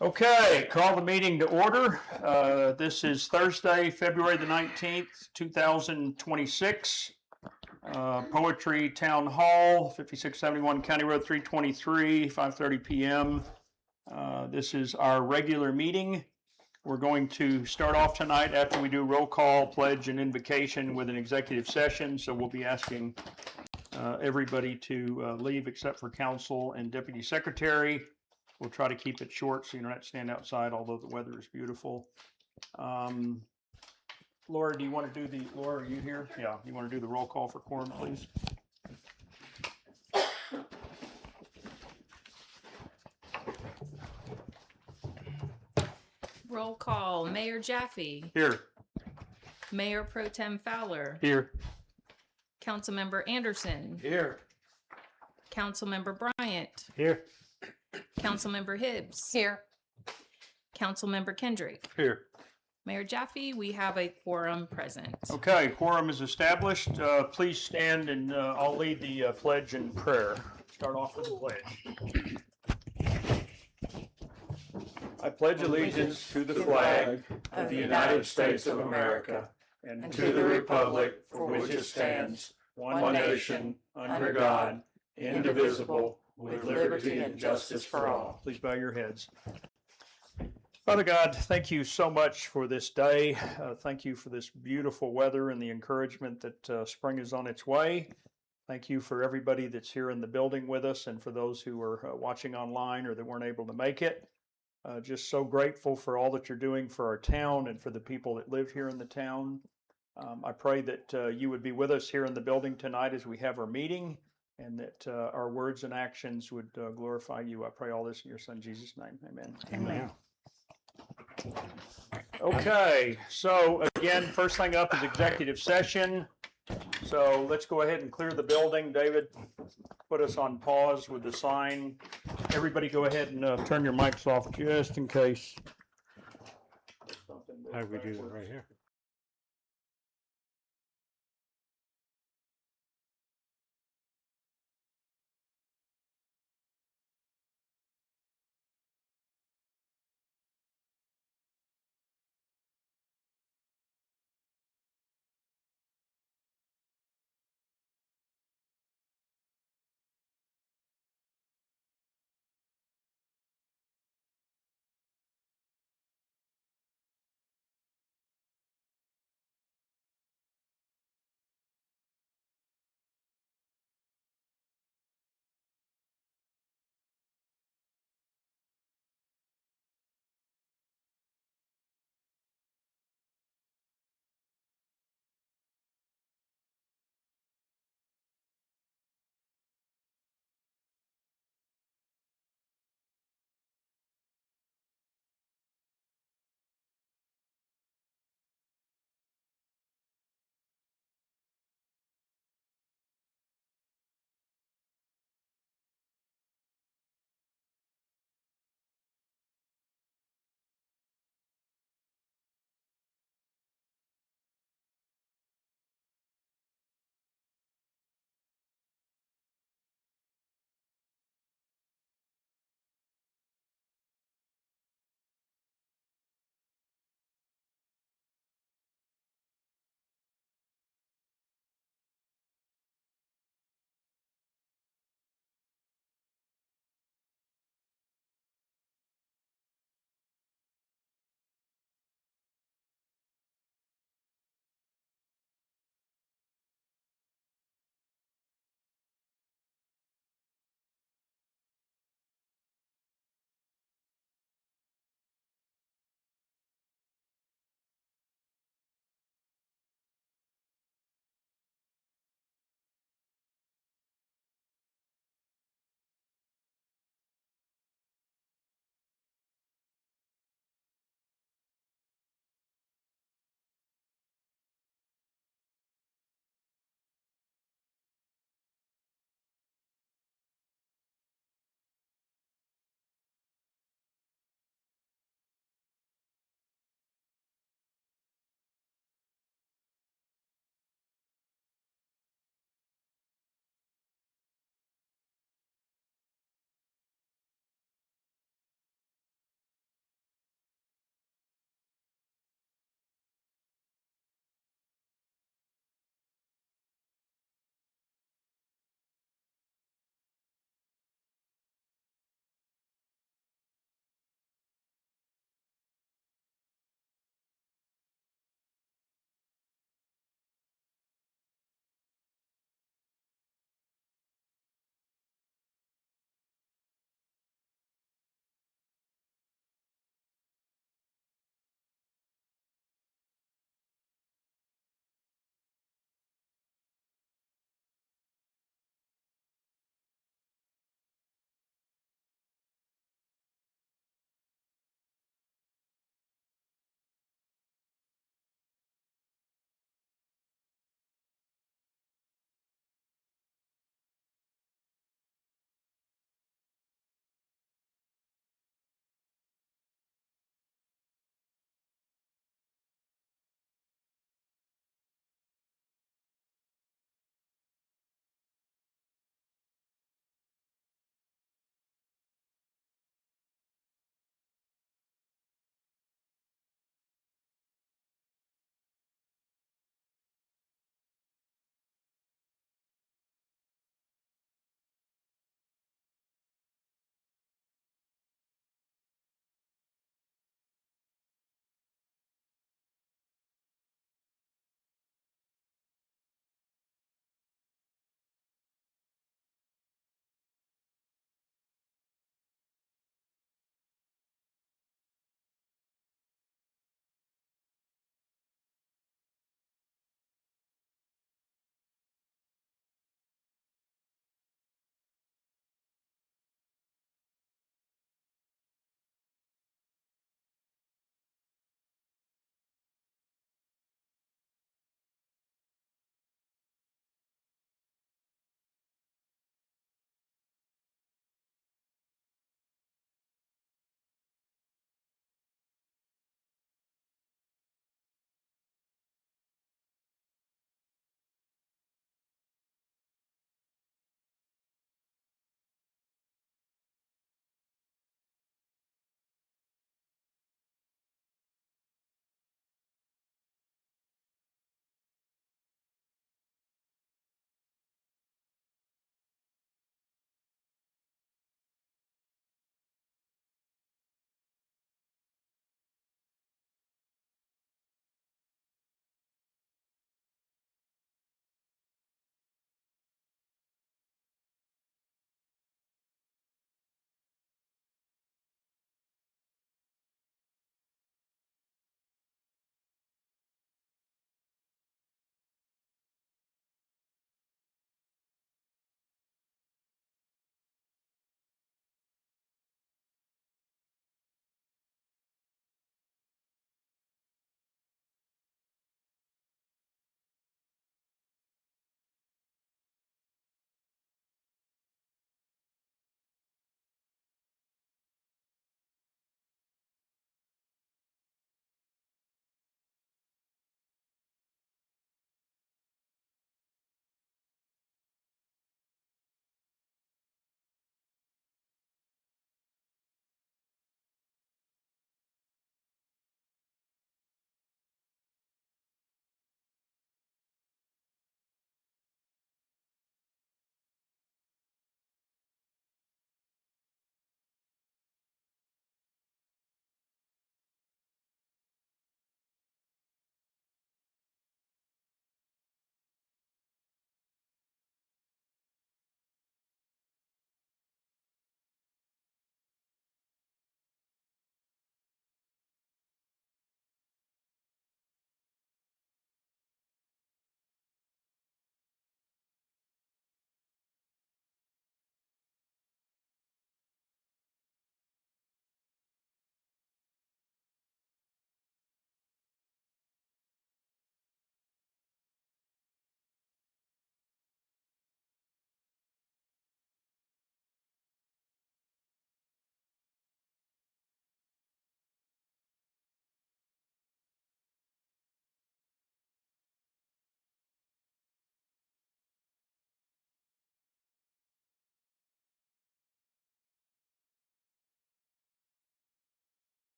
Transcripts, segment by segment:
Okay, call the meeting to order. This is Thursday, February the 19th, 2026. Poetry Town Hall, 5671 County Road 323, 5:30 p.m. This is our regular meeting. We're going to start off tonight after we do roll call, pledge, and invocation with an executive session. So we'll be asking everybody to leave except for council and deputy secretary. We'll try to keep it short so you don't have to stand outside, although the weather is beautiful. Laura, do you want to do Laura, are you here? Yeah, you want to do the roll call for quorum, please? Roll call. Mayor Jaffe. Here. Mayor Pro Tem Fowler. Here. Councilmember Anderson. Here. Councilmember Bryant. Here. Councilmember Hibbs. Here. Councilmember Kendrick. Here. Mayor Jaffe, we have a quorum present. Okay, quorum is established. Please stand and I'll lead the pledge and prayer. Start off with the pledge. I pledge allegiance to the flag of the United States of America and to the republic for which it stands, one nation, under God, indivisible, with liberty and justice for all. Please bow your heads. Father God, thank you so much for this day. Thank you for this beautiful weather and the encouragement that spring is on its way. Thank you for everybody that's here in the building with us and for those who are watching online or that weren't able to make it. Just so grateful for all that you're doing for our town and for the people that live here in the town. I pray that you would be with us here in the building tonight as we have our meeting, and that our words and actions would glorify you. I pray all this in your son Jesus' name. Amen. Amen. Okay, so again, first thing up is executive session. So let's go ahead and clear the building. David, put us on pause with the sign. Everybody go ahead and turn your mics off just in case. How do we do that right here?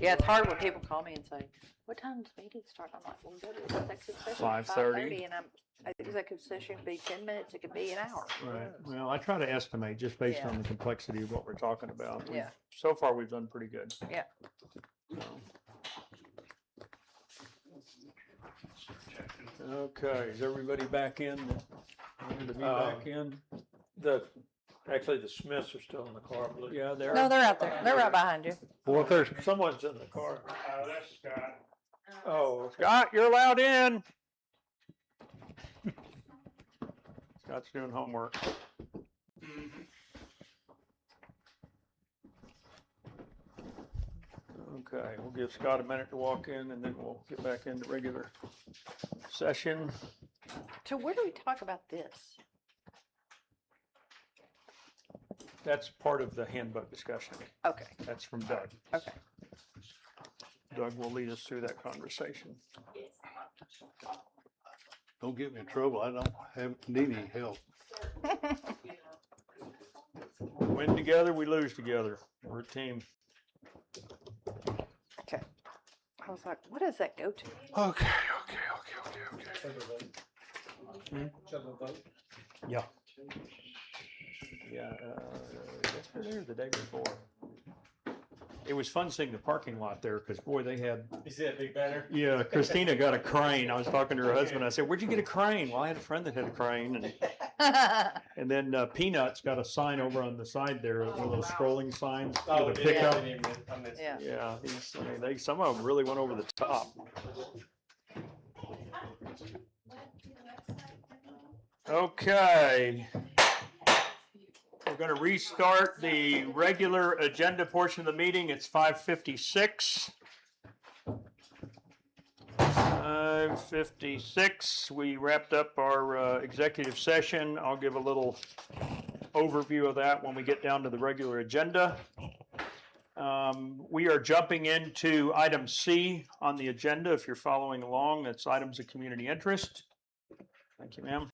Yeah, it's hard when people call me and say, what time does meeting start? I'm like, well, we go to executive session at 5:30. and executive session could be 10 minutes, it could be an hour. Right. Well, I try to estimate just based Yeah. on the complexity of what we're talking about. Yeah. So far, we've done pretty good. Yeah. So. Okay, is everybody back in? Wanted to be back in? Actually, the Smiths are still in the car, I believe. Yeah, there. No, they're out there. They're right behind you. Well, if there's, someone's in the car. Oh, that's Scott. Oh, Scott, you're allowed in. Scott's doing homework. Okay, we'll give Scott a minute to walk in and then we'll get back into regular session. So where do we talk about this? That's part of the handbook discussion. Okay, That's from Doug. okay. Doug will lead us through that conversation. Don't get me in trouble. I don't need any help. Win together, we lose together. We're a team. Okay. I was like, what does that go to? Okay. Yeah. Yeah, yesterday or the day before. It was fun seeing the parking lot there because boy, they had. You see that big banner? Yeah, Christina got a crane. I was talking to her husband. I said, "Where'd you get a crane?" Well, I had a friend that had a crane, and then Peanuts got a sign over on the side there, one of those scrolling signs Oh, with a yeah, pickup. I didn't even- I missed it. Yeah. Yeah, some of them really went over the top. Okay. We're going to restart the regular agenda portion of the meeting. It's 5:56. 5:56. We wrapped up our executive session. I'll give a little overview of that when we get down to the regular agenda. We are jumping into item C on the agenda. If you're following along, that's items of community interest. Thank you, ma'am.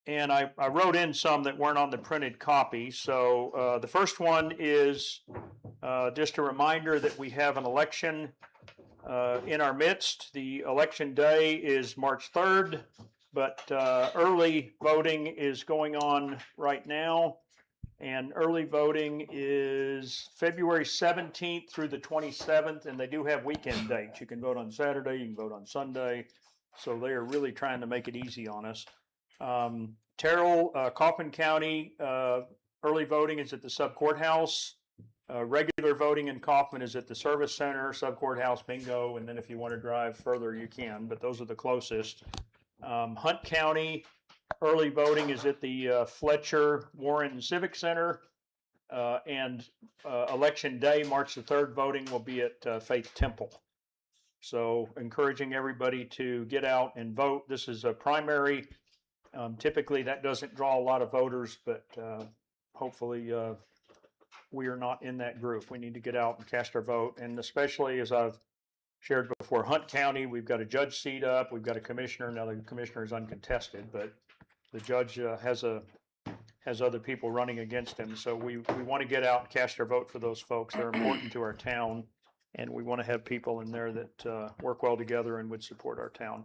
And I wrote in some that weren't on the printed copy. So the first one is just a reminder that we have an election in our midst. The election day is March 3rd, but early voting is going on right now. And early voting is February 17th through the 27th, and they do have weekend dates. You can vote on Saturday, you can vote on Sunday. So they are really trying to make it easy on us. Terrell, Kaufman County, early voting is at the sub courthouse. Regular voting in Kaufman is at the service center, sub courthouse, bingo, and then if you want to drive further, you can, but those are the closest. Hunt County, early voting is at the Fletcher Warren Civic Center, and election day, March the 3rd, voting will be at Faith Temple. So encouraging everybody to get out and vote. This is a primary. Typically, that doesn't draw a lot of voters, but hopefully we are not in that group. We need to get out and cast our vote. And especially, as I've shared before, Hunt County, we've got a judge seat up. We've got a commissioner. Now, the commissioner is uncontested, but the judge has other people running against him. So we want to get out and cast our vote for those folks. They're important to our town. And we want to have people in there that work well together and would support our town.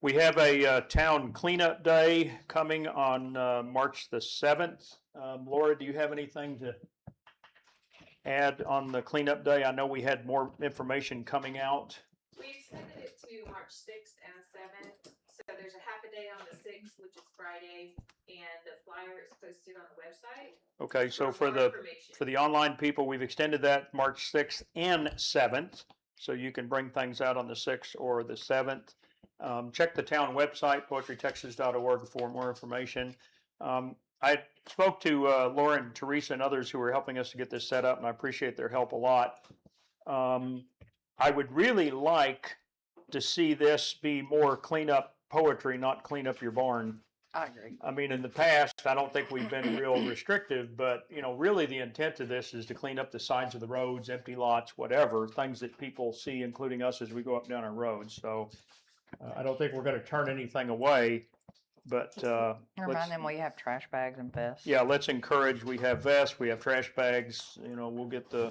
We have a town cleanup day coming on March the 7th. Laura, do you have anything to add on the cleanup day? I know we had more information coming out. We extended it to March 6th and 7th. So there's a half a day on the 6th, which is Friday, and the flyer is posted on the website. Okay, so for more information. the online people, we've extended that March 6th and 7th. So you can bring things out on the 6th or the 7th. Check the town website, poetrytexas.org, for more information. I spoke to Laura and Teresa and others who are helping us to get this set up, and I appreciate their help a lot. I would really like to see this be more cleanup poetry, not clean up your barn. I agree. I mean, in the past, I don't think we've been real restrictive, but, you know, really the intent of this is to clean up the sides of the roads, empty lots, whatever, things that people see, including us as we go up and down our roads. So I don't think we're going to turn anything away, but Remind them we have trash bags and vests. yeah, let's encourage. We have vests, we have trash bags, you know, we'll get the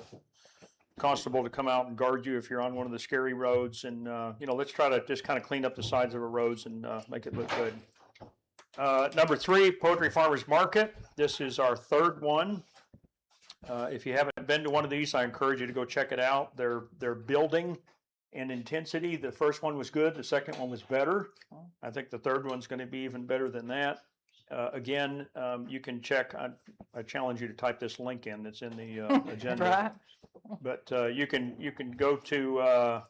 constable to come out and guard you if you're on one of the scary roads. And, let's try to just kind of clean up the sides of the roads and make it look good. Number 3, Poetry Farmers Market. This is our 3rd one. If you haven't been to one of these, I encourage you to go check it out. They're building in intensity. The first one was good. The second one was better. I think the third one's going to be even better than that. Again, you can check. I challenge you to type this link in that's in the agenda. Right. But you can go to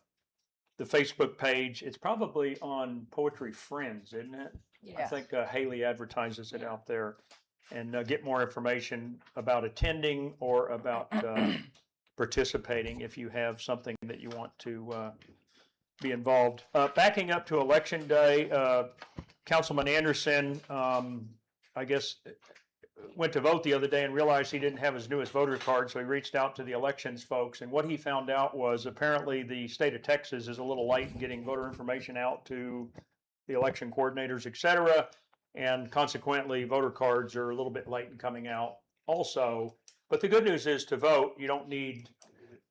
the Facebook page. It's probably on Poetry Friends, isn't it? I Yeah. think Haley advertises it out there. And get more information about attending or about participating if you have something that you want to be involved. Backing up to Election Day, Councilman Anderson, I guess, went to vote the other day and realized he didn't have his newest voter card, so he reached out to the elections folks. And what he found out was apparently the state of Texas is a little late in getting voter information out to the election coordinators, et cetera. And consequently, voter cards are a little bit late in coming out also. But the good news is to vote, you don't need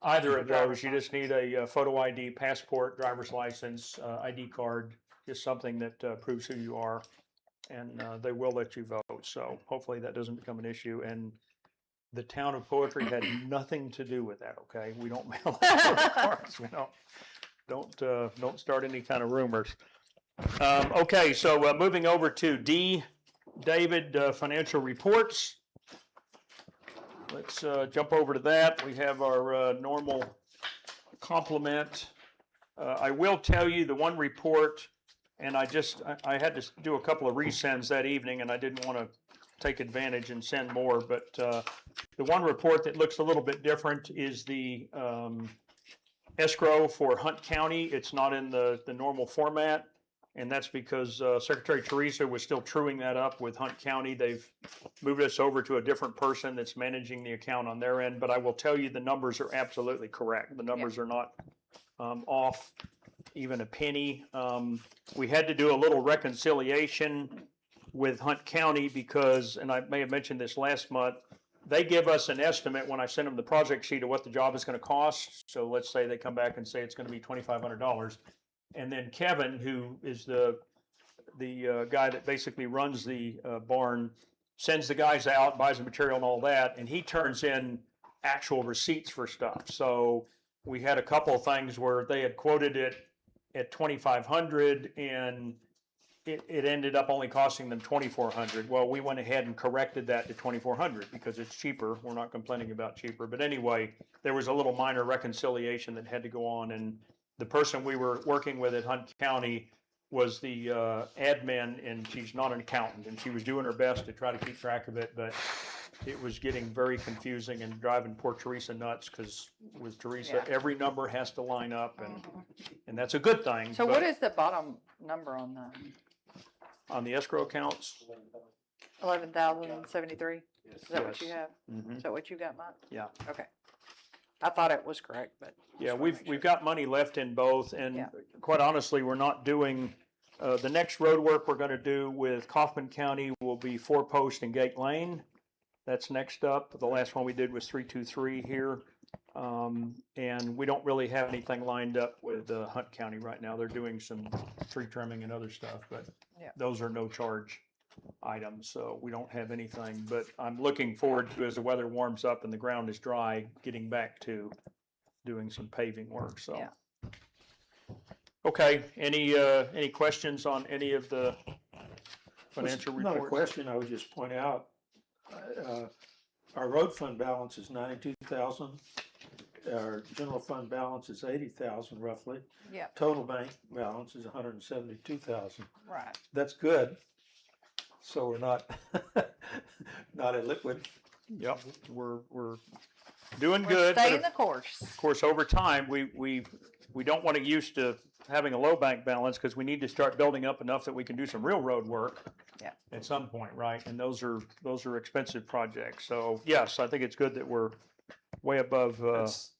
either of those. You just need a photo ID, passport, driver's license, ID card, just something that proves who you are. And they will let you vote. So hopefully that doesn't become an issue. And the town of Poetry had nothing to do with that, okay? We don't mail out voter cards. We don't start any kind of rumors. Okay, so moving over to D, David, financial reports. Let's jump over to that. We have our normal complement. I will tell you the one report, and I had to do a couple of resends that evening, and I didn't want to take advantage and send more, but the one report that looks a little bit different is the escrow for Hunt County. It's not in the normal format. And that's because Secretary Teresa was still truing that up with Hunt County. They've moved us over to a different person that's managing the account on their end. But I will tell you the numbers are absolutely correct. The numbers are not off even a penny. We had to do a little reconciliation with Hunt County because, and I may have mentioned this last month, they give us an estimate when I send them the project sheet of what the job is going to cost. So let's say they come back and say it's going to be $2,500. And then Kevin, who is the guy that basically runs the barn, sends the guys out, buys the material and all that, and he turns in actual receipts for stuff. So we had a couple of things where they had quoted it at $2,500 and it ended up only costing them $2,400. Well, we went ahead and corrected that to $2,400 because it's cheaper. We're not complaining about cheaper. But anyway, there was a little minor reconciliation that had to go on, and the person we were working with at Hunt County was the admin, and she's not an accountant, and she was doing her best to try to keep track of it, but it was getting very confusing and driving poor Teresa nuts because with Teresa, every number has to line up, and that's a good thing. So but what is the bottom number on the on the escrow accounts? 11,073? Is that what you Yes. have? Mhm. Is that what you got, Mike? Yeah. Okay. I thought it was correct, but. Yeah, just wanna we've make sure. got money left in both, and Yeah. quite honestly, we're not doing, the next road work we're gonna do with Kaufman County will be 4 Post and Gate Lane. That's next up. The last one we did was 323 here. And we don't really have anything lined up with Hunt County right now. They're doing some tree trimming and other stuff, but Yeah. those are no charge items, so we don't have anything. But I'm looking forward to, as the weather warms up and the ground is dry, getting back to doing some paving work, so. Yeah. Okay, any questions on any of the financial Not a reports? question, I would just point out, our road fund balance is 92,000. Our general fund balance is 80,000 roughly. Yeah. Total bank balance is 172,000. Right. That's good. So we're not, not illiquid. Yep, we're doing We're good. but staying if- the course. Of course, over time, we don't want to get used to having a low bank balance because we need to start building up enough that we can do some real road work. Yeah. At some point, right? And those are expensive projects. So yes, I think it's good that we're way above.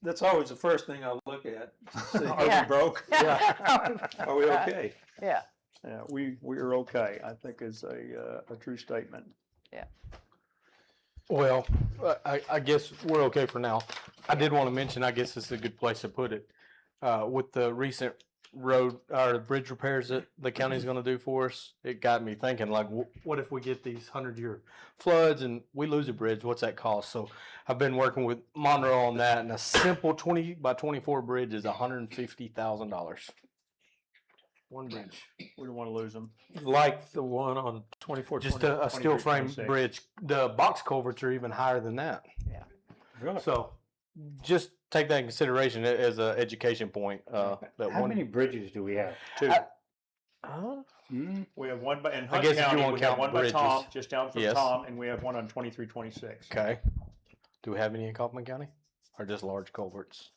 That's always the first thing I look at. See, Are Yeah. we broke? Yeah. Are we Right. okay? Yeah. Yeah, we are okay. I think is a true statement. Yeah. Well, I guess we're okay for now. I did want to mention, I guess this is a good place to put it. With the recent road or bridge repairs that the county's going to do for us, it got me thinking, like, what if we get these 100-year floods and we lose a bridge? What's that cost? So I've been working with Monroe on that, and a simple 20 by 24 bridge is $150,000. One bridge. We don't want to lose them. Like the one on 24, Just a steel frame 23, 26. bridge. The box culverts are even higher than that. Really? So just take that in consideration as an education point. That How one, many bridges do we have? Two. uh, We have one in I Hunt guess if you County, wanna we have count one by bridges. Tom, just down from Yes. Tom, and we have one on 2326. okay. Do we have any in Kaufman County? Or just large culverts?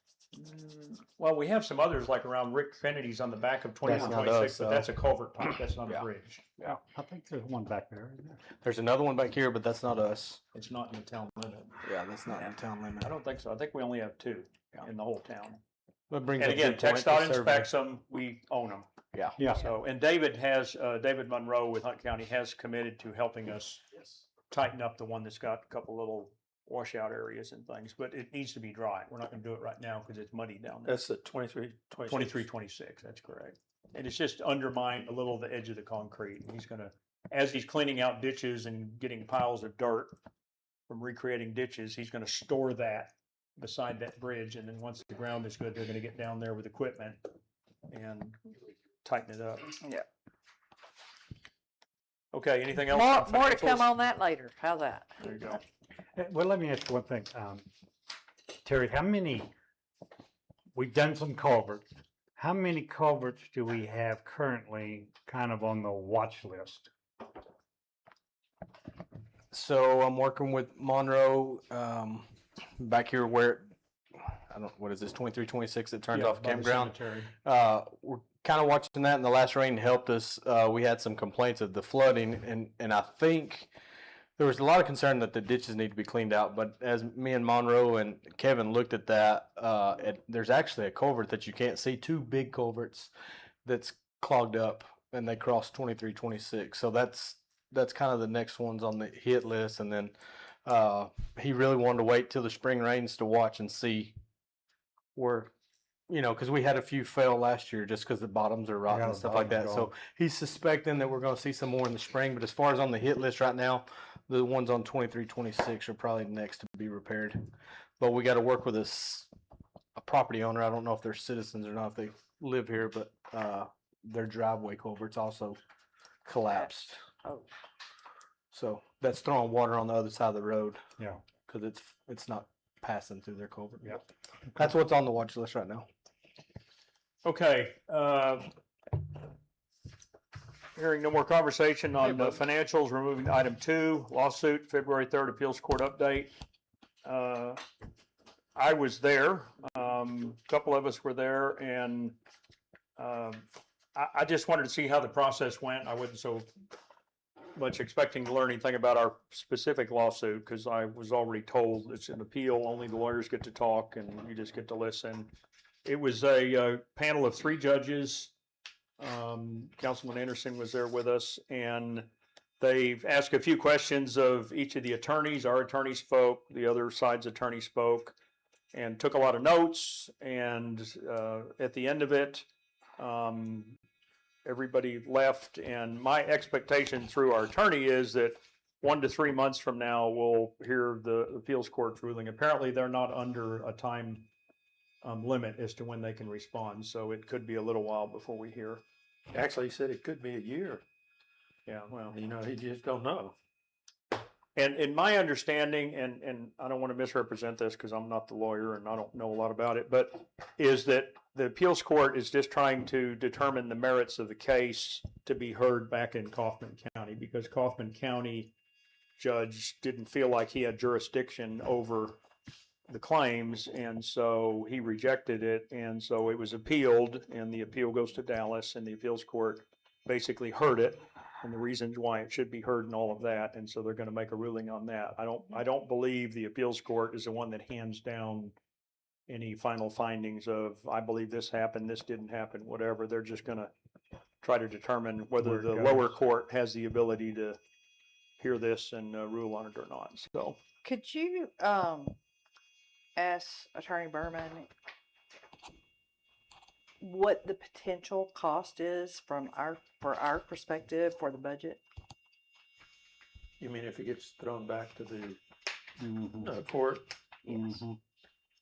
Well, we have some others like around Rick Kennedy's on the back of That's 2426, not us, but that's a culvert pipe, that's not a Yeah. bridge. I think there's one back there, isn't there? There's another one back here, but that's not us. It's not in the town limit. Yeah, that's not in town limit. I don't think so. I think we only have two in the whole town. That brings And up a again, good point, TxDOT the survey. inspects them, we own them. Yeah. Yeah. So, and David has, David Monroe with Hunt County has committed to helping us tighten up the one that's got a couple little washout areas and things, but it needs to be dry. We're not gonna do it right now because it's muddy down there. That's the 23, 26. 2326, that's correct. And it's just undermined a little of the edge of the concrete. And he's gonna, as he's cleaning out ditches and getting piles of dirt from recreating ditches, he's gonna store that beside that bridge. And then once the ground is good, they're gonna get down there with equipment and tighten it up. Yeah. Okay, anything else? More, on more to come financials? on that later. How's that? There you go. Well, let me ask you one thing. Terry, how many, we've done some culverts. How many culverts do we have currently kind of on the watch list? So I'm working with Monroe, back here where, I don't, what is this, 2326 that turns Yeah, off by the campground? cemetery. We're kind of watching that, and the last rain helped us. We had some complaints of the flooding, and I think there was a lot of concern that the ditches need to be cleaned out. But as me and Monroe and Kevin looked at that, there's actually a culvert that you can't see, two big culverts that's clogged up, and they cross 2326. So that's kind of the next ones on the hit list. And then he really wanted to wait till the spring rains to watch and see where, you know, because we had a few fail last year just because the bottoms are rotten Yeah, and the stuff like that. bottom's So he's suspecting that we're going to see some more in the spring. But as far as on the hit list right now, the ones on 2326 are probably next to be repaired. But we got to work with a property owner. I don't know if they're citizens or not, if they live here, but their driveway culvert's also collapsed. Oh. So that's throwing water on the other side of the road Yeah. because it's not passing through their culvert. Yeah. That's what's on the watch list right now. Okay, hearing no more conversation on the financials, we're moving to item 2, lawsuit, February 3rd appeals court update. I was there, a couple of us were there, and I just wanted to see how the process went. I wasn't so much expecting to learn anything about our specific lawsuit because I was already told it's an appeal, only the lawyers get to talk and you just get to listen. It was a panel of 3 judges. Councilman Anderson was there with us, and they've asked a few questions of each of the attorneys. Our attorney spoke, the other side's attorney spoke, and took a lot of notes. And at the end of it, everybody left. And my expectation through our attorney is that 1 to 3 months from now, we'll hear the appeals court's ruling. Apparently, they're not under a time limit as to when they can respond, so it could be a little while before we hear. Actually, he said it could be a year. Yeah, well, You know, he just don't know. and in my understanding, and I don't want to misrepresent this because I'm not the lawyer and I don't know a lot about it, but is that the appeals court is just trying to determine the merits of the case to be heard back in Kaufman County, because Kaufman County judge didn't feel like he had jurisdiction over the claims, and so he rejected it, and so it was appealed, and the appeal goes to Dallas, and the appeals court basically heard it and the reasons why it should be heard and all of that, and so they're going to make a ruling on that. I don't believe the appeals court is the one that hands down any final findings of, I believe this happened, this didn't happen, whatever. They're just going to try to determine whether Where it the goes. lower court has the ability to hear this and rule on it or not. So Could you, ask Attorney Berman what the potential cost is for our perspective for the budget? You mean if it gets thrown back to the Mhm. court?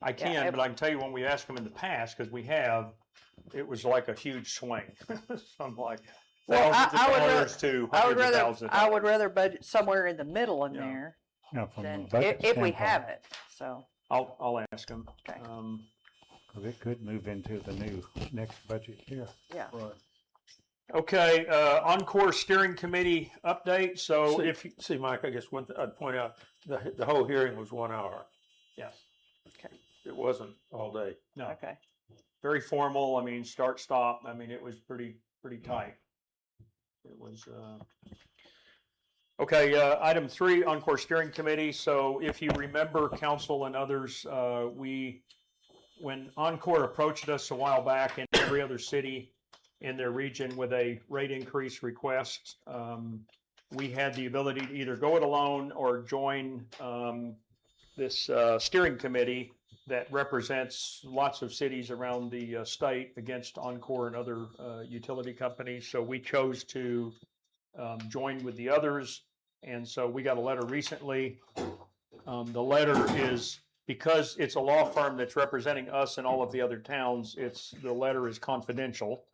I can, Yeah, but I can tell you when we asked them in the past, because we have, it was like a huge swing. I'm like Well, thousands of I would dollars to I would hundreds of rather, thousands of I would dollars. rather budget somewhere in the middle in Yeah. there Yeah, from a than budget if we standpoint, have it, so. I'll ask them. Okay. 'cause it could move into the new next budget year. Yeah. Right. Okay, Encore Steering Committee update. So See- if, See, Mike, I guess I'd point out, the whole hearing was 1 hour. yes, It wasn't all day. no, Okay. very formal. I mean, start, stop. I mean, it was pretty tight. It was, okay, item 3, Encore Steering Committee. So if you remember, council and others, when Encore approached us a while back, and every other city in their region with a rate increase request, we had the ability to either go it alone or join this steering committee that represents lots of cities around the state against Encore and other utility companies. So we chose to join with the others. And so we got a letter recently. The letter is, because it's a law firm that's representing us in all of the other towns, the letter is confidential,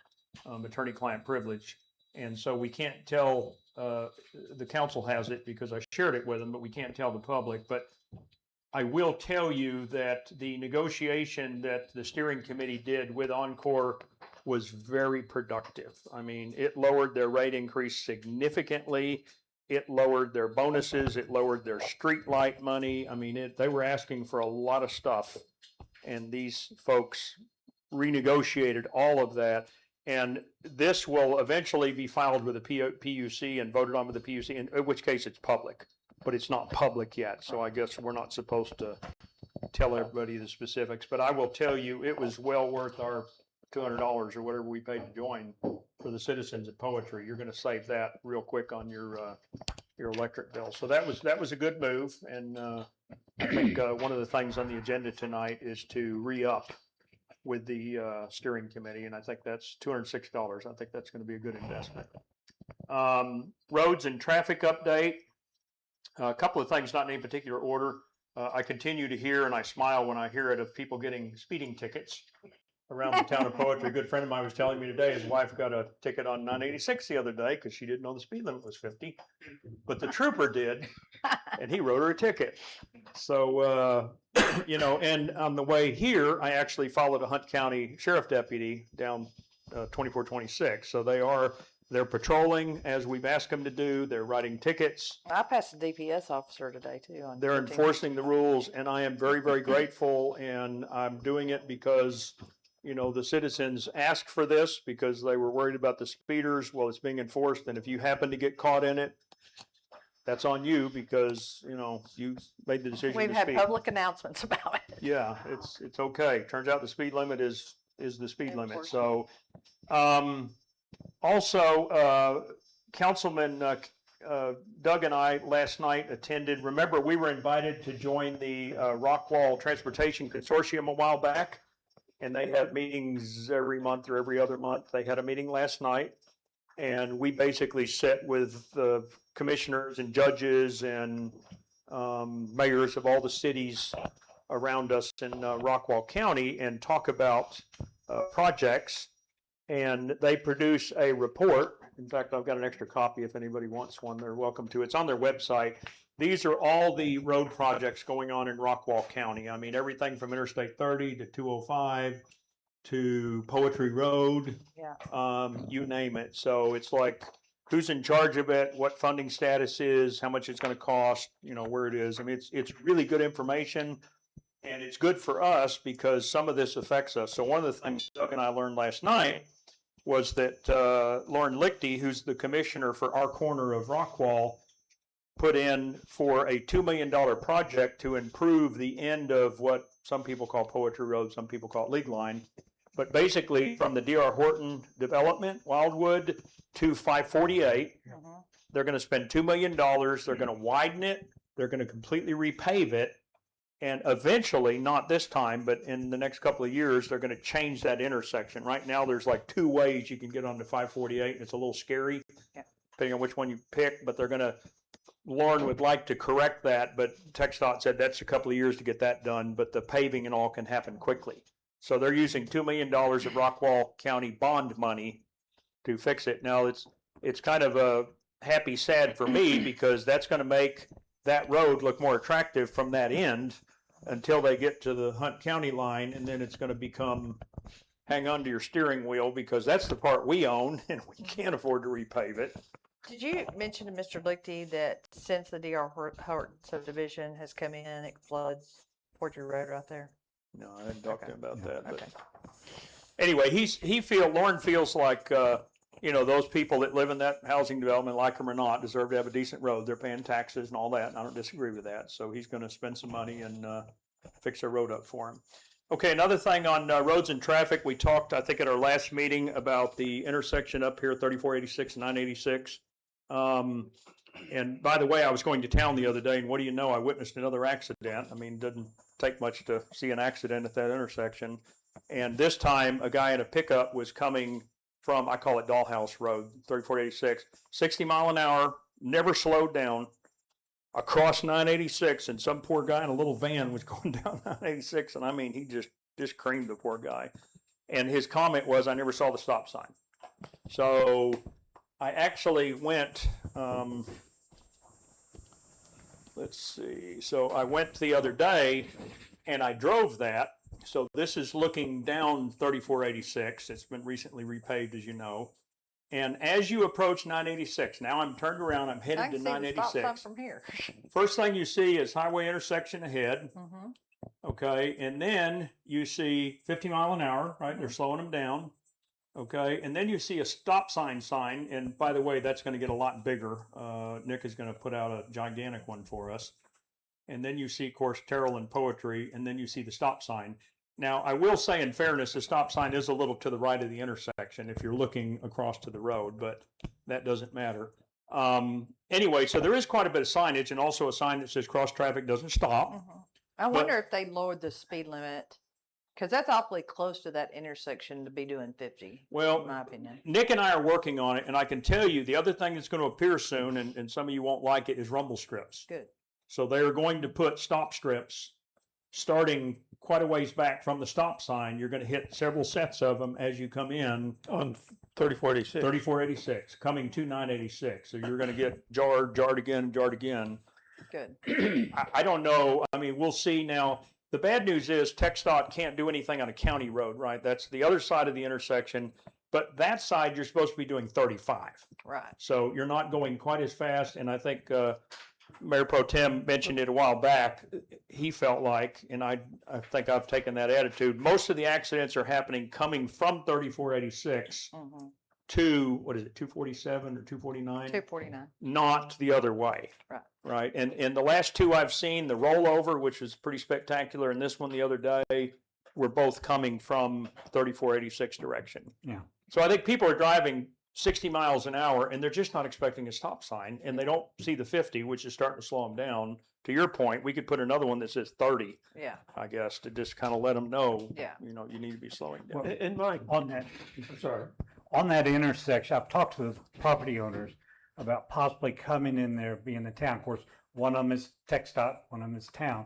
attorney-client privilege. And so we can't tell, the council has it because I shared it with them, but we can't tell the public. But I will tell you that the negotiation that the steering committee did with Encore was very productive. I mean, it lowered their rate increase significantly. It lowered their bonuses. It lowered their street light money. I mean, they were asking for a lot of stuff. And these folks renegotiated all of that. And this will eventually be filed with the PUC and voted on with the PUC, in which case it's public. But it's not public yet, so I guess we're not supposed to tell everybody the specifics. But I will tell you, it was well worth our $200 or whatever we paid to join for the citizens of Poetry. You're going to save that real quick on your electric bill. So that was a good move, and I think one of the things on the agenda tonight is to re-up with the steering committee, and I think that's $206. I think that's going to be a good investment. Roads and traffic update. A couple of things, not in any particular order. I continue to hear, and I smile when I hear it, of people getting speeding tickets around the town of Poetry. A good friend of mine was telling me today his wife got a ticket on 986 the other day because she didn't know the speed limit was 50, but the trooper did, and he wrote her a ticket. So, and on the way here, I actually followed a Hunt County Sheriff deputy down 2426. So they're patrolling as we've asked them to do. They're writing tickets. I passed a DPS officer today too. On They're 15. enforcing the rules, and I am very, very grateful, and I'm doing it because, the citizens asked for this because they were worried about the speeders. Well, it's being enforced, and if you happen to get caught in it, that's on you because, you made the decision We've to had speed. public announcements about it. Yeah, it's okay. Turns out the speed limit is the speed limit. Enforced. So, also, Councilman Doug and I last night attended. Remember, we were invited to join the Rockwall Transportation Consortium a while back, and they have meetings every month or every other month. They had a meeting last night, and we basically sit with the commissioners and judges and mayors of all the cities around us in Rockwall County and talk about projects. And they produce a report. In fact, I've got an extra copy if anybody wants one. They're welcome to. It's on their website. These are all the road projects going on in Rockwall County. I mean, everything from Interstate 30 to 205 to Poetry Road. Yeah. You name it. So it's like who's in charge of it, what funding status is, how much it's going to cost, where it is. I mean, it's really good information. And it's good for us because some of this affects us. So one of the things Doug and I learned last night was that Lauren Lichty, who's the commissioner for our corner of Rockwall, put in for a $2 million project to improve the end of what some people call Poetry Road, some people call it League Line. But basically from the D.R. Horton development, Wildwood, to 548, they're gonna spend $2 million, they're gonna widen it, they're gonna completely repave it. And eventually, not this time, but in the next couple of years, they're gonna change that intersection. Right now, there's like 2 ways you can get onto 548, and it's a little scary, Yeah. depending on which one you pick, but they're gonna, Lauren would like to correct that, but TxDOT said that's a couple of years to get that done, but the paving and all can happen quickly. So they're using $2 million of Rockwall County bond money to fix it. Now, it's kind of a happy, sad for me, because that's gonna make that road look more attractive from that end until they get to the Hunt County line, and then it's gonna become hang on to your steering wheel, because that's the part we own, and we can't afford to repave it. Did you mention to Mr. Lichty that since the D.R. Horton subdivision has come in, it floods Porter Road right there? No, I didn't talk to him about that, but Okay. anyway, Lauren feels like, those people that live in that housing development, like them or not, deserve to have a decent road. They're paying taxes and all that, and I don't disagree with that. So he's gonna spend some money and, fix their road up for him. Okay, another thing on, roads and traffic, we talked, I think at our last meeting, about the intersection up here, 3486 and 986. And by the way, I was going to town the other day, and what do you know, I witnessed another accident. I mean, it doesn't take much to see an accident at that intersection. And this time, a guy in a pickup was coming from, I call it Dollhouse Road, 3486, 60 mile an hour, never slowed down, across 986, and some poor guy in a little van was going down 986, and I mean, he just creamed the poor guy. And his comment was, I never saw the stop sign. So I actually went, let's see, so I went the other day and I drove that. So this is looking down 3486. It's been recently repaved, as you know. And as you approach 986, now I'm turned around, I'm I headed can to see the stop sign 986. from here. First thing you see is highway intersection ahead, Mm-hmm. okay? And then you see 50 mile an hour, right? They're slowing them down, okay? And then you see a stop sign, and by the way, that's gonna get a lot bigger. Nick is gonna put out a gigantic one for us. And then you see, of course, Terrell and Poetry, and then you see the stop sign. Now, I will say in fairness, the stop sign is a little to the right of the intersection if you're looking across to the road, but that doesn't matter. Anyway, so there is quite a bit of signage, and also a sign that says cross traffic doesn't stop. Mm-hmm. I wonder if they lowered the speed limit, because that's awfully close to that intersection to be doing 50, Well, in my opinion. Nick and I are working on it, and I can tell you the other thing that's going to appear soon, and some of you won't like it, is rumble strips. Good. So they are going to put stop strips starting quite a ways back from the stop sign. You're going to hit several sets of them as you come in On 3486. 3486, coming to 986. So you're going to get jarred again, jarred again. Good. I don't know. I mean, we'll see now. The bad news is TxDOT can't do anything on a county road, right? That's the other side of the intersection. But that side, you're supposed to be doing 35. Right. So you're not going quite as fast. And I think Mayor Pro Tem mentioned it a while back. He felt like, and I think I've taken that attitude, most of the accidents are happening coming from 3486 Mm-hmm. to, what is it, 247 or 249? 249. Not the other way. Right. Right. And the last two I've seen, the rollover, which was pretty spectacular, and this one the other day, were both coming from 3486 direction. Yeah. So I think people are driving 60 miles an hour and they're just not expecting a stop sign, and they don't see the 50, which is starting to slow them down. To your point, we could put another one that says 30, Yeah. I guess, to just kind of let them know, Yeah. you need to be slowing down. And Mike, On that, I'm sorry. on that intersection, I've talked to the property owners about possibly coming in there, being the town. Of course, one of them is TxDOT, one of them is town.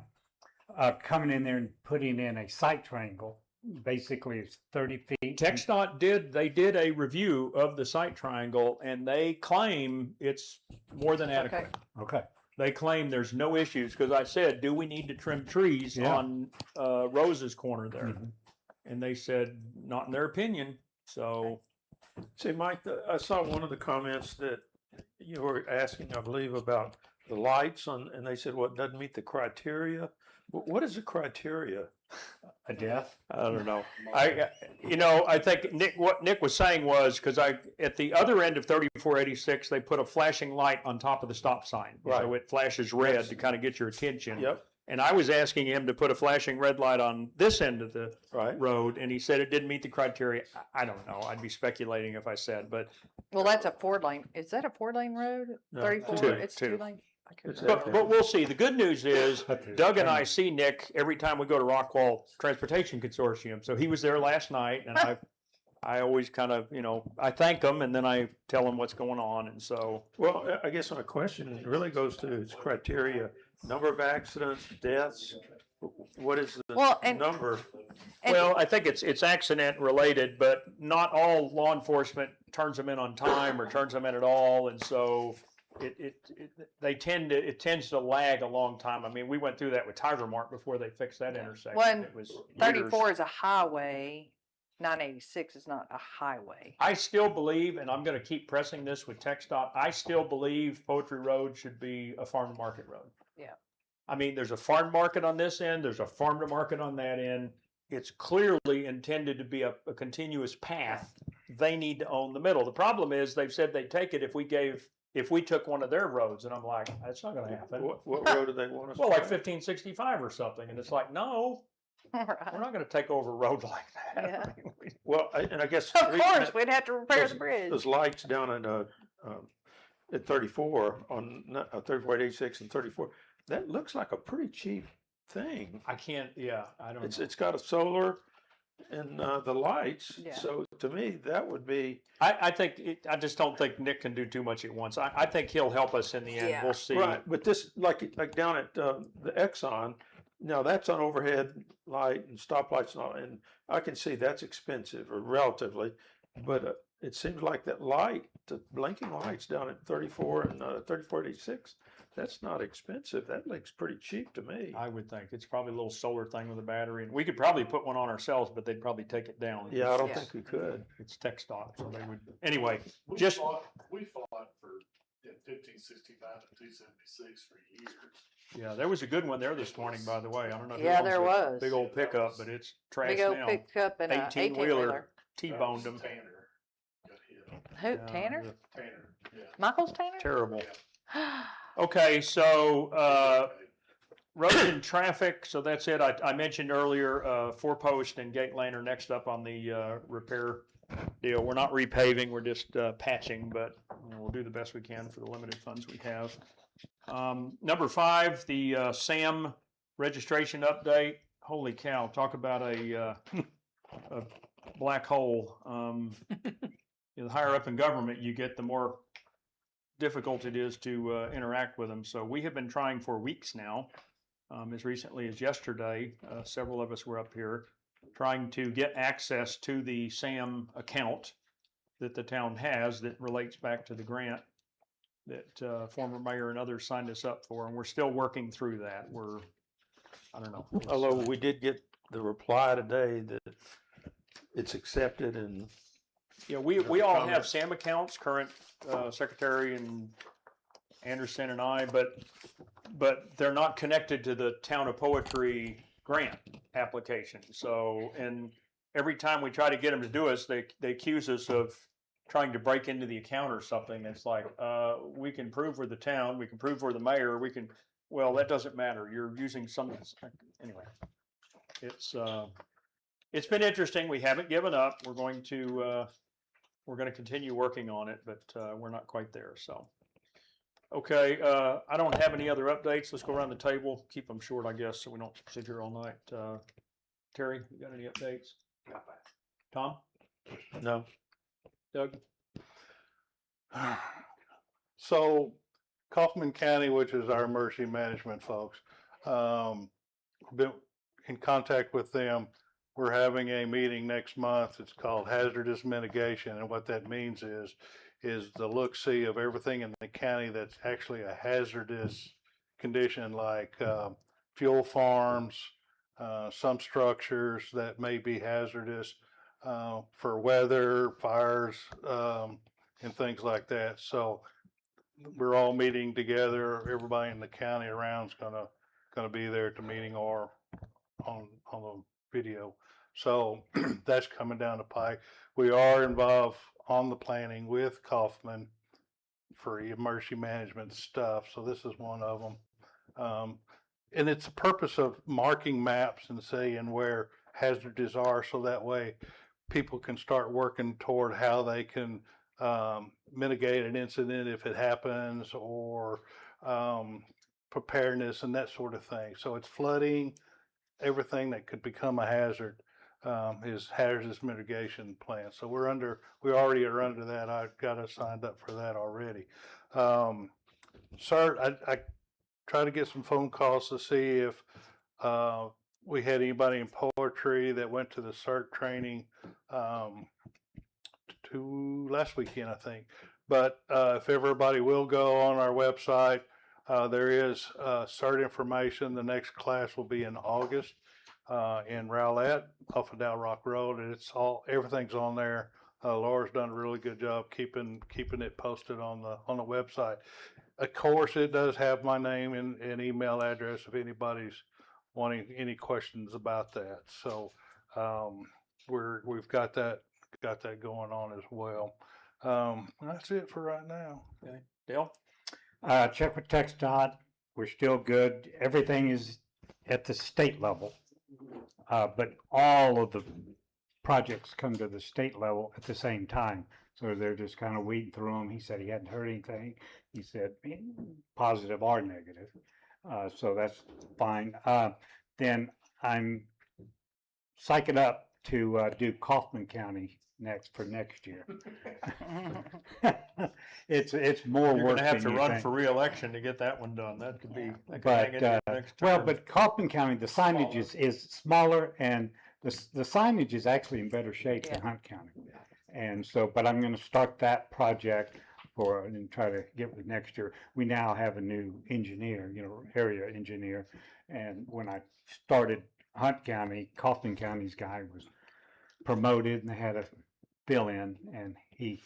Coming in there and putting in a sight triangle, basically it's 30 feet. TxDOT did a review of the site triangle, and they claim it's more than adequate. Okay, They claim there's no issues, because I said, do we need to trim trees Yeah. on Rose's corner there? Mhm. And they said, not in their opinion. So, See, Mike, I saw one of the comments that you were asking, I believe, about the lights on, and they said, well, it doesn't meet the criteria. What is the criteria? a death. I don't know. I think what Nick was saying was, because at the other end of 3486, they put a flashing light on top of the stop sign. So Right. it flashes red to kind of get your attention. Yep. And I was asking him to put a flashing red light on this end of the Right. road, and he said it didn't meet the criteria. I don't know. I'd be speculating if I said, but Well, that's a 4-lane. Is that a 4-lane road? No, 34? two, It's two. 2-lane? I couldn't It's remember. but we'll see. The good news is But there's Doug and I ten. see Nick every time we go to Rockwall Transportation Consortium. So he was there last night, and I always kind of, I thank him and then I tell him what's going on. And so, Well, I guess my question really goes to its criteria, number of accidents, deaths. What is the Well, and- number? And- well, I think it's accident related, but not all law enforcement turns them in on time or turns them in at all. And so it tends to lag a long time. I mean, we went through that with Tiger Mart before they fixed that intersection. Well, and It was years. 34 is a highway, 986 is not a highway. I still believe, and I'm going to keep pressing this with TxDOT, I still believe Poetry Road should be a farm to market road. Yeah. I mean, there's a farm market on this end, there's a farm to market on that end. It's clearly intended to be a continuous path. They need to own the middle. The problem is they've said they'd take it if we took one of their roads, and I'm like, that's not going to happen. What road do they want us? Well, to like take? 1565 or something, and it's like, no, we're Right. not going to take over a road like that. Yeah. I mean, Well, and I guess. Of the reason course, that we'd have to repair those- the bridge. Those lights down at 34 on 34, 86 and 34, that looks like a pretty cheap thing. I can't. Yeah, I don't. know. It's got a solar and the lights. Yeah. So to me, that would be I think I just don't think Nick can do too much at once. I think he'll help us in the end. Yeah. We'll see. right. But this, like down at the Exxon, now that's an overhead light and stoplights and all, and I can see that's expensive or relatively, but it seems like that light, the blinking lights down at 34 and 34 to 86, that's not expensive. That looks pretty cheap to me. I would think it's probably a little solar thing with a battery, and we could probably put one on ourselves, but they'd probably take it down. Yeah, I don't Yeah. think we could. It's TxDOT, so they would. Anyway, We just fought for 1565 and 276 for years. yeah, there was a good one there this morning, by the way. I don't know. Who Yeah, owns there it. was. Big old pickup, but it's trash Big old now. pickup and a 18-wheeler. 18-wheeler. T-boned them. Tanner got hit. Who, Yeah, Tanner? Tanner, yeah. Michael's Tanner? Terrible. Okay, so road and traffic, so that's it. I mentioned earlier, 4-post and gate lane are next up on the repair deal. We're not repaving, we're just patching, but we'll do the best we can for the limited funds we have. Number 5, the SAM registration update. Holy cow, talk about a black hole. The higher up in government you get, the more difficult it is to interact with them. So we have been trying for weeks now, as recently as yesterday. Several of us were up here trying to get access to the SAM account that the town has that relates back to the grant that former mayor and others signed us up for, and we're still working through that. I don't know. Although we did get the reply today that it's accepted and Yeah, we all have SAM accounts, current secretary and Anderson and I, but they're not connected to the Town of Poetry grant application. So, and every time we try to get them to do us, they accuse us of trying to break into the account or something. It's like, we can prove we're the town, we can prove we're the mayor, well, that doesn't matter. You're using anyway. It's been interesting. We haven't given up. We're going to continue working on it, but we're not quite there. So, okay, I don't have any other updates. Let's go around the table. Keep them short, I guess, so we don't sit here all night. Terry, you got any updates? Tom? no. Doug? So Kaufman County, which is our emergency management folks, been in contact with them. We're having a meeting next month. It's called hazardous mitigation. And what that means is the look-see of everything in the county that's actually a hazardous condition, like fuel farms, some structures that may be hazardous for weather, fires, and things like that. So we're all meeting together. Everybody in the county around is gonna be there at the meeting or on the video. So that's coming down the pike. We are involved on the planning with Kaufman for emergency management stuff. So this is one of them. and it's the purpose of marking maps and saying where hazards are, so that way people can start working toward how they can mitigate an incident if it happens, or preparedness and that sort of thing. So it's flooding, everything that could become a hazard is hazardous mitigation plan. So we already are under that. I've got us signed up for that already. Sir, I try to get some phone calls to see if we had anybody in poetry that went to the CERT training to last weekend, I think. But if everybody will go on our website, there is CERT information. The next class will be in August in Rowlett off of Dow Rock Road, and everything's on there. Laura's done a really good job keeping it posted on the website. Of course, it does have my name and email address if anybody's wanting any questions about that. So we've got that going on as well. That's it for right now. Okay. Dale? Check with TxDOT. We're still good. Everything is at the state level. But all of the projects come to the state level at the same time. So they're just kind of weeding through them. He said he hadn't heard anything. He said positive or negative. So that's fine. Then I'm psyching up to do Kaufman County for next year. It's more You're work gonna have than to you run think. for reelection to get that one done. That could be, that could But, hang into the next Well, term. but Kaufman County, the signage is smaller, and the signage is actually in better shape than Hunt County. And so, but I'm gonna start that project and try to get with next year. We now have a new engineer, area engineer. And when I started Hunt County, Kaufman County's guy was promoted, and they had a fill in, and he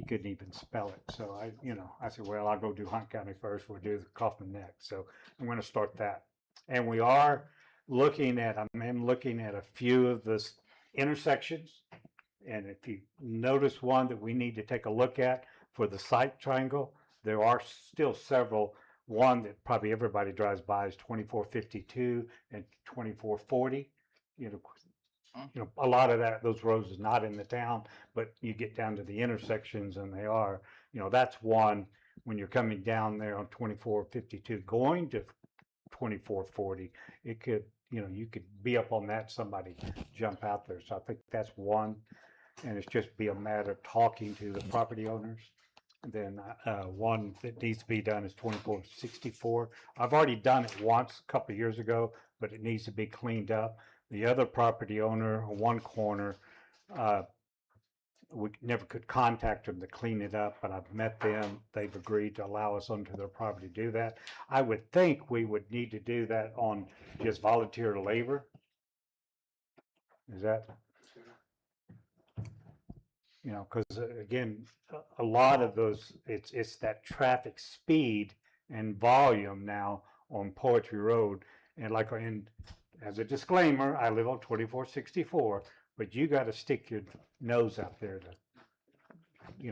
couldn't even spell it. So I said, well, I'll go do Hunt County first. We'll do Kaufman next. So I'm going to start that. And we are looking at a few of the intersections. And if you notice one that we need to take a look at for the site triangle, there are still several. One that probably everybody drives by is 2452 and 2440. A lot of those roads is not in the town, but you get down to the intersections and they are, that's one when you're coming down there on 2452 going to 2440, it could, you could be up on that, somebody jump out there. So I think that's one, and it's just be a matter of talking to the property owners. And then one that needs to be done is 2464. I've already done it once a couple of years ago, but it needs to be cleaned up. The other property owner, one corner, we never could contact them to clean it up, but I've met them. They've agreed to allow us onto their property to do that. I would think we would need to do that on just volunteer labor. Is that? Because again, a lot of those, it's that traffic speed and volume now on Poetry Road. And as a disclaimer, I live on 2464, but you got to stick your nose out there to,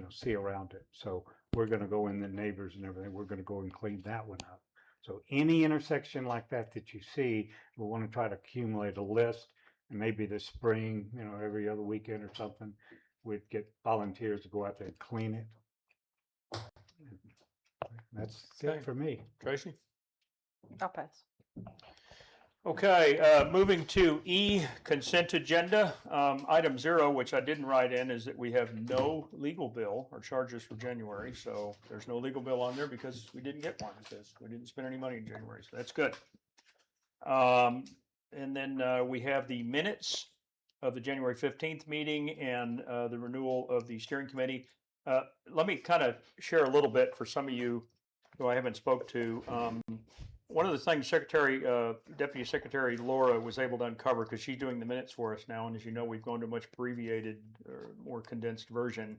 see around it. So we're going to go in the neighbors and everything. We're going to go and clean that one up. So any intersection like that you see, we want to try to accumulate a list, and maybe this spring, every other weekend or something, we'd get volunteers to go out there and clean it. That's Okay. it for me. Tracy? I'll pass. Okay, moving to E, consent agenda. Item 0, which I didn't write in, is that we have no legal bill or charges for January. So there's no legal bill on there because we didn't get one, because we didn't spend any money in January. So that's good. And then we have the minutes of the January 15th meeting and the renewal of the steering committee. Let me kind of share a little bit for some of you who I haven't spoke to. One of the things Deputy Secretary Laura was able to uncover, because she's doing the minutes for us now, and as you know, we've gone to a much abbreviated or more condensed version.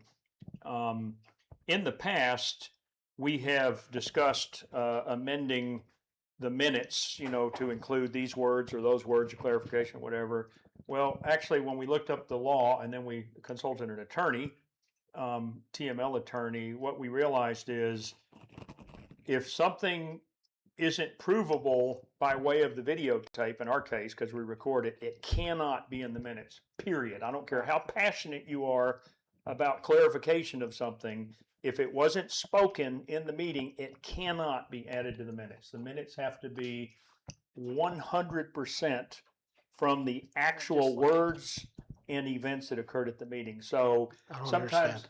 In the past, we have discussed amending the minutes, to include these words or those words, or clarification, whatever. Well, actually, when we looked up the law and then we consulted an attorney, TML attorney, what we realized is if something isn't provable by way of the videotape, in our case, because we record it, it cannot be in the minutes, period. I don't care how passionate you are about clarification of something. If it wasn't spoken in the meeting, it cannot be added to the minutes. The minutes have to be 100% from the actual words and events that occurred at the meeting. So sometimes,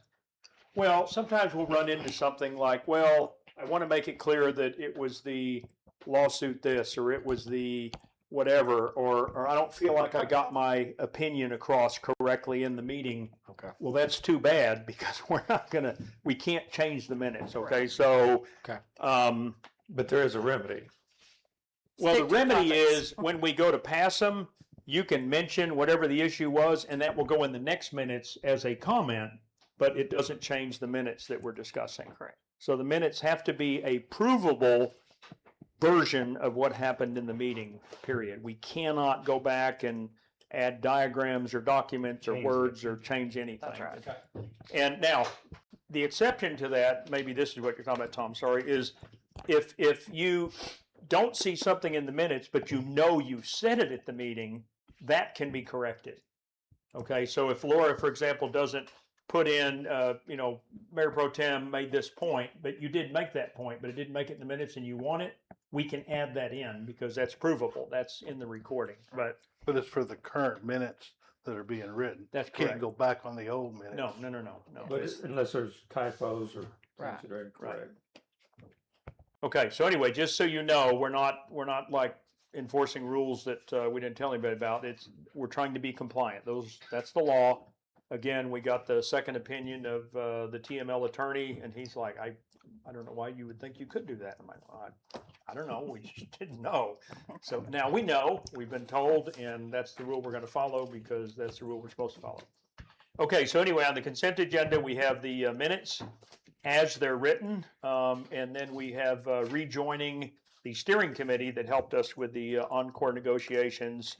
well, sometimes we'll run into something like, well, I want to make it clear that it was the lawsuit this, or it was the whatever, or I don't feel like I got my opinion across correctly in the meeting. Okay. Well, that's too bad, because we can't change the minutes, okay? So, Okay. But there is a remedy. well, the Stick to remedy topics. is when we go to pass them, you can mention whatever the issue was, and that will go in the next minutes as a comment, but it doesn't change the minutes that we're discussing. Correct. So the minutes have to be a provable version of what happened in the meeting, period. We cannot go back and add diagrams or documents or Change words or change anything. That's right. And now, the exception to that, maybe this is what you're talking about, Tom, sorry, is if you don't see something in the minutes, but you know you said it at the meeting, that can be corrected. Okay, so if Laura, for example, doesn't put in, Mayor Pro Tem made this point, but you did make that point, but it didn't make it in the minutes and you want it, we can add that in because that's provable. That's in the recording, but But it's for the current minutes that are being written. that's Can't correct. go back on the old minutes. No. But unless there's typos or Right. things that are incorrect. Okay, so anyway, just so you know, we're not like enforcing rules that we didn't tell anybody about. We're trying to be compliant. That's the law. Again, we got the second opinion of the TML attorney, and he's like, I don't know why you would think you could do that. I'm like, well, I don't know. We just didn't know. So now we know. We've been told, and that's the rule we're going to follow because that's the rule we're supposed to follow. Okay, so anyway, on the consent agenda, we have the minutes as they're written, and then we have rejoining the steering committee that helped us with the Encore negotiations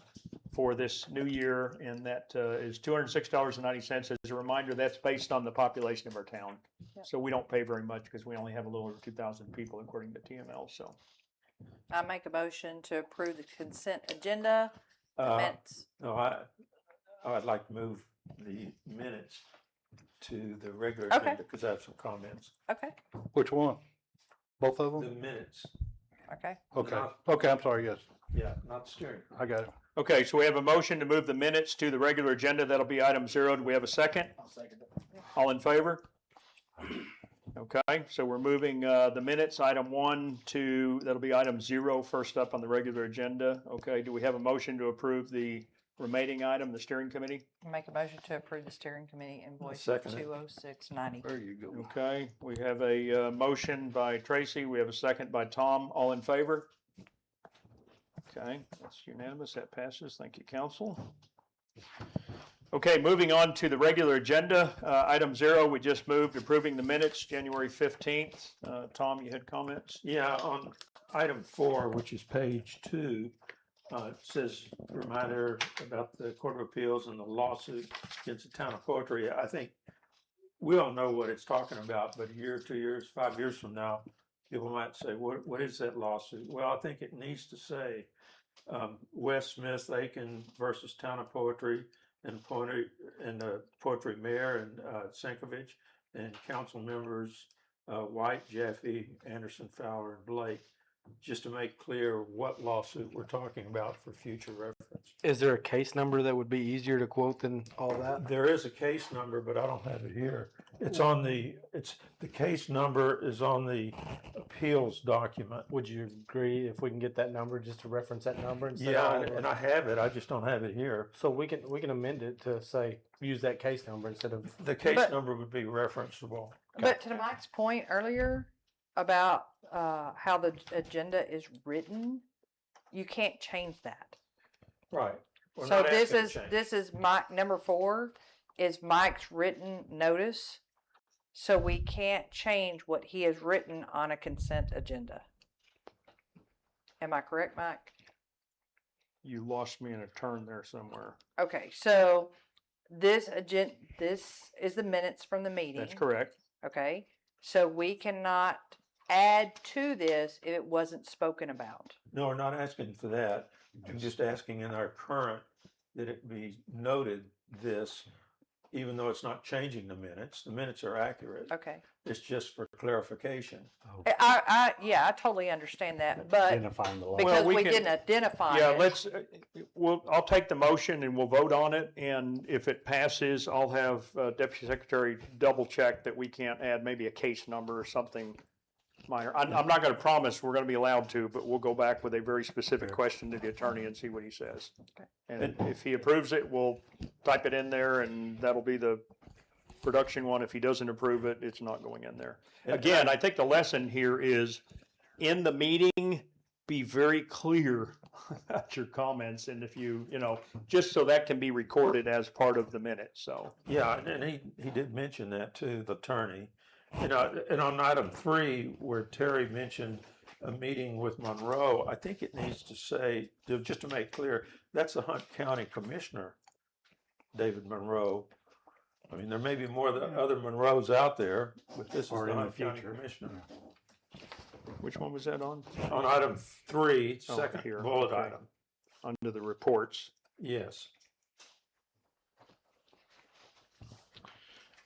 for this new year, and that is $206.90. As a reminder, that's based on the population of our town. Yep. So we don't pay very much because we only have a little over 2,000 people according to TML, so. I make a motion to approve the consent agenda. Uh, Minutes. No, I'd like to move the minutes to the regular Okay. agenda because I have some comments. Okay, Which one? Both of The them? minutes, okay. Okay. not- Okay, I'm sorry, yes. yeah, not the steering. I got it. Okay, so we have a motion to move the minutes to the regular agenda. That'll be item 0. Do we have a second? I'll second it. All in favor? Okay, so we're moving the minutes, item 1 to, that'll be item 0 first up on the regular agenda. Okay, do we have a motion to approve the remaining item, the steering committee? Make a motion to approve the steering committee invoice second it. 20690. There you go. Okay, we have a motion by Tracy, we have a second by Tom. All in favor? Okay, that's unanimous, that passes. Thank you, council. Okay, moving on to the regular agenda. Item 0, we just moved, approving the minutes, January 15th. Tom, you had comments? Yeah, on item 4, which is page 2, it says reminder about the Court of Appeals and the lawsuit against the town of Poetry. I think we all know what it's talking about, but a year, 2 years, 5 years from now, people might say, what is that lawsuit? Well, I think it needs to say Wes Smith Aiken versus Town of Poetry and the Poetry Mayor and Sankovich and council members White, Jaffe, Anderson, Fowler, and Blake, just to make clear what lawsuit we're talking about for future reference. Is there a case number that would be easier to quote than all that? There is a case number, but I don't have it here. It's on the case number is on the appeals document. Would you agree if we can get that number, just to reference that number instead Yeah, of? and I have it, I just don't have it here. So we can amend it to say, use that case number instead of. The case But- number would be referenceable. But to Mike's point earlier about how the agenda is written, you can't change that. Right. We're So not this asking to is, change. this is Mike, number 4 is Mike's written notice. So we can't change what he has written on a consent agenda. Am I correct, Mike? You lost me in a turn there somewhere. Okay, so this is the minutes from the meeting. That's correct. Okay, so we cannot add to this if it wasn't spoken about? No, we're not asking for that. I'm just asking in our current that it be noted this, even though it's not changing the minutes. The minutes are accurate. Okay. It's just for clarification. Yeah, I totally understand that, but Identifying the law. because we we can- didn't identify Yeah, it. let's, I'll take the motion and we'll vote on it, and if it passes, I'll have Deputy Secretary double check that we can't add maybe a case number or something minor. I'm not gonna promise we're gonna be allowed to, but we'll go back with a very specific question to the attorney and see what he says. Okay. And if he approves it, we'll type it in there, and that'll be the production one. If he doesn't approve it, it's not going in there. Again, I think the lesson here is, in the meeting, be very clear about your comments, and if you know, just so that can be recorded as part of the minute, so. Yeah, and he did mention that too, the attorney. And on item 3, where Terry mentioned a meeting with Monroe, I think it needs to say, just to make clear, that's the Hunt County Commissioner, David Monroe. I mean, there may be more other Monroes out there, but this is Or the in the Hunt County future. Commissioner. Which one was that on? On item 3, Oh, second here, bullet okay. item, Under the reports. yes.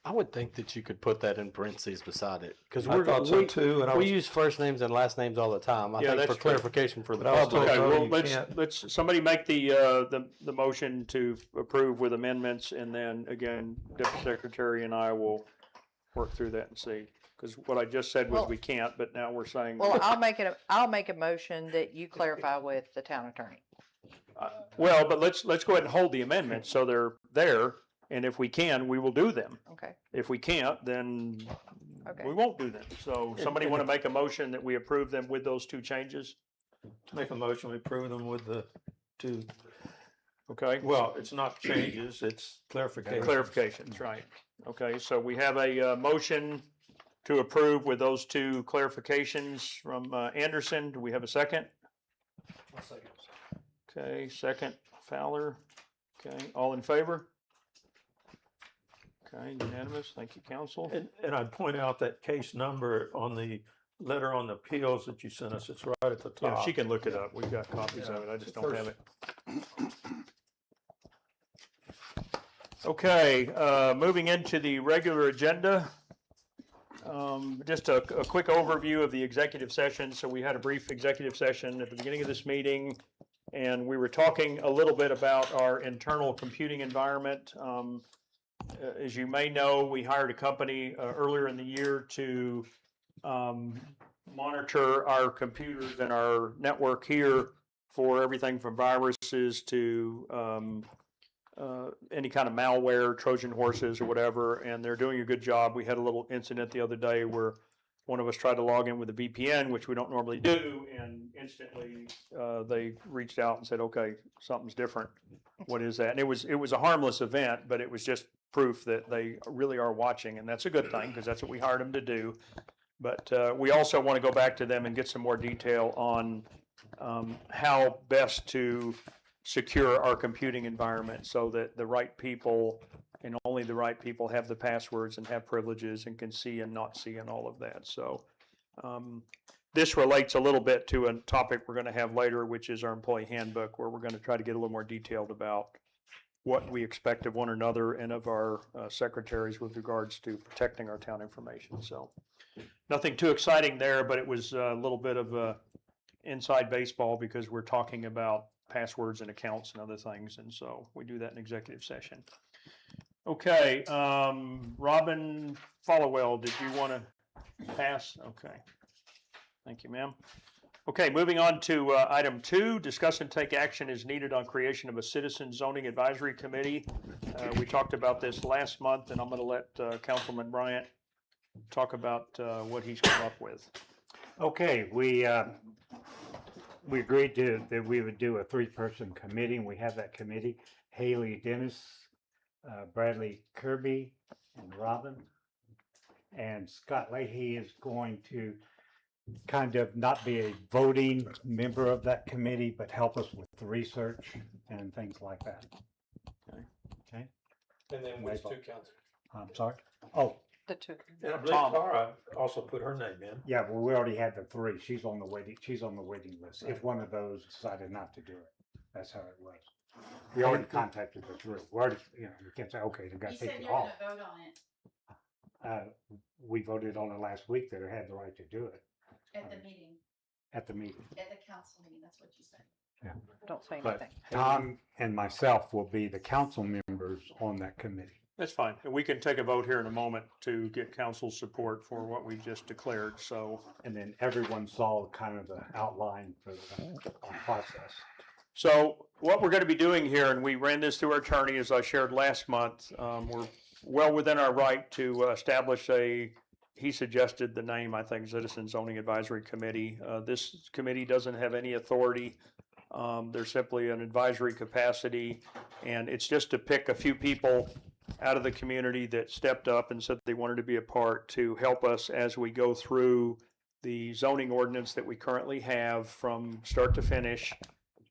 I would think that you could put that in parentheses beside it, because I thought so too, and I we was, use first names and last names all the time. I Yeah, think that's for true. clarification for the But I was public. Okay, no, well, you can't. let's, somebody make the motion to approve with amendments, and then again, Deputy Secretary and I will work through that and see. Because what I just said was Well- we can't, but now we're saying. Well, I'll make a motion that you clarify with the town attorney. Well, but let's go ahead and hold the amendments, so they're there, and if we can, we will do them. Okay. If we can't, then Okay. we won't do them. So somebody want to make a motion that we approve them with those 2 changes? Make a motion, we approve them with the 2, Okay? well, it's not changes, it's clarification. Clarifications, right. Okay, so we have a motion to approve with those 2 clarifications from Anderson. Do we have a second? Okay, second Fowler. Okay, all in favor? Okay, unanimous. Thank you, council. And I'd point out that case number on the letter on the appeals that you sent us, it's right at the top. Yeah, she can look it up. We've got copies of it. I just don't have it. Okay, moving into the regular agenda. Just a quick overview of the executive session. So we had a brief executive session at the beginning of this meeting, and we were talking a little bit about our internal computing environment. As you may know, we hired a company earlier in the year to monitor our computers and our network here for everything from viruses to any kind of malware, Trojan horses or whatever, and they're doing a good job. We had a little incident the other day where one of us tried to log in with a VPN, which we don't normally do, and instantly they reached out and said, okay, something's different. What is that? And it was a harmless event, but it was just proof that they really are watching, and that's a good thing because that's what we hired them to do. But we also want to go back to them and get some more detail on how best to secure our computing environment so that the right people and only the right people have the passwords and have privileges and can see and not see and all of that. So this relates a little bit to a topic we're going to have later, which is our employee handbook, where we're going to try to get a little more detailed about what we expect of one another and of our secretaries with regards to protecting our town information. So nothing too exciting there, but it was a little bit of inside baseball because we're talking about passwords and accounts and other things. And so we do that in executive session. Okay, Robin Followell, did you want to pass? Okay. Thank you, ma'am. Okay, moving on to item 2, discuss and take action is needed on creation of a citizen zoning advisory committee. We talked about this last month, and I'm going to let Councilman Bryant talk about what he's come up with. Okay, we agreed that we would do a 3-person committee, and we have that committee. Haley Dennis, Bradley Kirby, and Robin. And Scott Leahy is going to kind of not be a voting member of that committee, but help us with the research and things like that. Okay? And then which 2 council? I'm sorry? Oh, The two. And I believe Tom. Tara also put her name in. Yeah, well, we already had the three. She's on the waiting list. If one of those decided not to do it, that's how it was. We already contacted the three. We already, you can't say, okay, they got You to said take it you're off. gonna vote on it We voted on it last week that it had the right to do it at the meeting, at the meeting. at the council meeting, that's what you said. Don't say But anything. Tom and myself will be the council members on that committee. That's fine. And we can take a vote here in a moment to get council's support for what we just declared. So, And then everyone saw kind of the outline for the process. so what we're going to be doing here, and we ran this through our attorney, as I shared last month, we're well within our right to establish he suggested the name, I think, Citizen Zoning Advisory Committee. This committee doesn't have any authority. They're simply an advisory capacity, and it's just to pick a few people out of the community that stepped up and said they wanted to be a part to help us as we go through the zoning ordinance that we currently have from start to finish,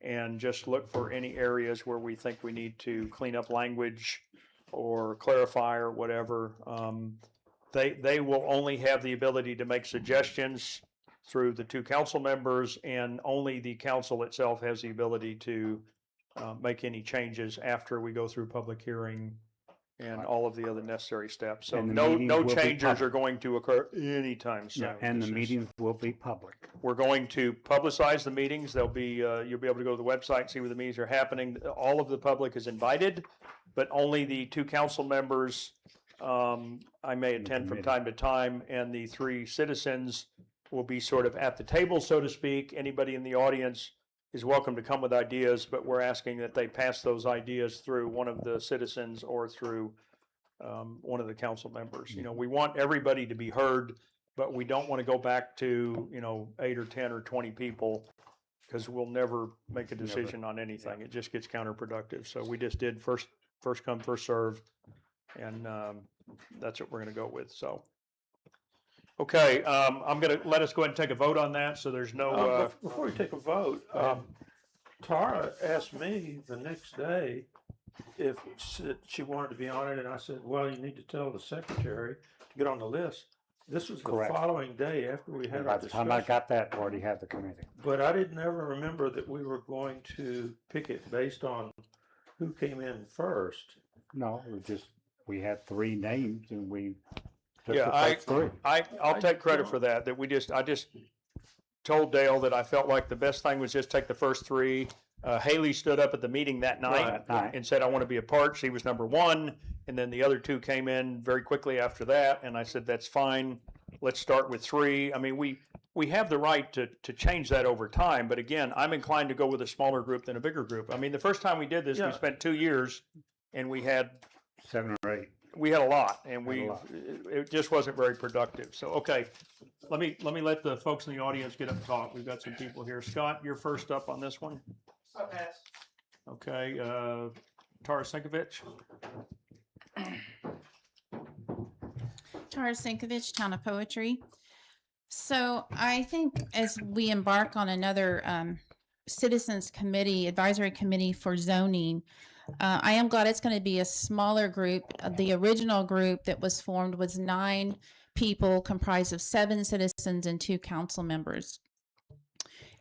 and just look for any areas where we think we need to clean up language or clarify or whatever. They will only have the ability to make suggestions through the two council members, and only the council itself has the ability to make any changes after we go through public hearing and all of the other necessary steps. So And the no meetings will be changes are public. going to occur anytime soon. Yeah, and the This is- meetings will be public. We're going to publicize the meetings. They'll be, you'll be able to go to the website and see where the meetings are happening. All of the public is invited, but only the two council members, I may And the attend from committee. time to time, and the three citizens will be sort of at the table, so to speak. Anybody in the audience is welcome to come with ideas, but we're asking that they pass those ideas through one of the citizens or through one of the council members. You know, we want everybody to be heard, but we don't want to go back to, 8 or 10 or 20 people, because we'll never make a decision on anything. It just gets counterproductive. So we just did first come, first serve, and that's what we're going to go with. So, okay, I'm going to let us go ahead and take a vote on that. So there's no. Before we take a vote, Tara asked me the next day if she wanted to be on it, and I said, well, you need to tell the secretary to get on the list. This was the Correct. following day after we had And by our the time I discussion. got that, already had the committee. But I didn't ever remember that we were going to pick it based on who came in first. No, we had three names and we took Yeah, the first three. I'll take credit for that. I just told Dale that I felt like the best thing was just take the first three. Haley stood up at the meeting that night Right. and said, I want to be a part. She was number one. And then the other two came in very quickly after that. And I said, that's fine. Let's start with three. I mean, we have the right to change that over time. But again, I'm inclined to go with a smaller group than a bigger group. I mean, the first time we did this, we Yeah. spent 2 years and we had 7 or 8. a lot, and Had a lot. it just wasn't very productive. So, okay, let me let the folks in the audience get up and talk. We've got some people here. Scott, you're first up on this one. Okay, Tara Sinkovich. Tara Sinkovich, Town of Poetry. So I think as we embark on another citizens committee, advisory committee for zoning, I am glad it's going to be a smaller group. The original group that was formed was 9 people comprised of 7 citizens and 2 council members.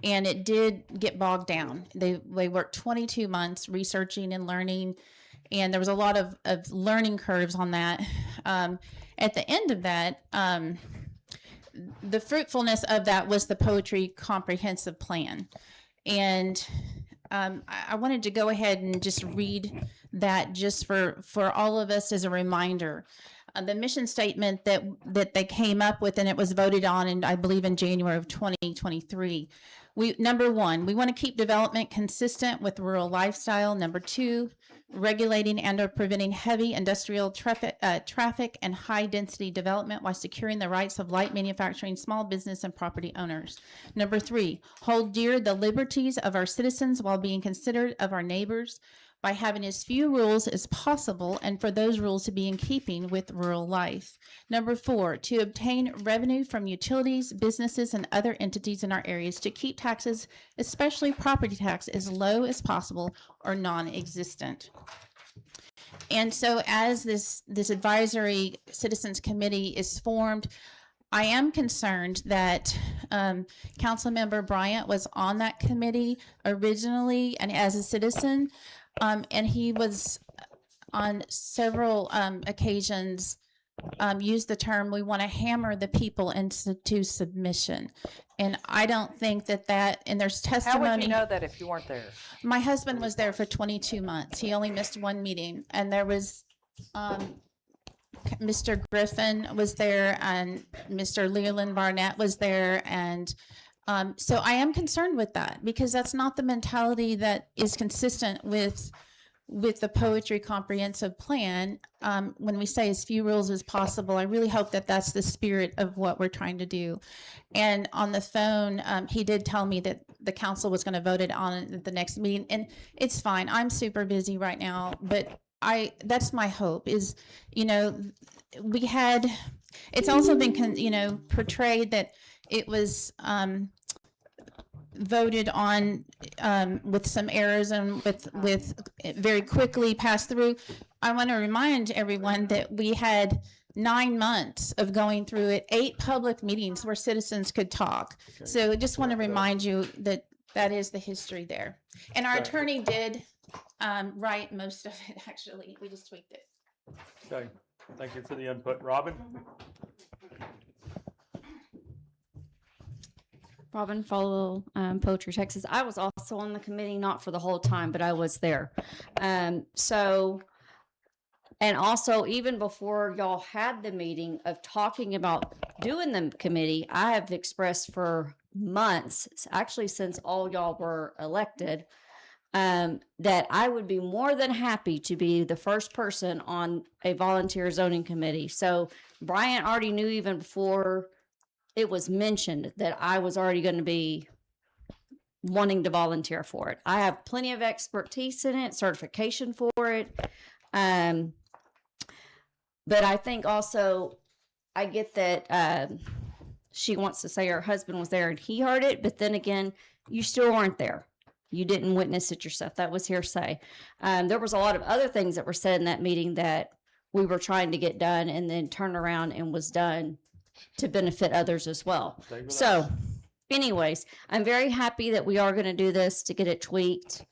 And it did get bogged down. They worked 22 months researching and learning, and there was a lot of learning curves on that. At the end of that, the fruitfulness of that was the Poetry Comprehensive Plan. And I wanted to go ahead and just read that just for all of us as a reminder. The mission statement that they came up with, and it was voted on, and I believe in January of 2023. Number 1, we want to keep development consistent with rural lifestyle. Number 2, regulating and or preventing heavy industrial traffic and high density development while securing the rights of light manufacturing, small business, and property owners. Number 3, hold dear the liberties of our citizens while being considerate of our neighbors by having as few rules as possible, and for those rules to be in keeping with rural life. Number 4, to obtain revenue from utilities, businesses, and other entities in our areas to keep taxes, especially property tax, as low as possible or non-existent. And so as this advisory citizens committee is formed, I am concerned that Councilmember Bryant was on that committee originally and as a citizen, and he was on several occasions used the term, we want to hammer the people into submission. And I don't think that, and there's How testimony. would you know that if you weren't there? My husband was there for 22 months. He only missed one meeting, and there was Mr. Griffin was there, and Mr. Leland Barnett was there, and so I am concerned with that because that's not the mentality that is consistent with the Poetry Comprehensive Plan. When we say as few rules as possible, I really hope that that's the spirit of what we're trying to do. And on the phone, he did tell me that the council was going to vote it on at the next meeting, and it's fine. I'm super busy right now, but that's my hope is, we had, it's also been, portrayed that it was, voted on with some errors and with very quickly passed through. I want to remind everyone that we had 9 months of going through it, 8 public meetings where citizens could talk. So I just want to remind you that that is the history there. And our attorney did write most of it, actually. We just tweaked it. Okay, thank you for the input. Robin? Robin Follow, Poetry Texas. I was also on the committee, not for the whole time, but I was there. And also even before y'all had the meeting of talking about doing the committee, I have expressed for months, actually since all y'all were elected, that I would be more than happy to be the first person on a volunteer zoning committee. So Brian already knew even before it was mentioned that I was already going to be wanting to volunteer for it. I have plenty of expertise in it, certification for it. But I think also I get that she wants to say her husband was there and he heard it, but then again, you still weren't there. You didn't witness it yourself. That was hearsay. There was a lot of other things that were said in that meeting that we were trying to get done and then turned around and was done to benefit others as well. So anyways, I'm very happy that we are going to do this to get it tweaked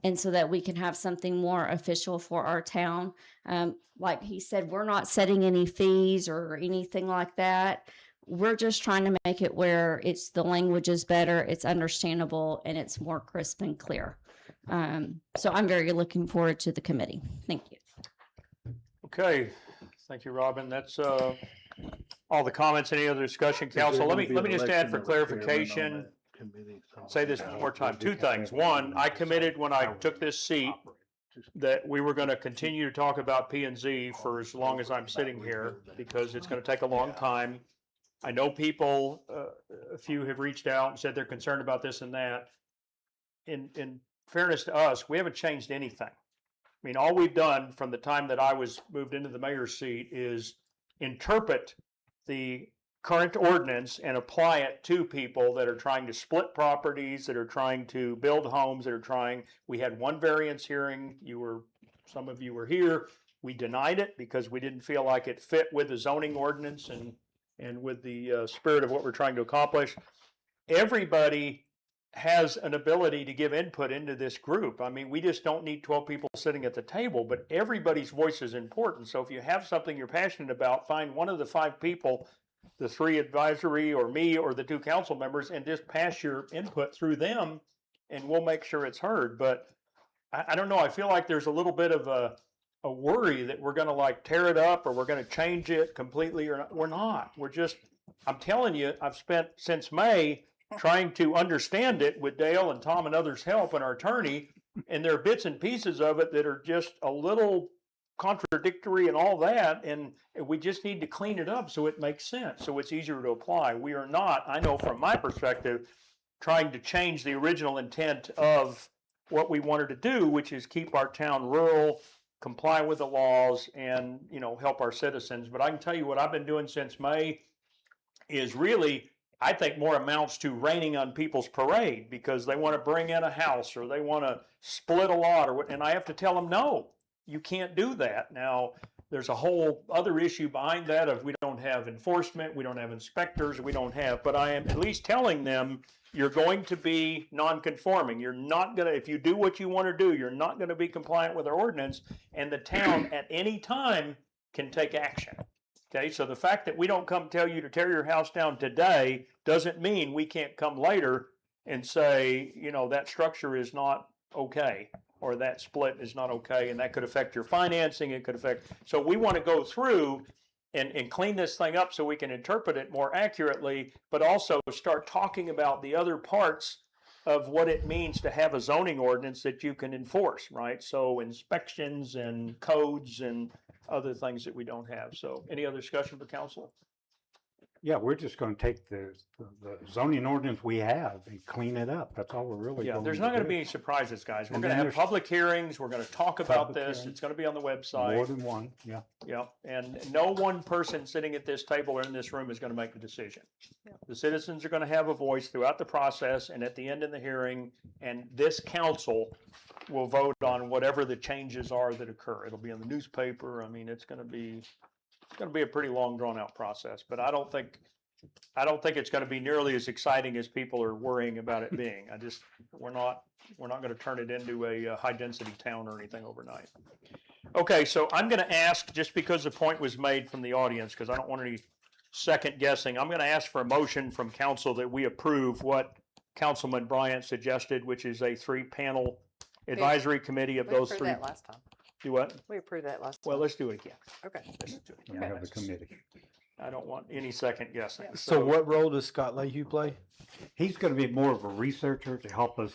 and so that we can have something more official for our town. Like he said, we're not setting any fees or anything like that. We're just trying to make it where the language is better, it's understandable, and it's more crisp and clear. So I'm very looking forward to the committee. Thank you. Okay, thank you, Robin. That's all the comments. Any other discussion, council? Let me just add for clarification, say this one more time. 2 things. One, I committed when I took this seat that we were going to continue to talk about P&Z for as long as I'm sitting here because it's going to take a long time. I know people, a few have reached out and said they're concerned about this and that. In fairness to us, we haven't changed anything. I mean, all we've done from the time that I was moved into the mayor's seat is interpret the current ordinance and apply it to people that are trying to split properties, that are trying to build homes, we had one variance hearing. Some of you were here. We denied it because we didn't feel like it fit with the zoning ordinance and with the spirit of what we're trying to accomplish. Everybody has an ability to give input into this group. I mean, we just don't need 12 people sitting at the table, but everybody's voice is important. So if you have something you're passionate about, find one of the 5 people, the 3 advisory or me or the 2 council members, and just pass your input through them and we'll make sure it's heard. But I don't know, I feel like there's a little bit of a worry that we're going to like tear it up or we're going to change it completely or not. We're not. We're just, I'm telling you, I've spent since May trying to understand it with Dale and Tom and others' help and our attorney, and there are bits and pieces of it that are just a little contradictory and all that, and we just need to clean it up so it makes sense, so it's easier to apply. We are not, I know from my perspective, trying to change the original intent of what we wanted to do, which is keep our town rural, comply with the laws, and help our citizens. But I can tell you what I've been doing since May is really, I think, more amounts to raining on people's parade because they want to bring in a house or they want to split a lot and I have to tell them no. you can't do that. Now, there's a whole other issue behind that of we don't have enforcement, we don't have inspectors, we don't have, but I am at least telling them you're going to be non-conforming. You're not gonna, if you do what you want to do, you're not gonna be compliant with our ordinance, and the town at any time can take action. Okay, so the fact that we don't come tell you to tear your house down today doesn't mean we can't come later and say, you know, that structure is not okay, or that split is not okay, and that could affect your financing, it could affect, so we want to go through and clean this thing up so we can interpret it more accurately, but also start talking about the other parts of what it means to have a zoning ordinance that you can enforce, right? So inspections and codes and other things that we don't have. So any other discussion for council? Yeah, we're just gonna take the zoning ordinance we have and clean it up. That's all we're really Yeah, going there's to not going to do. be any surprises, guys. We're And going to then have there's- public hearings. We're going to talk about Public this. hearing. It's going to be on the More website. than one, yeah. Yeah, and no one person sitting at this table or in this room is going to make the decision. The citizens are going to have a voice throughout the process and at the end of the hearing, and this council will vote on whatever the changes are that occur. It'll be in the newspaper. I mean, it's going to be a pretty long, drawn out process, but I don't think it's going to be nearly as exciting as people are worrying about it being. We're not going to turn it into a high density town or anything overnight. Okay, so I'm going to ask, just because the point was made from the audience, because I don't want any second guessing, I'm going to ask for a motion from council that we approve what Councilman Bryant suggested, which is a 3-panel advisory committee of We those approved three. that last time. Do what? We approved that last time. Well, let's do it again. Okay. Let's do it We again. have a committee. I don't want any second guessing. So what role does Scott Leahy play? He's gonna be more of a researcher to help us,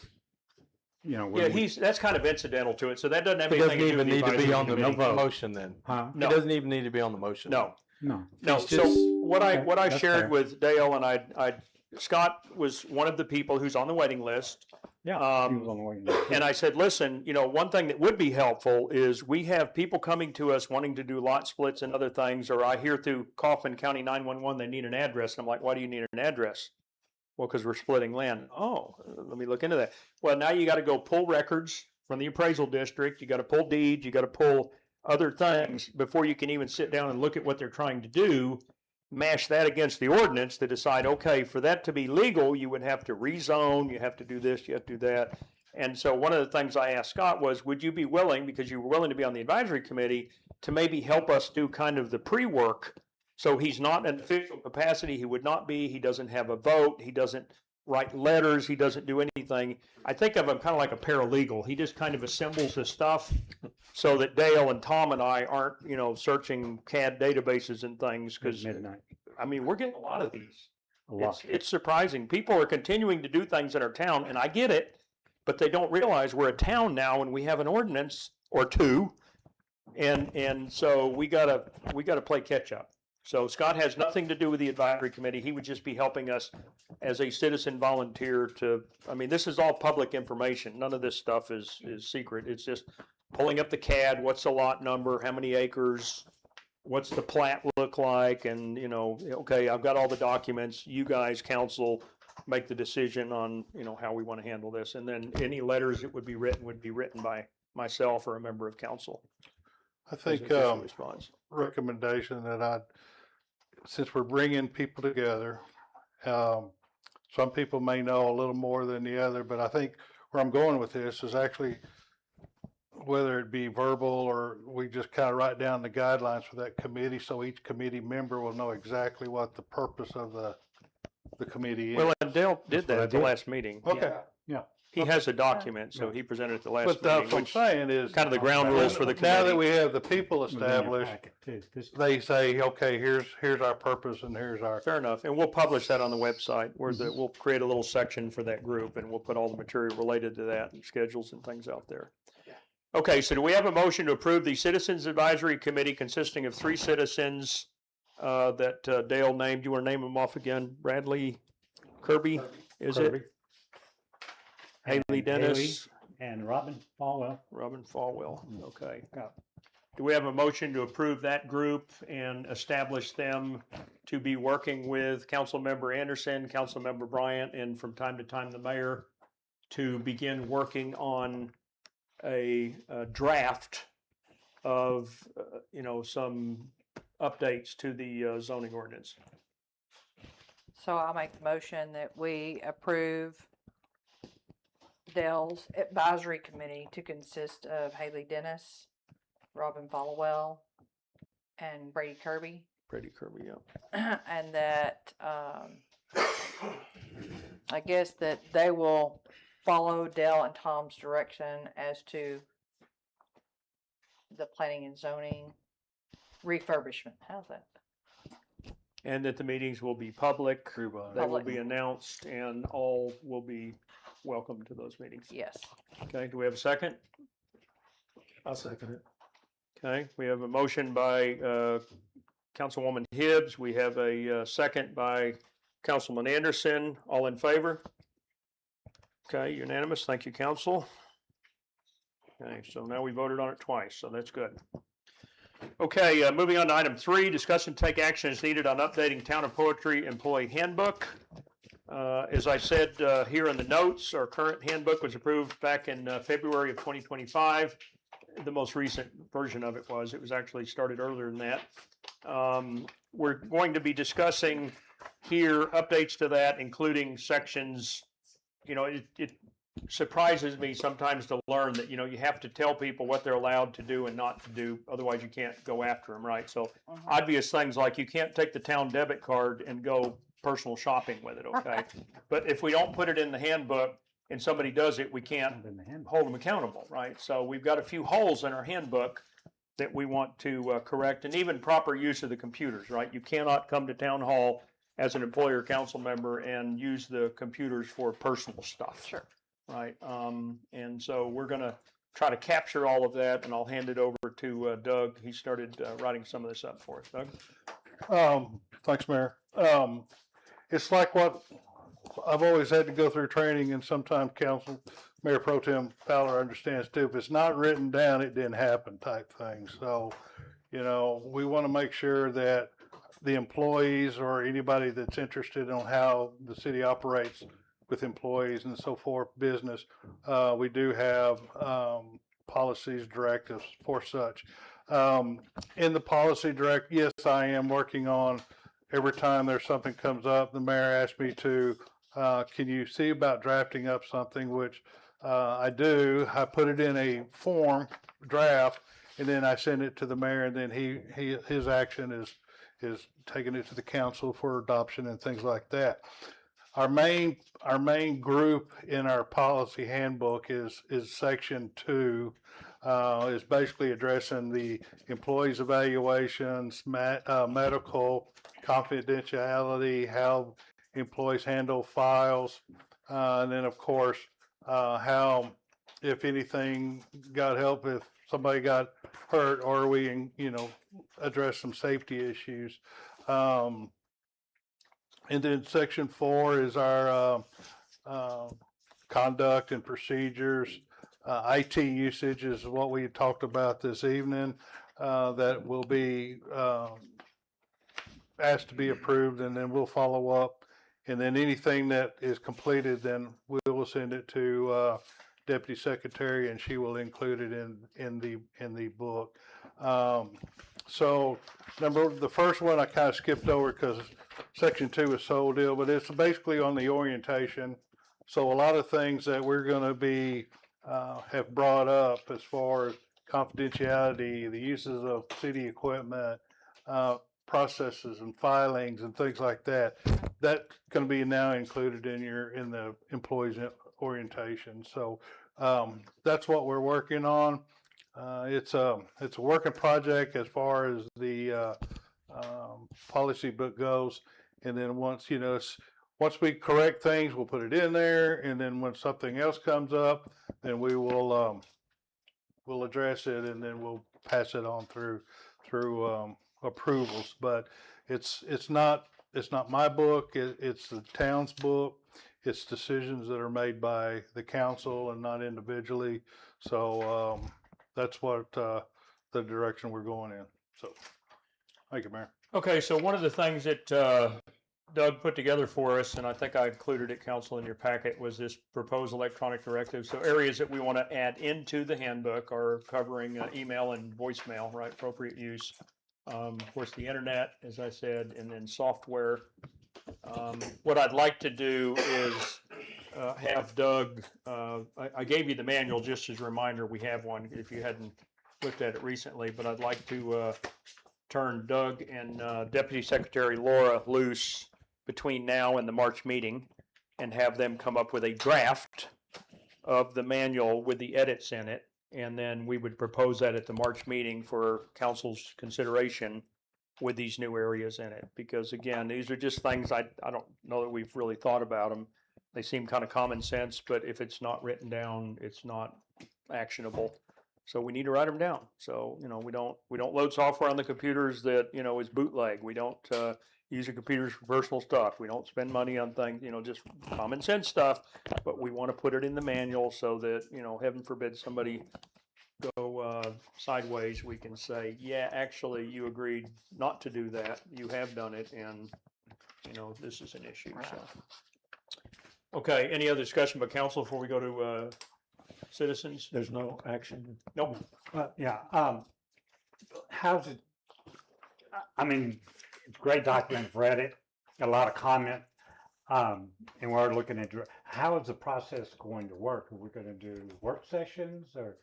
you know. when Yeah, we- that's kind of incidental to it, so that doesn't have He anything doesn't to do with even the need to be advisory on the committee. vote. motion then. Huh? No. He doesn't even need to be on the motion. No, No. no. He's So just- what I Okay, that's shared fair. with Dale and Scott was one of the people who's on the waiting list. Yeah. he Um, was on the waiting list. And I said, listen, you know, one thing that would be helpful is we have people coming to us wanting to do lot splits and other things, or I hear through Kaufman County 911, they need an address. And I'm like, why do you need an address? Well, because we're splitting land. Oh, let me look into that. Well, now you got to go pull records from the appraisal district. You got to pull deeds. You got to pull other things before you can even sit down and look at what they're trying to do. Mash that against the ordinance to decide, okay, for that to be legal, you would have to rezone, you have to do this, you have to do that. And so one of the things I asked Scott was, would you be willing, because you were willing to be on the advisory committee, to maybe help us do kind of the pre-work? So he's not in official capacity, he would not be, he doesn't have a vote, he doesn't write letters, he doesn't do anything. I think of him kind of like a paralegal. He just kind of assembles the stuff so that Dale and Tom and I aren't, you know, searching CAD databases and things, because Midnight. I mean, we're getting a lot of these. A lot. It's surprising. People are continuing to do things in our town, and I get it, but they don't realize we're a town now and we have an ordinance or two, and so we gotta play catch up. So Scott has nothing to do with the advisory committee. He would just be helping us as a citizen volunteer to. I mean, this is all public information. None of this stuff is secret. It's just pulling up the CAD. What's the lot number? How many acres? What's the plat look like? And, you know, okay, I've got all the documents. You guys, council, make the decision on, you know, how we want to handle this. And then any letters that would be written by myself or a member of council. I as think, official response. recommendation that since we're bringing people together, some people may know a little more than the other, but I think where I'm going with this is actually whether it be verbal or we just kind of write down the guidelines for that committee, so each committee member will know exactly what the purpose of the committee is. Well, and Dale did That's what that I at the did. last meeting. Okay, He has a document, so he presented at the last but that's meeting, what I'm which saying is. kind of the ground rules for the Now that committee. we have the people It was in your established, packet, too. This- they say, okay, here's our purpose and here's our. Fair enough, and we'll publish that on the website, we'll create a little section for that group, and we'll put all the material related to that, and schedules and things out there. Okay, so do we have a motion to approve the Citizens Advisory Committee consisting of 3 citizens that Dale named? You want to name them off again? Bradley Kirby, is it? Kirby. Haley And Dennis, And Robin Falwell. Robin Falwell, okay. Yeah. Do we have a motion to approve that group and establish them to be working with Councilmember Anderson, Councilmember Bryant, and from time to time the mayor to begin working on a draft of, some updates to the zoning ordinance. So I'll make the motion that we approve Dell's advisory committee to consist of Haley Dennis, Robin Followell, and Brady Kirby. Brady Kirby, yeah. And that, I guess that they will follow Dell and Tom's direction as to the planning and zoning refurbishment. How's that? And that the meetings will be public, they will Public. be announced, and all will be welcome to those meetings. Yes. Okay, do we have a second? I'll second it. Okay, we have a motion by Councilwoman Hibbs. We have a second by Councilman Anderson. All in favor? Okay, unanimous. Thank you, council. Okay, so now we voted on it twice, so that's good. Okay, moving on to item 3, discuss and take action as needed on updating Town of Poetry Employee Handbook. As I said here in the notes, our current handbook was approved back in February of 2025. The most recent version of it was actually started earlier than that. We're going to be discussing here updates to that, including sections. It surprises me sometimes to learn that, you have to tell people what they're allowed to do and not to do. Otherwise, you can't go after them, right? So obvious things like you can't take the town debit card and go personal shopping with it, okay? But if we don't put it in the handbook and somebody does it, we can't hold them accountable, right? So we've got a few holes in our handbook that we want to correct, and even proper use of the computers, right? You cannot come to town hall as an employee or council member and use the computers for personal stuff. Sure. Right, and so we're gonna try to capture all of that, and I'll hand it over to Doug. He started writing some of this up for us. Doug? Thanks, Mayor. It's like what I've always had to go through training, and sometimes council, Mayor Pro Tem Fowler understands too. If it's not written down, it didn't happen type thing. So, we want to make sure that the employees or anybody that's interested in how the city operates with employees and so forth, business, we do have policies, directives for such. In the policy direct, yes, I am working on, every time there's something comes up, the mayor asked me to, can you see about drafting up something, which I do. I put it in a form draft, and then I send it to the mayor, and then his action is taking it to the council for adoption and things like that. Our main group in our policy handbook is section 2, is basically addressing the employees' evaluations, medical confidentiality, how employees handle files, and then of course how, if anything, God help, if somebody got hurt, or we address some safety issues. And then section 4 is our conduct and procedures. IT usage is what we talked about this evening, that will be asked to be approved, and then we'll follow up. And then anything that is completed, then we will send it to Deputy Secretary, and she will include it in the book. So the first one I kind of skipped over because section 2 is sole deal, but it's basically on the orientation. So a lot of things that we're going to be have brought up as far as confidentiality, the uses of city equipment, processes and filings and things like that. That's going to be now included in the employees orientation. So that's what we're working on. It's a working project as far as the policy book goes, and then once we correct things, we'll put it in there, and then when something else comes up, then we will we'll address it, and then we'll pass it on through approvals. But it's not my book. It's the town's book. It's decisions that are made by the council and not individually. So that's what the direction we're going in. So thank you, Mayor. Okay, so one of the things that Doug put together for us, and I think I included it, council, in your packet, was this proposed electronic directive. So areas that we want to add into the handbook are covering email and voicemail, right, appropriate use. Of course, the internet, as I said, and then software. What I'd like to do is have Doug, I gave you the manual just as a reminder, we have one if you hadn't looked at it recently, but I'd like to turn Doug and Deputy Secretary Laura loose between now and the March meeting and have them come up with a draft of the manual with the edits in it. And then we would propose that at the March meeting for council's consideration with these new areas in it. Because again, these are just things I don't know that we've really thought about them. They seem kind of common sense, but if it's not written down, it's not actionable. So we need to write them down. So, you know, we don't load software on the computers that, you know, is bootleg. We don't use the computers for personal stuff. We don't spend money on things, you know, just common sense stuff. But we want to put it in the manual so that, you know, heaven forbid somebody go sideways, we can say, yeah, actually, you agreed not to do that. You have done it, and, you know, this is an issue. So, okay, any other discussion by council before we go to citizens? There's no action. Nope. Yeah, how's it, I mean, it's a great document, I've read it, got a lot of comment. And we're looking at, how is the process going to work? Are we gonna do work sessions or?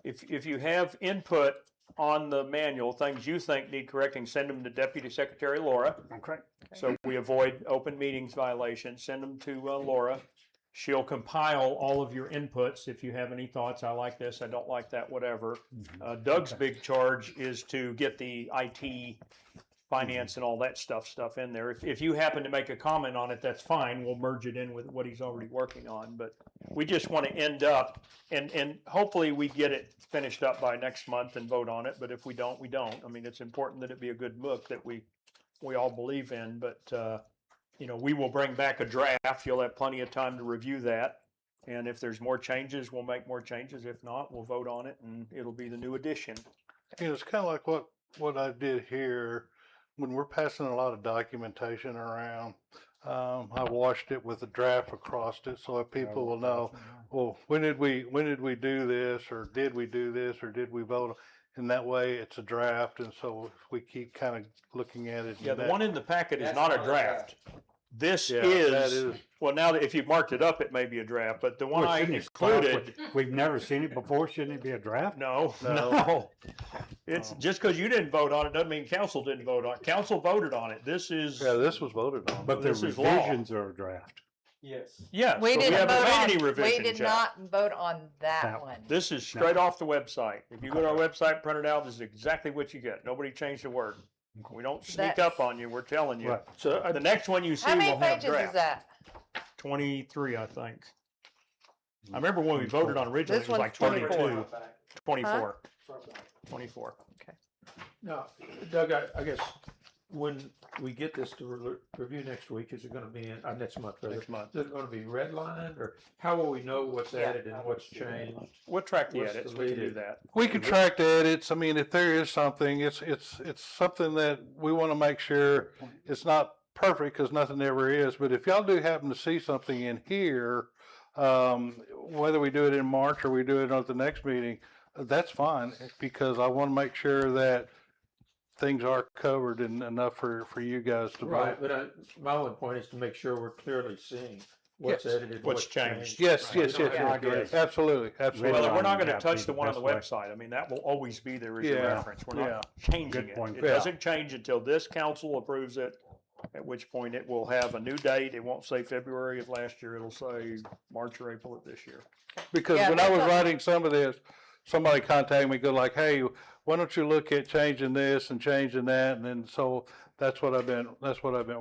If you have input on the manual, things you think need correcting, send them to Deputy Secretary Laura. Okay. So we avoid open meetings violations. Send them to Laura. She'll compile all of your inputs. If you have any thoughts, I like this, I don't like that, whatever. Doug's big charge is to get the IT, finance, and all that stuff in there. If you happen to make a comment on it, that's fine. We'll merge it in with what he's already working on. But we just want to end up, and hopefully we get it finished up by next month and vote on it. But if we don't, we don't. I mean, it's important that it be a good book that we all believe in. But you know, we will bring back a draft. You'll have plenty of time to review that. And if there's more changes, we'll make more changes. If not, we'll vote on it, and it'll be the new edition. You know, it's kind of like what I did here. When we're passing a lot of documentation around, I washed it with a draft across it so that people will know, well, when did we do this, or did we do this, or did we vote? And that way it's a draft, and so we keep kind of looking at it. Yeah, the one in the packet is not a draft. This Yeah, is, that is. well, now that if you've marked it up, it may be a draft, but the one Well, I shouldn't it start with- included, We've never seen it before, shouldn't it be a draft? no. No. It's just because you didn't vote on it doesn't mean council didn't vote on it. Council voted on it. This is, Yeah, this was voted on. But the This is law. revisions are a draft. Yes. yes, We but we didn't haven't vote made on, any we revisions did yet. not vote on that That one. This is straight off the website. If you go to our website, print it out, this is exactly what you get. Nobody changed a word. We don't sneak That's- up on you, we're telling you. Right. So The next one you see How will many have pages is draft. that? 23, I think. I remember when we voted on originally, This it was like one's 24. 22, 24. 24. now, Doug, I guess when we get this to review next week, is it gonna be in, next month, rather? Next month. Is it gonna be redlined, or how will we know what's Yeah. added and what's changed? We'll track the What's the edits, we can do lead-in? that. We could track the edits. I mean, if there is something, it's something that we want to make sure it's not perfect, because nothing ever is. But if y'all do happen to see something in here, whether we do it in March or we do it at the next meeting, that's fine, because I want to make sure that things are covered and enough for you guys to Right, vote. but my only point is to make sure we're clearly seeing what's Yes. edited, What's what's changed. changed. Yes, Right. yes, yes, Yeah, I yes, agree. absolutely, absolutely. Well, we're not Redlining gonna would touch be the the one on the best way. website. I mean, that will always be there as a Yeah. reference. We're not changing Good it. point. It Yeah. doesn't change until this council approves it, at which point it will have a new date. It won't say February of last year. It'll say March or April of this year. Because Yeah, when I that's was what- writing some of this, somebody contacted me, go like, hey, why don't you look at changing this and changing that? And then, so that's what I've been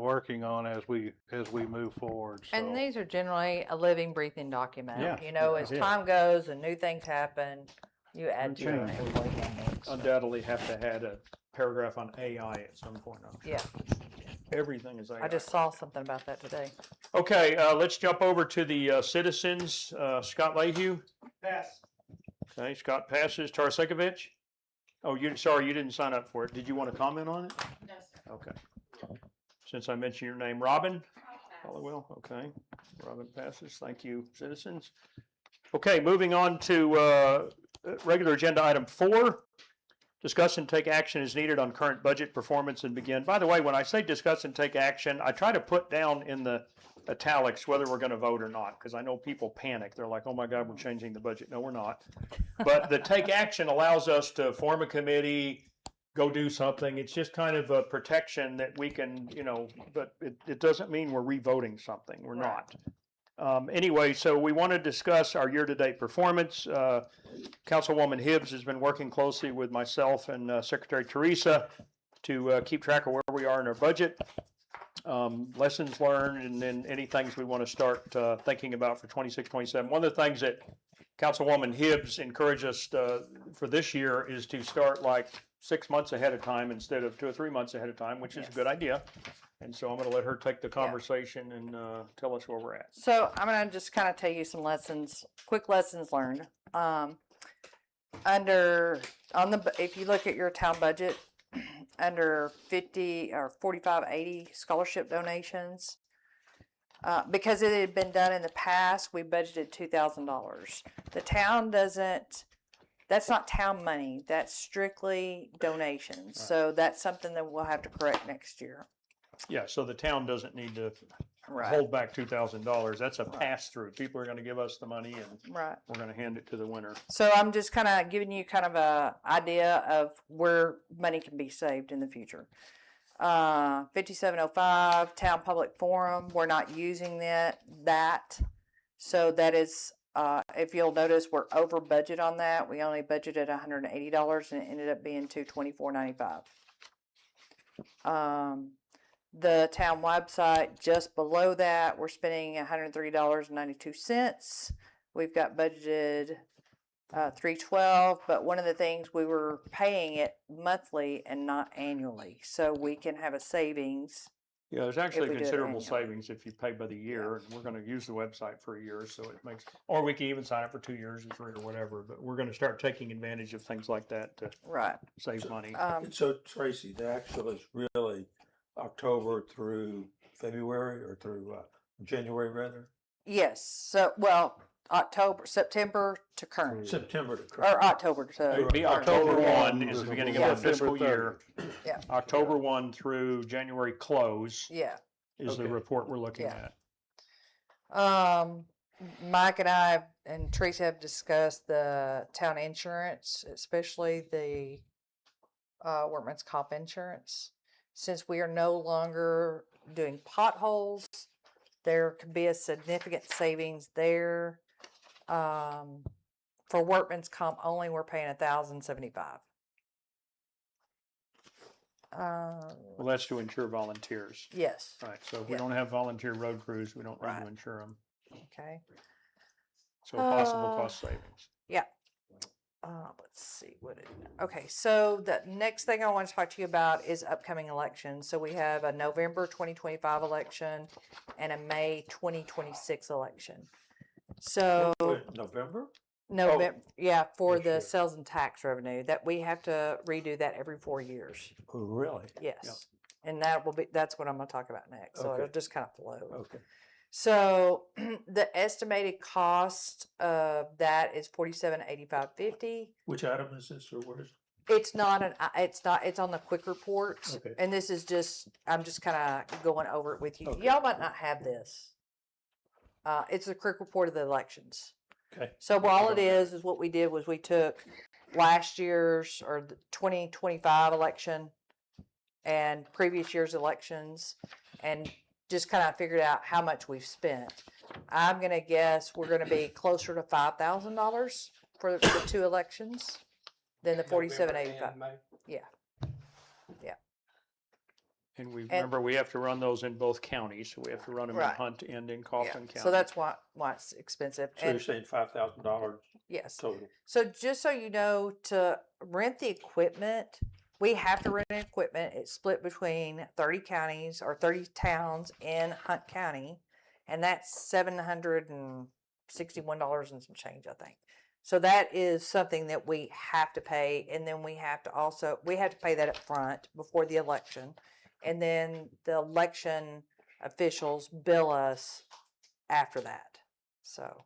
working on as we move forward, so. And these are generally a living, breathing document. Yeah, You know, as yeah. time goes and new things happen, you add to change. it. employee handbooks. Undoubtedly have to add a paragraph on AI at some point. I'm sure. Yeah, Everything is AI. I just saw something about that today. Okay, let's jump over to the citizens. Scott Lehue. Pass. Okay, Scott passes. Tarasekovich? Oh, sorry, you didn't sign up for it. Did you want to comment on it? No, sir. Okay. since I mentioned your name. Robin? Hollowell, okay. Robin passes. Thank you, citizens. Okay, moving on to regular agenda item 4. Discuss and take action as needed on current budget performance and begin. By the way, when I say discuss and take action, I try to put down in the italics whether we're going to vote or not, because I know people panic. They're like, oh my God, we're changing the budget. No, we're not. But the take action allows us to form a committee, go do something. It's just kind of a protection that we can, but it doesn't mean we're revoting something. We're not. Anyway, so we want to discuss our year-to-date performance. Councilwoman Hibbs has been working closely with myself and Secretary Teresa to keep track of where we are in our budget, lessons learned, and then any things we want to start thinking about for 26, 27. One of the things that Councilwoman Hibbs encouraged us for this year is to start like 6 months ahead of time instead of 2 or 3 months ahead of time, which is a good idea. And so I'm going to let her take the conversation and tell us where we're at. So I'm going to just kind of tell you some quick lessons learned. If you look at your town budget, under 50 or 4580 scholarship donations, because it had been done in the past, we budgeted $2,000. The town doesn't. That's not town money. That's strictly donations. Right. So that's something that we'll have to correct next year. Yeah, so the town doesn't need to Right. hold back $2,000. That's a pass-through. People are going to give us the money and Right. we're going to hand it to the winner. So I'm just kind of giving you kind of a idea of where money can be saved in the future. 5705 Town Public Forum. We're not using that. So that is, if you'll notice, we're over budget on that. We only budgeted $180 and it ended up being $224.95. The town website, just below that, we're spending $103.92. We've got budgeted $312, but one of the things, we were paying it monthly and not annually, so we can have a savings. Yeah, there's actually we do it considerable annually. savings if you pay by the year, and we're going to use the website for a year, so it makes, or we can even sign up for 2 years or 3 or whatever, but we're going to start taking advantage of things like that to Right. save money. So Tracy, the actual is really October through February or through January rather? Yes. So, well, September to current, September to or current. October to. It would be current. October 1 is the beginning of Yeah. the fiscal year. Yeah. October 1 through January close Yeah. is the Okay. report we're looking Yeah. at. Mike and I and Teresa have discussed the town insurance, especially the workman's comp insurance. Since we are no longer doing potholes, there could be a significant savings there. For workman's comp only, we're paying $1,075. Well, that's to insure volunteers. Yes. Right, so if we Yeah. don't have volunteer road crews, we don't need Right. to insure them. Okay. So possible cost savings. Yeah. Let's see okay. So the next thing I want to talk to you about is upcoming elections. So we have a November 2025 election and a May 2026 election. So November? November, yeah, for This the year. sales and tax revenue that we have to redo that every 4 years. Oh, really? Yes. And that's what I'm going to talk about next. So Okay. it'll just kind of flow. Okay. So the estimated cost of that is $47,8550. Which item is this or where is it? It's on the quick report. Okay. And this is I'm just kind of going over it with you. Okay. Y'all might not have this. It's a quick report of the elections. Okay. So all it is what we did was we took last year's or the 2025 election and previous year's elections and just kind of figured out how much we've spent. I'm going to guess we're going to be closer to $5,000 for the 2 elections than the 4785. Yeah. And remember, we have to run those in both counties, so we have to run them in Right. Hunt and in Yeah. Kaufman County. So that's why it's expensive. So you're And saying $5,000 yes. total? So just so you know, to rent the equipment, we have to rent equipment. It's split between 30 counties or 30 towns in Hunt County, and that's $761 and some change, I think. So that is something that we have to pay, and then we have to pay that up front before the election. and then the election officials bill us after that. So,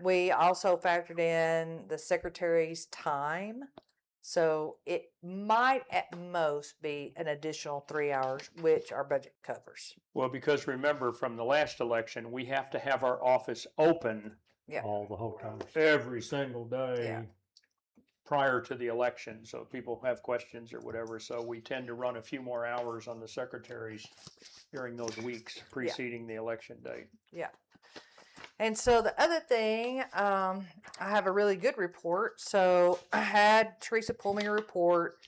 we also factored in the secretary's time. So it might at most be an additional 3 hours, which our budget covers. Well, because remember from the last election, we have to have our office open All the whole time. every single day Yeah. prior to the election. So if people have questions or whatever. So we tend to run a few more hours on the secretaries during those weeks preceding the election date. Yeah. And so the other thing, I have a really good report. So I had Teresa pull me a report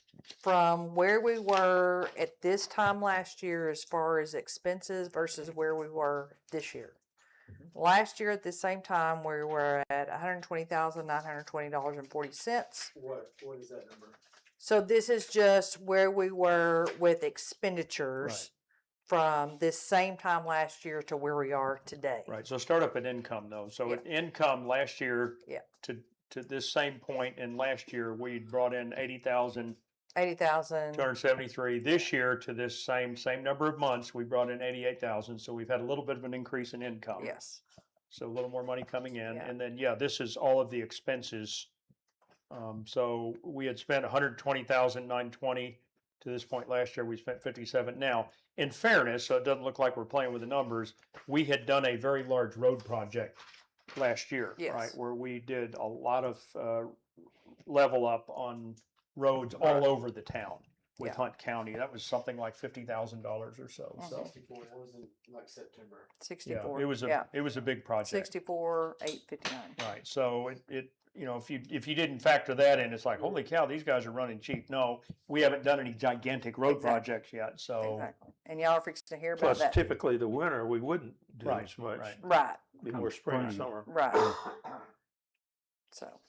from where we were at this time last year as far as expenses versus where we were this year. Last year at the same time, we were at $120,920.40. What is that number? So this is just where we were with expenditures from this same time last year to where we are today. Right. So start up at income though. So at income last year Yeah. to this same point in last year, we brought in 80,273. 80,000. This year to this same number of months, we brought in 88,000. So we've had a little bit of an increase in income. Yes. So a little more money coming in. Yeah. And then, this is all of the expenses. So we had spent 120,920 to this point last year. We spent 57. Now, in fairness, so it doesn't look like we're playing with the numbers, we had done a very large road project last year, Yes. right? Where we did a lot of level up on roads all over the town with Yeah. Hunt County. That was something like $50,000 or so. So 64, it wasn't like September. 64. it was a big project. 64,859. Right, so it if you didn't factor that in, it's like, holy cow, these guys are running cheap. No, we haven't done any gigantic road Exactly. projects yet, so. Exactly. And y'all are fixing to hear about Plus that. typically the winter, we wouldn't do Right, as much. right. Right. Be more spring and summer. Right. So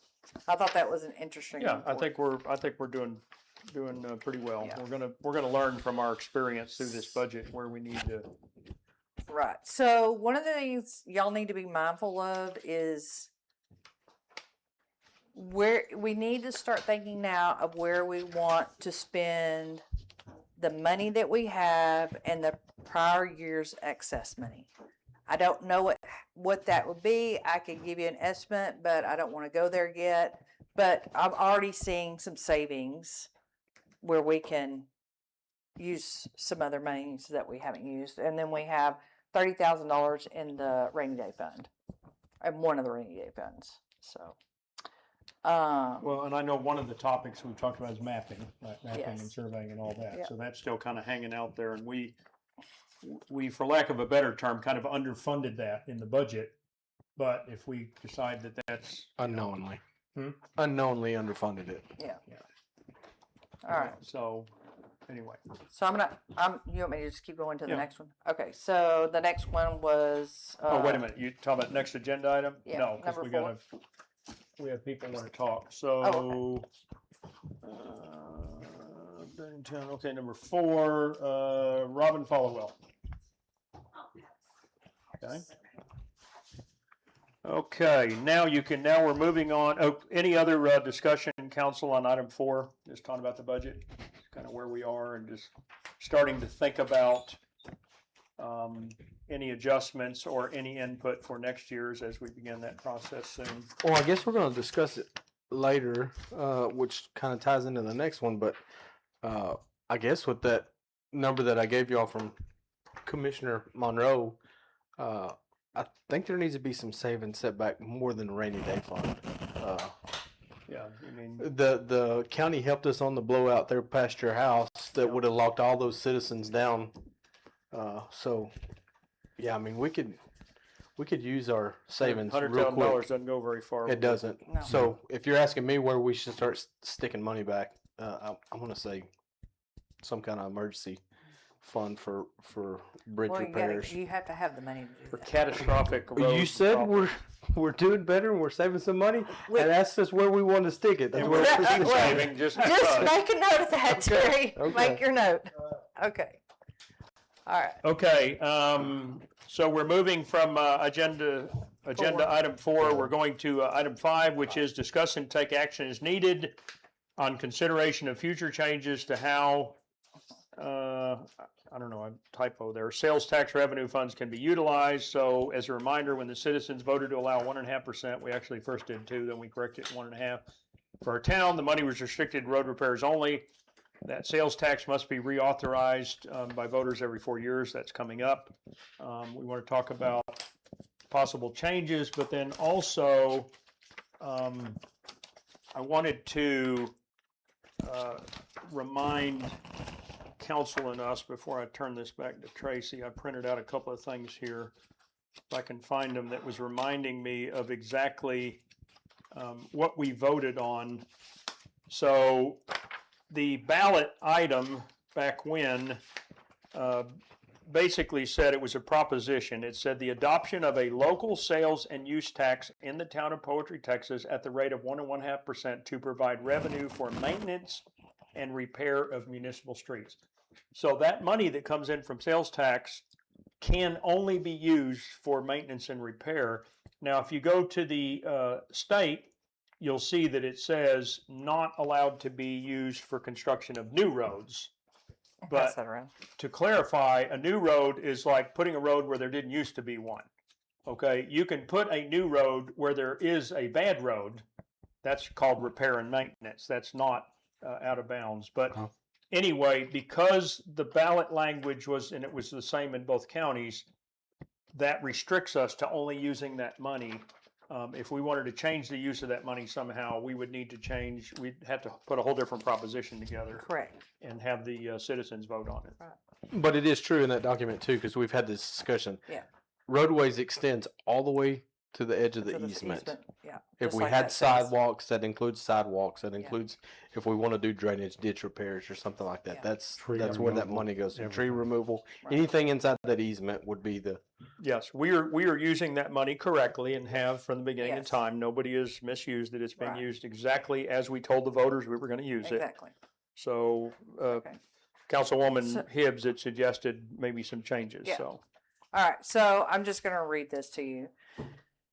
I thought that was an interesting Yeah, I report. think we're doing pretty well. Yeah. We're gonna learn from our experience through this budget where we need to. Right. So one of the things y'all need to be mindful of is where we need to start thinking now of where we want to spend the money that we have and the prior year's excess money. I don't know what that would be. I could give you an estimate, but I don't want to go there yet. But I'm already seeing some savings where we can use some other monies that we haven't used. And then we have $30,000 in the rainy day fund, and one of the rainy day funds. So, Well, and I know one of the topics we've talked about is mapping and Yes. surveying and all that. Yeah. So that's still kind of hanging out there, and we, for lack of a better term, kind of underfunded that in the budget. But if we decide that that's Unknowingly. Hmm? Unknowingly underfunded it. all right. So, anyway. So you want me to just keep going to the Yeah. next one? Okay. So the next one was. Oh, wait a minute. You talking about next agenda item? Yeah, No, because number we have people want to talk. So, Oh, Bennington, okay, number 4, Robin Followell. Okay. Okay, now we're moving on. Oh, any other discussion, council, on item 4? Just talking about the budget, kind of where we are and just starting to think about any adjustments or any input for next year's as we begin that process soon. Well, I guess we're going to discuss it later, which kind of ties into the next one. But I guess with that number that I gave y'all from Commissioner Monroe, I think there needs to be some savings set back more than the rainy day fund. Yeah, I mean, The county helped us on the blowout there past your house that would have locked all those citizens down. So, yeah, I mean, we could use our savings real $100,000 quick. doesn't go very far. It doesn't. No. So if you're asking me where we should start sticking money back, I'm going to say some kind of emergency fund for bridge Well, repairs. you have to have the money to do For that. catastrophic Well, you road said problems. we're doing better and we're saving some money, We- and that's just where we want to stick it. That's And where we're That- we're well, saving just Just because. make a note of that, Okay, Terry. okay. Make your note. Okay. All right. Okay, so we're moving from agenda item 4, we're going to item 5, which is discuss and take action as needed on consideration of future changes to how I don't know, a typo there. Sales tax revenue funds can be utilized. So as a reminder, when the citizens voted to allow 1.5%, we actually first did 2, then we corrected it 1.5. For our town, the money was restricted to road repairs only. That sales tax must be reauthorized by voters every 4 years. That's coming up. We want to talk about possible changes, but then also I wanted to remind council and us before I turn this back to Tracy. I printed out a couple of things here, if I can find them, that was reminding me of exactly what we voted on. So the ballot item back when basically said it was a proposition. It said the adoption of a local sales and use tax in the town of Poetry, Texas at the rate of 1.5% to provide revenue for maintenance and repair of municipal streets. So that money that comes in from sales tax can only be used for maintenance and repair. Now, if you go to the state, you'll see that it says not allowed to be used for construction of new roads. Pass But that around. to clarify, a new road is like putting a road where there didn't used to be one. Okay, you can put a new road where there is a bad road. That's called repair and maintenance. That's not out of bounds. But anyway, because the ballot language was, and it was the same in both counties, that restricts us to only using that money. If we wanted to change the use of that money somehow, we would need to change, we'd have to put a whole different proposition together Correct. and have the citizens vote on it. But it is true in that document too, because we've had this discussion. Yeah. Roadways extends all the way to the edge of To the the easement. Yeah. If just we like had that says. sidewalks, that includes sidewalks. That includes if we want to do drainage, ditch repairs, or something like that. Yeah. That's Tree where that removal, money goes. To. Tree everything. removal, Right. anything inside that easement would be the. Yes, we are using that money correctly and have from the beginning of Yes. time. Nobody has misused it. It's been Right. used exactly as we told the voters we were going to use it. Exactly. So, Okay. Councilwoman So- Hibbs had suggested maybe some changes, Yeah. so. All right, so I'm just going to read this to you.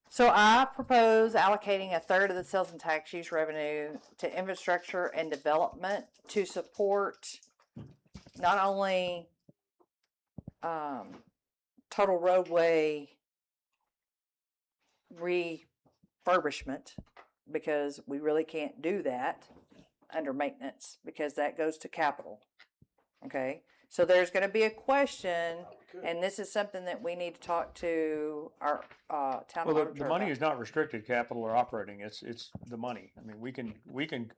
So I propose allocating a third of the sales and tax use revenue to infrastructure and development to support not only total roadway refurbishment, because we really can't do that under maintenance because that goes to capital. Okay, so there's going to be a question, and this is something that we need to talk to our town Well, auditor the money about. is not restricted capital or operating. It's the money. I mean, we can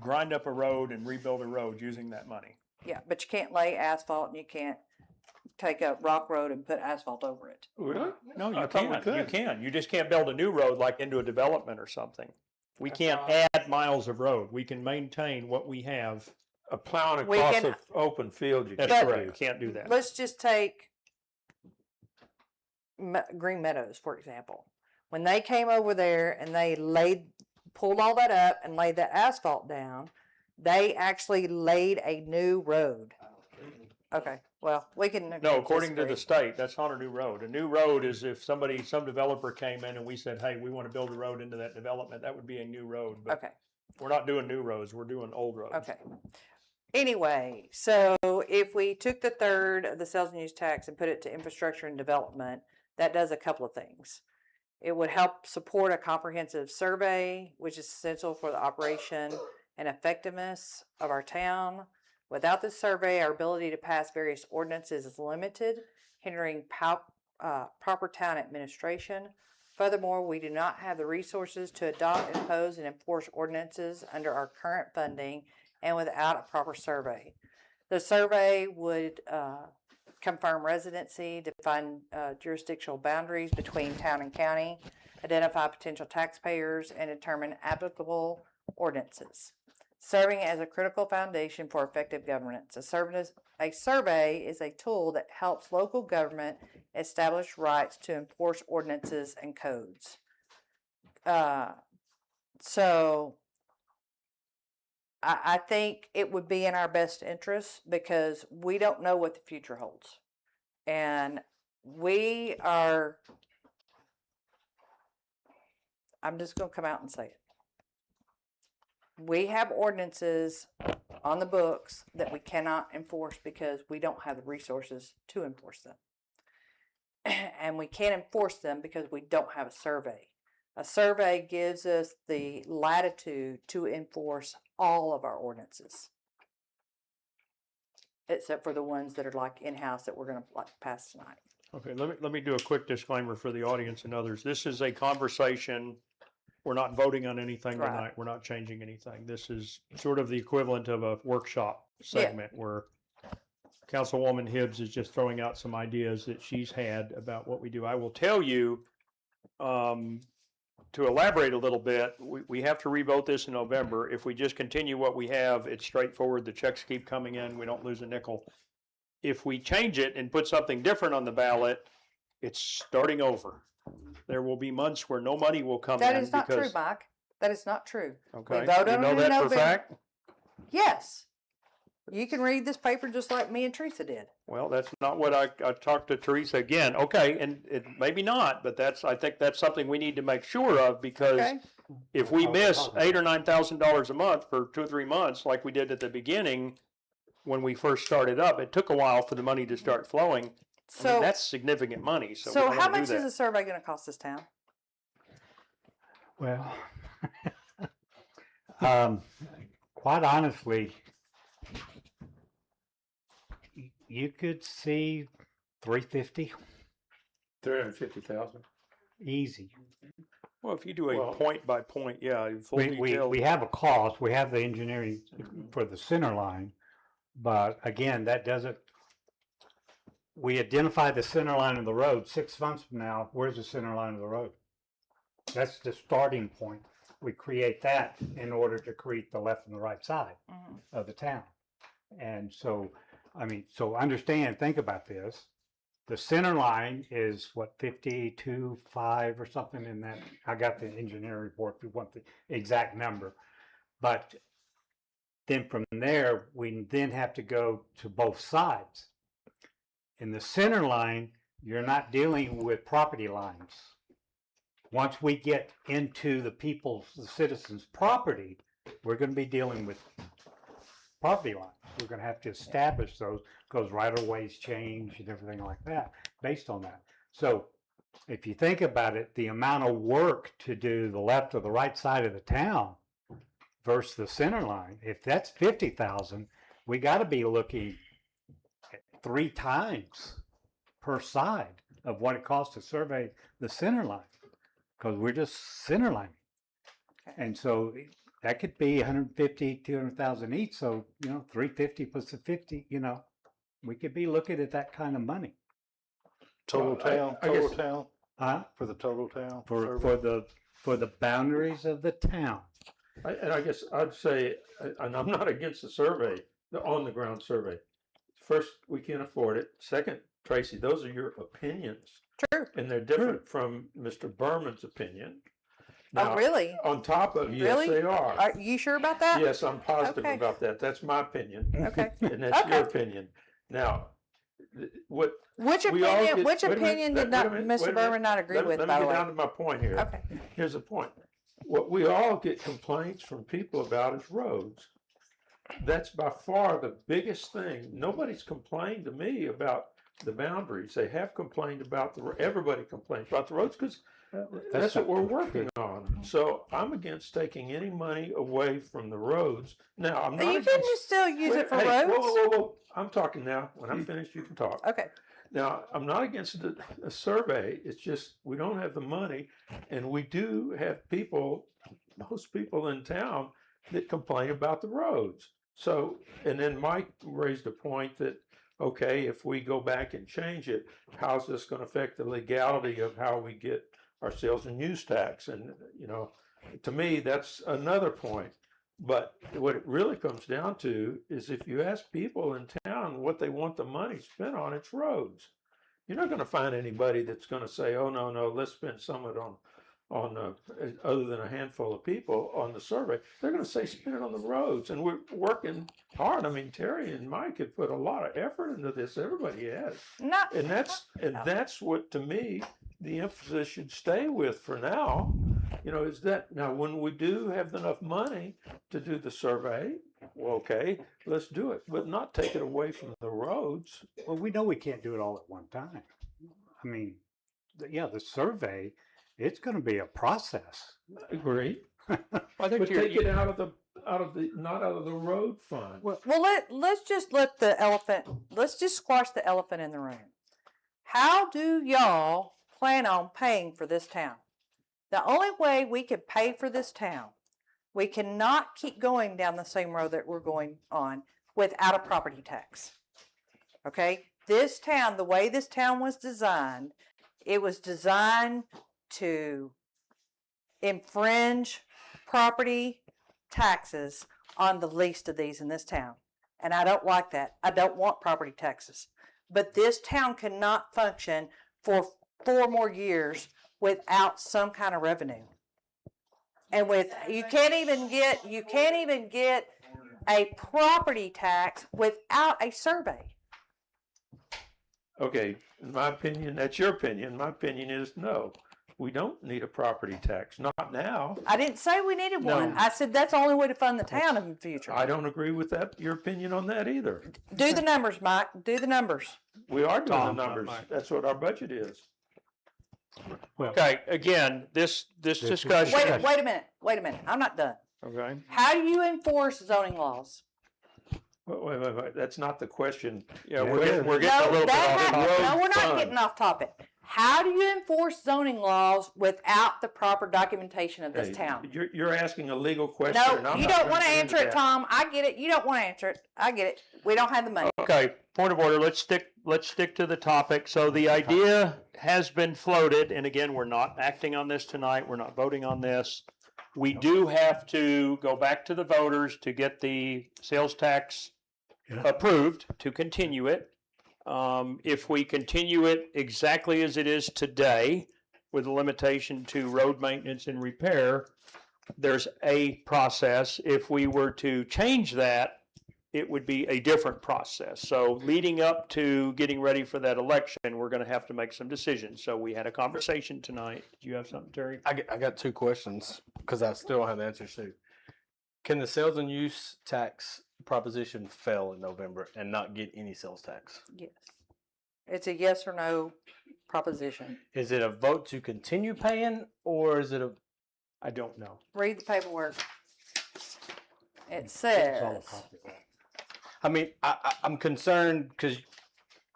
grind up a road and rebuild a road using that money. Yeah, but you can't lay asphalt and you can't take a rock road and put asphalt over it. Really? No, I you thought we can't. You could. can. You just can't build a new road like into a development or something. We can't add miles of road. We can maintain what we have. A plowing We across can- an open field, you That's can't correct. do. You can't do that. Let's just take Green Meadows, for example. When they came over there and they pulled all that up and laid that asphalt down, they actually laid a new road. Okay, well, we can. No, according to the disagree. state, that's not a new road. A new road is if some developer came in and we said, hey, we want to build a road into that development, that would be a new road. But Okay. we're not doing new roads, we're doing old roads. Okay. Anyway, so if we took the third of the sales and use tax and put it to infrastructure and development, that does a couple of things. It would help support a comprehensive survey, which is essential for the operation and effectiveness of our town. Without this survey, our ability to pass various ordinances is limited, hindering proper town administration. Furthermore, we do not have the resources to adopt, impose, and enforce ordinances under our current funding and without a proper survey. The survey would confirm residency, define jurisdictional boundaries between town and county, identify potential taxpayers, and determine applicable ordinances, serving as a critical foundation for effective governance. A survey is a tool that helps local government establish rights to enforce ordinances and codes. So I think it would be in our best interest because we don't know what the future holds. And I'm just going to come out and say it. We have ordinances on the books that we cannot enforce because we don't have the resources to enforce them. And we can't enforce them because we don't have a survey. A survey gives us the latitude to enforce all of our ordinances. Except for the ones that are like in-house that we're gonna like pass tonight. Okay, let me do a quick disclaimer for the audience and others. This is a conversation. We're not voting on anything Right. tonight. We're not changing anything. This is sort of the equivalent of a workshop Yeah. segment where Councilwoman Hibbs is just throwing out some ideas that she's had about what we do. I will tell you, to elaborate a little bit, we have to revote this in November. If we just continue what we have, it's straightforward. The checks keep coming in. We don't lose a nickel. If we change it and put something different on the ballot, it's starting over. There will be months where no money will come in. That is not true, because- Mike. That is not true. Okay, vote you on know it in that for a November. fact? Yes. You can read this paper just like me and Teresa did. Well, that's not what I talked to Teresa again. Okay, and it maybe not, but I think that's something we need to make sure of, because Okay. if we miss $8,000 or $9,000 a month for 2 or 3 months, like we did at the beginning, when we first started up, it took a while for the money to start flowing. I mean, So, that's significant money, so we so don't how wanna do much is that. a survey gonna cost this town? Well, quite honestly, you could see 350 350,000. easy. Well, if you do a Well- point by point, yeah, full We detail. have a cost, we have the engineering for the center line, but again, that doesn't, we identify the center line of the road. 6 months from now, where's the center line of the road? That's the starting point. We create that in order to create the left and the right side Mhm. of the town. And so, I mean, so understand, think about this. The center line is what, 52.5 or something in that. I got the engineering report if you want the exact number. But then from there, we then have to go to both sides. In the center line, you're not dealing with property lines. Once we get into the citizens' property, we're gonna be dealing with property lines. We're gonna have to establish those, because right-of-ways change and everything like that, based on that. So if you think about it, the amount of work to do the left or the right side of the town versus the center line, if that's 50,000, we gotta be looking at 3 times per side of what it costs to survey the center line, because we're just center lining. Okay. And so that could be 150, 200,000 each. So, 350 plus the 50, we could be looking at that kind of money. Total Well, I- town, I total guess- town, Huh? for the total town. For survey? the boundaries of the town. And I guess I'd say, and I'm not against the survey, the on-the-ground survey. First, we can't afford it. Second, Tracy, those are your opinions, True. and they're different from Mr. Berman's opinion. Oh, Now, really? on top of, yes, Really? they are. Are you sure about that? Yes, I'm positive Okay. about that. That's my opinion, Okay. and that's your Okay. opinion. Now, what, Which we all opinion, get- which wait a minute, opinion wait did a not minute, wait Mr. a minute. Berman not agree with, let by me the get way? down to my point here. Okay. Here's the point. What we all get complaints from people about is roads. That's by far the biggest thing. Nobody's complained to me about the boundaries. They have complained about everybody complains about the roads, because that's what we're working on. So I'm against taking any money away from the roads. Now, I'm not You against. can still use Wait, it for hey, roads? Whoa. I'm talking now. When I'm finished, you can talk. Okay. Now, I'm not against a survey. It's just we don't have the money, and we do have most people in town that complain about the roads. So, and then Mike raised a point that, okay, if we go back and change it, how's this going to affect the legality of how we get our sales and use tax? And, to me, that's another point. But what it really comes down to is if you ask people in town what they want the money spent on, it's roads. You're not going to find anybody that's going to say, "Oh no, let's spend some of it on other than a handful of people on the survey." They're going to say, "Spend it on the roads," and we're working hard. I mean, Terry and Mike have put a lot of effort into this. Everybody has, Not, and that's what, to me, the emphasis should stay with for now. Is that now when we do have enough money to do the survey, Well, okay, let's do it, but not take it away from the roads. Well, we know we can't do it all at one time. I mean, yeah, the survey, it's gonna be a process. Agree. I think But take it out of the, not out of the road fund. Well, let's just let's just squash the elephant in the room. How do y'all plan on paying for this town? The only way we can pay for this town, we cannot keep going down the same road that we're going on without a property tax. Okay? This town, the way this town was designed, it was designed to infringe property taxes on the least of these in this town. And I don't like that. I don't want property taxes. But this town cannot function for 4 more years without some kind of revenue. And you can't even get a property tax without a survey. Okay, in my opinion, that's your opinion. My opinion is no, we don't need a property tax, not now. I didn't say we needed No. one. I said that's the only way to fund the town in the future. I don't agree with that, your opinion on that either. Do the numbers, Mike. Do the numbers. We are doing the Tom, numbers. Mike. That's what our budget is. Okay, again, this discussion. Wait a minute. I'm not done. Okay. How do you enforce zoning laws? Wait, that's not the question. Yeah, we're getting a little bit off No, topic. we're not fund. getting off topic. How do you enforce zoning laws without the proper documentation of this Hey, town? You're asking a legal question. and No, I'm you not don't want to gonna answer into it, that. Tom. I get it. You don't want to answer it. I get it. We don't have the money. Okay, point of order, let's stick to the topic. So the idea has been floated, and again, we're not acting on this tonight, we're not voting on this. We do have to go back to the voters to get the sales tax approved, to continue it. If we continue it exactly as it is today, with a limitation to road maintenance and repair, there's a process. If we were to change that, it would be a different process. So leading up to getting ready for that election, we're going to have to make some decisions. So we had a conversation tonight. Do you have something, Terry? I got 2 questions because I still don't have the answers to. Can the sales and use tax proposition fail in November and not get any sales tax? Yes. It's a yes or no proposition. Is it a vote to continue paying, or is it a? I don't know. Read the paperwork. It It's all a says, copy of that. I mean, I'm concerned because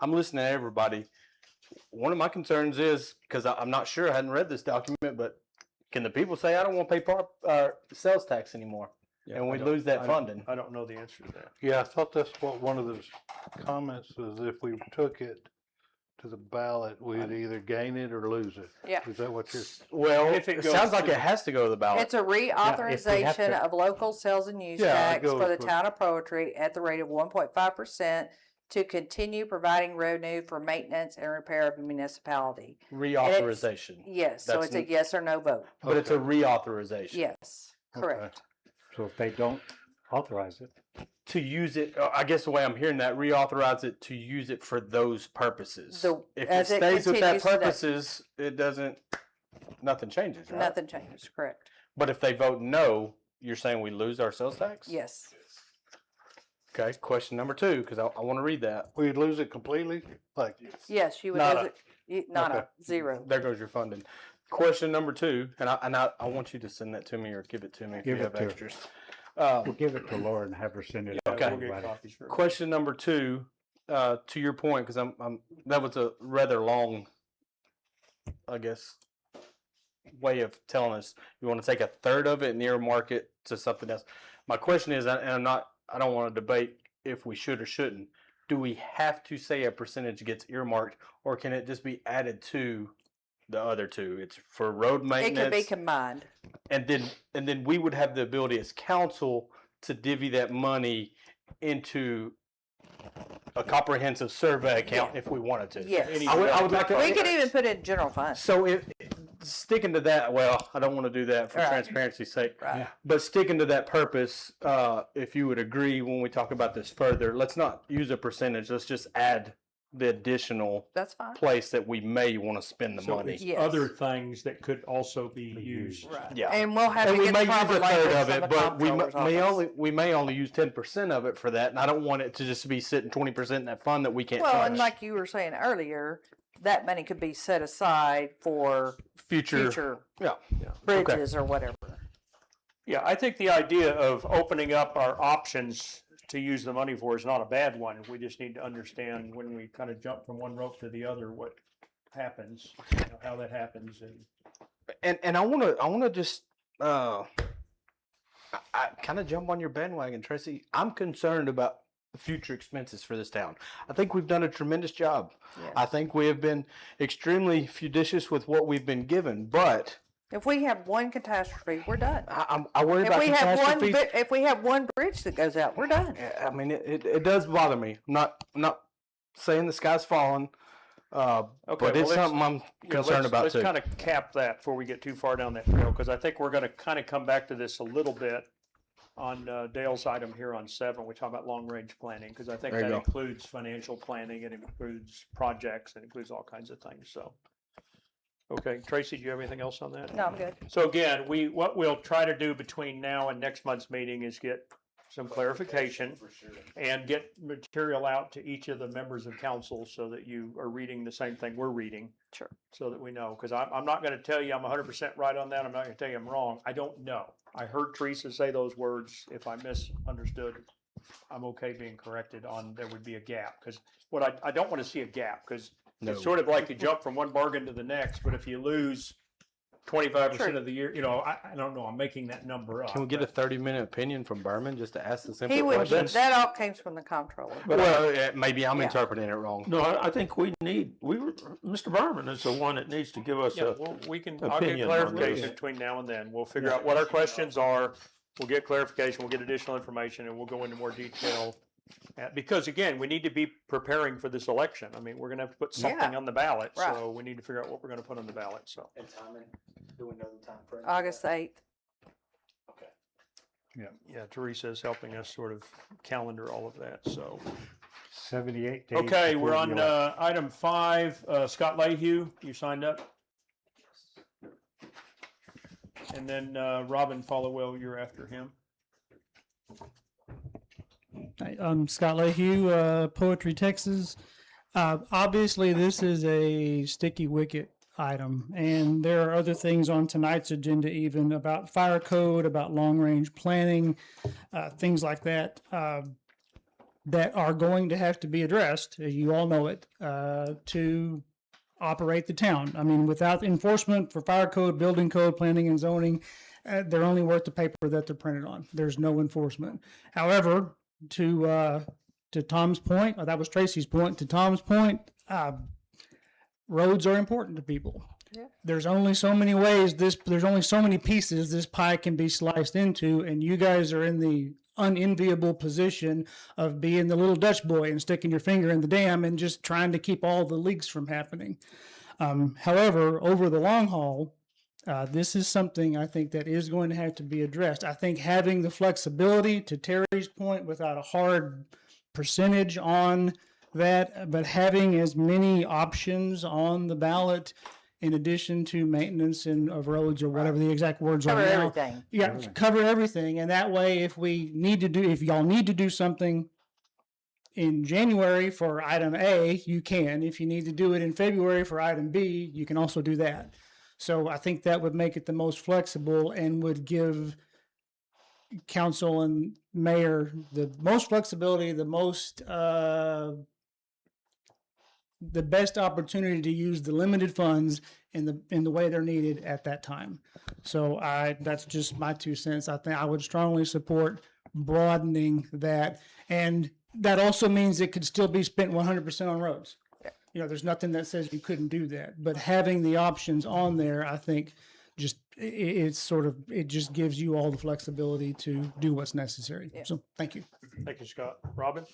I'm listening to everybody. One of my concerns is because I'm not sure, I hadn't read this document, but can the people say I don't want to pay sales tax anymore, and we lose that funding? I don't know the answer to that. Yeah, I thought that's what one of those comments was, if we took it to the ballot, we'd either gain it or lose it. Yeah. Is that what you're? Well, If it it goes sounds like to- it has to go to the ballot. it's a reauthorization to- of local sales and use Yeah, it tax goes for the with- town of Poetry at the rate of 1.5% to continue providing revenue for maintenance and repair of the municipality. Reauthorization, Yes, so That's it's a n- yes or no vote. but it's a reauthorization. Yes, correct. So if they don't authorize it, To use it, I guess the way I'm hearing that, reauthorize it to use it for those purposes. If it as it stays with that continues today. purposes, it doesn't, nothing changes, right? Nothing changes, correct. But if they vote no, you're saying we lose our sales tax? Yes. Okay, question number 2, because I want to read that. We'd lose it completely? Like, Yes, you would Nada. lose it. Nada, Okay. zero. There goes your funding. Question number 2, and I want you to send that to me or give it to me if Give you it have to her. extras. we'll give it to Laura and have her send it out. to Okay. We'll get everybody. copies for Question number 2, to your point, because that was a rather long, I guess, way of telling us you want to take a third of it and earmark it to something else. My question is, and I don't want to debate if we should or shouldn't. Do we have to say a percentage gets earmarked, or can it just be added to the other 2? It's for road It maintenance. could be combined. And then we would have the ability as council to divvy that money into a comprehensive survey account if we wanted to. Yes. I would like to. We could even put it in general fund. So sticking to that, well, I don't want to do that for Right. transparency's sake. Right. But sticking to that purpose, if you would agree when we talk about this further, let's not use a percentage. Let's just add the additional That's fine. place that we may want to spend the So money. it's Yes. other things that could also be Be used. used. Right. Yeah. And we'll have And to we get may the use proper a third language of from it, the but comptroller's office. we may only use 10% of it for that, and I don't want it to just be sitting 20% in that fund that we can't Well, and touch. like you were saying earlier, that money could be set aside for future Yeah. bridges or whatever. Yeah, I think the idea of opening up our options to use the money for is not a bad one. We just need to understand when we kind of jump from one rope to the other, what happens, how that happens. And I want to just I kind of jump on your bandwagon, Tracy. I'm concerned about the future expenses for this town. I think we've done a tremendous job. Yes. I think we have been extremely judicious with what we've been given, but If we have one catastrophe, we're done. I worry about catastrophes. If we have one bridge that goes out, we're done. I mean, it does bother me. I'm not saying the sky's falling, but it's something I'm concerned about let's too. kind of cap that before we get too far down that trail, because I think we're going to kind of come back to this a little bit on Dale's item here on 7. We talk about long-range planning, because I think There you that go. includes financial planning, it includes projects, it includes all kinds of things, so. Okay, Tracy, do you have anything else on that? No, I'm good. So again, what we'll try to do between now and next month's meeting is get some clarification and get material out to each of the members of council so that you are reading the same thing we're reading. Sure. So that we know, because I'm not going to tell you I'm 100% right on that. I'm not going to tell you I'm wrong. I don't know. I heard Teresa say those words. If I misunderstood, I'm okay being corrected on there would be a gap, because what I don't want to see a gap, because No. it's sort of like you jump from one bargain to the next, but if you lose 25% of the year, I don't know, I'm making that number up. Can we get a but- 30-minute opinion from Berman just to ask the simple He would, questions? that all came from the comptroller. Well, maybe I'm Yeah. interpreting it wrong. No, I think Mr. Berman is the one that needs to give us Yeah, a, well, I'll get opinion on clarification this. between now and then. We'll figure out what our questions are. We'll get clarification, we'll get additional information, and we'll go into more detail. Because again, we need to be preparing for this election. I mean, we're gonna have to put something on the ballot, Right. so we need to figure out what we're gonna put on the ballot, so. And timing, do we know the time frame? August 8th. Yeah, Teresa is helping us sort of calendar all of that, so. 78 days. Okay, before we're the on election. item 5. Scott Lehue, you signed up? And then Robin Followell, you're after him. Hi, I'm Scott Lehue, Poetry, Texas. Obviously, this is a sticky wicket item, and there are other things on tonight's agenda, even about fire code, about long-range planning, things like that, that are going to have to be addressed, you all know it, to operate the town. I mean, without enforcement for fire code, building code, planning and zoning, they're only worth the paper that they're printed on. There's no enforcement. However, to Tom's point, or that was Tracy's point, to Tom's point, roads are important to people. Yeah. There's only so many ways there's only so many pieces this pie can be sliced into, and you guys are in the unenviable position of being the little Dutch boy and sticking your finger in the dam and just trying to keep all the leaks from happening. However, over the long haul, this is something I think that is going to have to be addressed. I think having the flexibility, to Terry's point, without a hard percentage on that, but having as many options on the ballot in addition to maintenance of roads or whatever the exact words Cover are now. everything. Yeah, cover everything. And that way, if y'all need to do something in January for item A, you can. If you need to do it in February for item B, you can also do that. So I think that would make it the most flexible and would give council and mayor the most flexibility, the best opportunity to use the limited funds in the way they're needed at that time. So that's just my 2 cents. I think I would strongly support broadening that, and that also means it could still be spent 100% on roads. You know, there's nothing that says you couldn't do that, but having the options on there, I think it just gives you all the flexibility to do what's necessary. Yeah. So thank you. Thank you, Scott. Robin?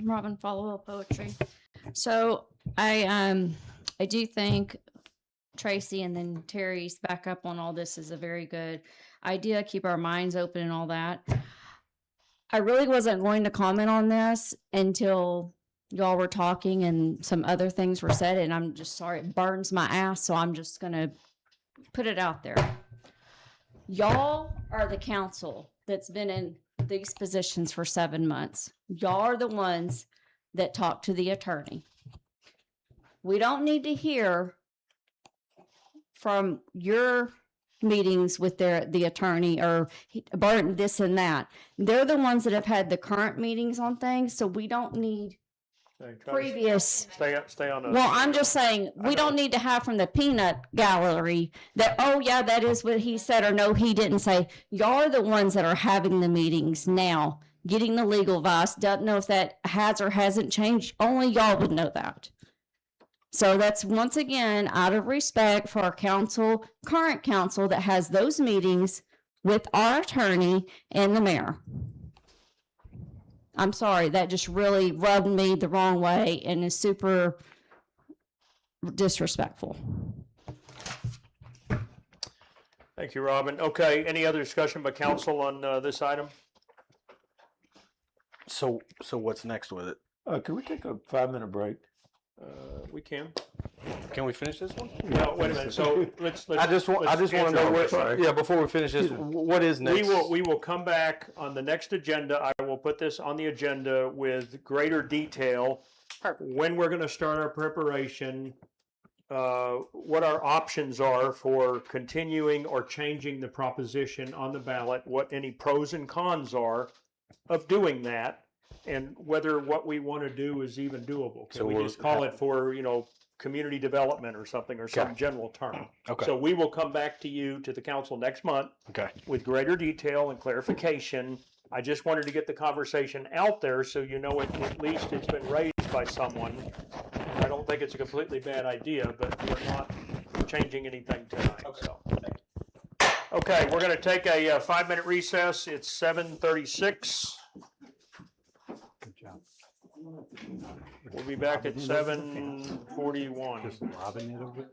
Robin Follow Poetry. So I do think Tracy and then Terry's back up on all this is a very good idea, keep our minds open and all that. I really wasn't going to comment on this until y'all were talking and some other things were said, and I'm just sorry, it burns my ass, so I'm just gonna put it out there. Y'all are the council that's been in these positions for 7 months. Y'all are the ones that talk to the attorney. We don't need to hear from your meetings with the attorney or Barton, this and that. They're the ones that have had the current meetings on things, so we don't need Okay, try to previous. Stay on the. Well, I'm just saying, I we don't know. need to have from the peanut gallery that, oh yeah, that is what he said, or no, he didn't say. Y'all are the ones that are having the meetings now, getting the legal advice. Don't know if that has or hasn't changed. Only y'all would know that. So that's once again, out of respect for our council, current council that has those meetings with our attorney and the mayor. I'm sorry, that just really rubbed me the wrong way and is super disrespectful. Thank you, Robin. Okay, any other discussion by council on this item? So what's next with it? Can we take a 5-minute break? We can. Can we finish this one? No, wait a minute. So let's. I just want to know answer where. this. Sorry. Yeah, before we finish this, what is next? We will come back on the next agenda. I will put this on the agenda with greater detail. Perfect. When we're going to start our preparation, what our options are for continuing or changing the proposition on the ballot, what any pros and cons are of doing that, and whether what we want to do is even doable. Can So we we're- just call it for, community development or something, or some Okay. general term? Okay. So we will come back to you, to the council next month Okay. with greater detail and clarification. I just wanted to get the conversation out there so you know at least it's been raised by someone. I don't think it's a completely bad idea, but we're not changing anything tonight, so. Okay, we're gonna take a 5-minute recess. It's 7:36. Good job. We'll be back at 7:41. Just lobbing it over.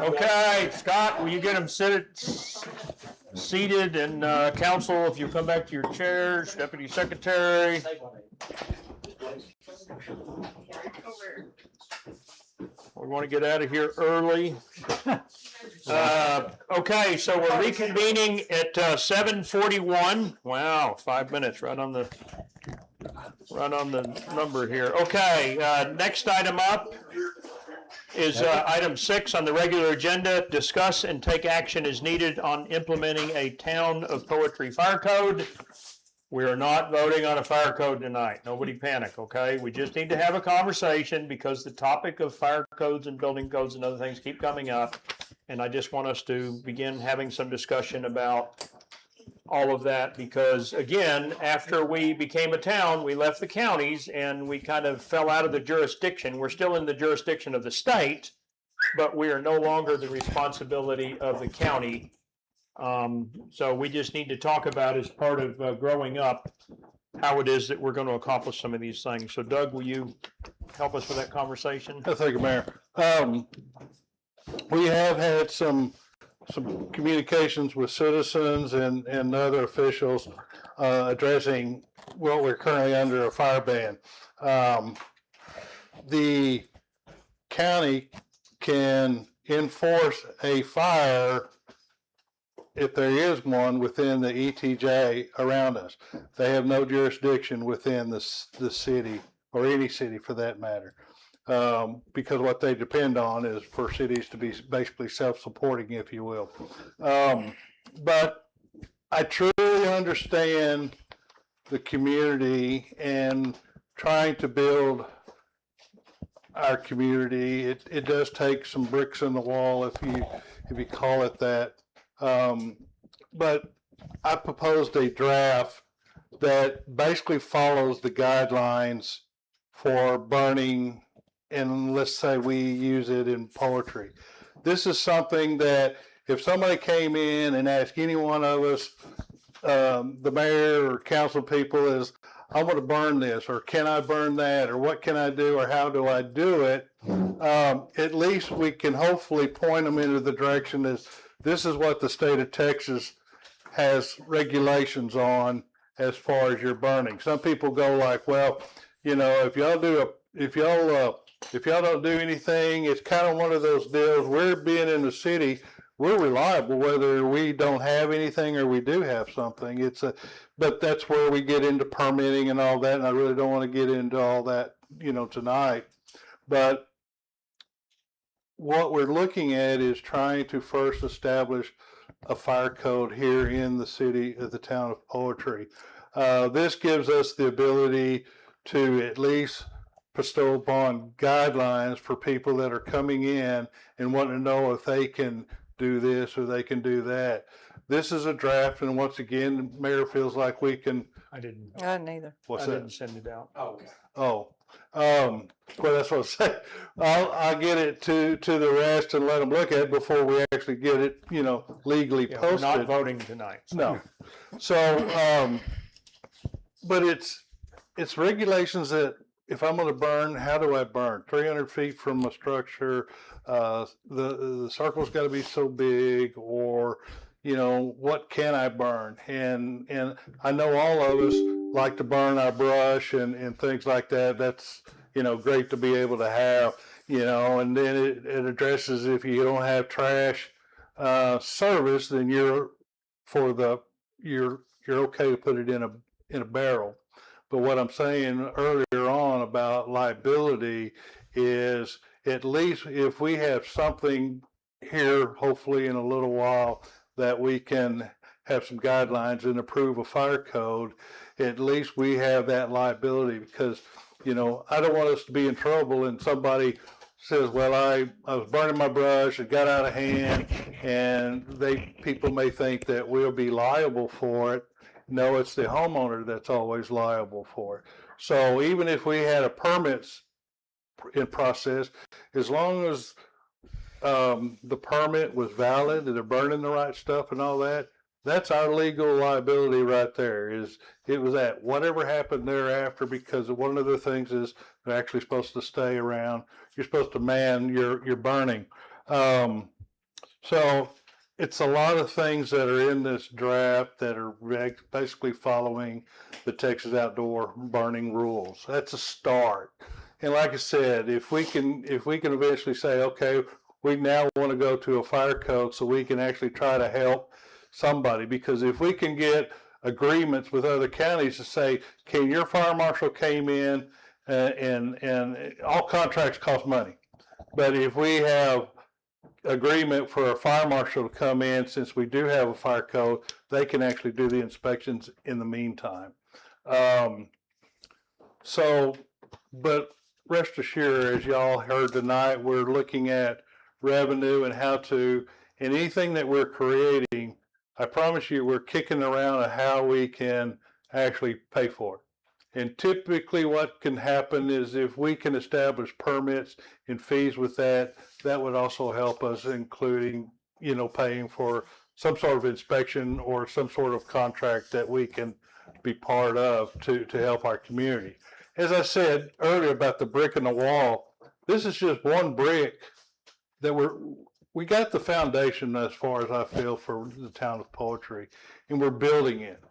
Okay, Scott, will you get them seated, and council, if you come back to your chairs, Deputy Secretary. We want to get out of here early. Okay, so we're reconvening at 7:41. Wow, 5 minutes, right on the number here. Okay, next item up is item 6 on the regular agenda. Discuss and take action as needed on implementing a Town of Poetry fire code. We are not voting on a fire code tonight. Nobody panic, okay? We just need to have a conversation because the topic of fire codes and building codes and other things keep coming up. And I just want us to begin having some discussion about all of that because, again, after we became a town, we left the counties and we kind of fell out of the jurisdiction. We're still in the jurisdiction of the state, but we are no longer the responsibility of the county. So we just need to talk about, as part of growing up, how it is that we're going to accomplish some of these things. So Doug, will you help us with that conversation? Thank you, Mayor. We have had some communications with citizens and other officials addressing what we're currently under a fire ban. The county can enforce a fire if there is one within the ETJ around us. They have no jurisdiction within the city, or any city for that matter, because what they depend on is for cities to be basically self-supporting, if you will. But I truly understand the community and trying to build our community. It does take some bricks in the wall, if you call it that. But I proposed a draft that basically follows the guidelines for burning, and let's say we use it in poetry. This is something that if somebody came in and asked any one of us, the mayor or council people, is, I want to burn this, or can I burn that, or what can I do, or how do I do it? At least we can hopefully point them into the direction that this is what the state of Texas has regulations on as far as your burning. Some people go like, well, you know, if y'all don't do anything, it's kind of one of those deals. We're being in the city, we're reliable whether we don't have anything or we do have something. But that's where we get into permitting and all that, and I really don't want to get into all that, tonight. But what we're looking at is trying to first establish a fire code here in the city of the Town of Poetry. This gives us the ability to at least bestow upon guidelines for people that are coming in and want to know if they can do this or they can do that. This is a draft, and once again, the mayor feels like we can. I didn't. Neither. What's I that? didn't send it out. Oh, well, that's what I say. I'll get it to the rest and let them look at it before we actually get it, legally Yeah, we're posted. not voting tonight. No. So, but it's regulations that if I'm going to burn, how do I burn? 300 feet from a structure, the circle's got to be so big, or, what can I burn? And I know all of us like to burn our brush and things like that. That's, great to be able to have, and then it addresses if you don't have trash service, then you're okay to put it in a barrel. But what I'm saying earlier on about liability is, at least if we have something here, hopefully in a little while, that we can have some guidelines and approve a fire code, at least we have that liability, because, I don't want us to be in trouble and somebody says, well, I was burning my brush, it got out of hand, and people may think that we'll be liable for it. No, it's the homeowner that's always liable for it. So even if we had a permits in process, as long as the permit was valid and they're burning the right stuff and all that, That's our legal liability right there. Is it was that whatever happened thereafter, because one of the things is they're actually supposed to stay around. You're supposed to man your burning. So it's a lot of things that are in this draft that are basically following the Texas outdoor burning rules. That's a start. And like I said, if we can eventually say, okay, we now want to go to a fire code so we can actually try to help somebody, because if we can get agreements with other counties to say, can your fire marshal came in and all contracts cost money, but if we have agreement for a fire marshal to come in, since we do have a fire code, they can actually do the inspections in the meantime. But rest assured, as y'all heard tonight, we're looking at revenue and and anything that we're creating, I promise you, we're kicking around how we can actually pay for it. And typically what can happen is if we can establish permits and fees with that, that would also help us, including, paying for some sort of inspection or some sort of contract that we can be part of to help our community. As I said earlier about the brick in the wall, this is just one brick that we got the foundation, as far as I feel, for the town of Poetry, and we're building it.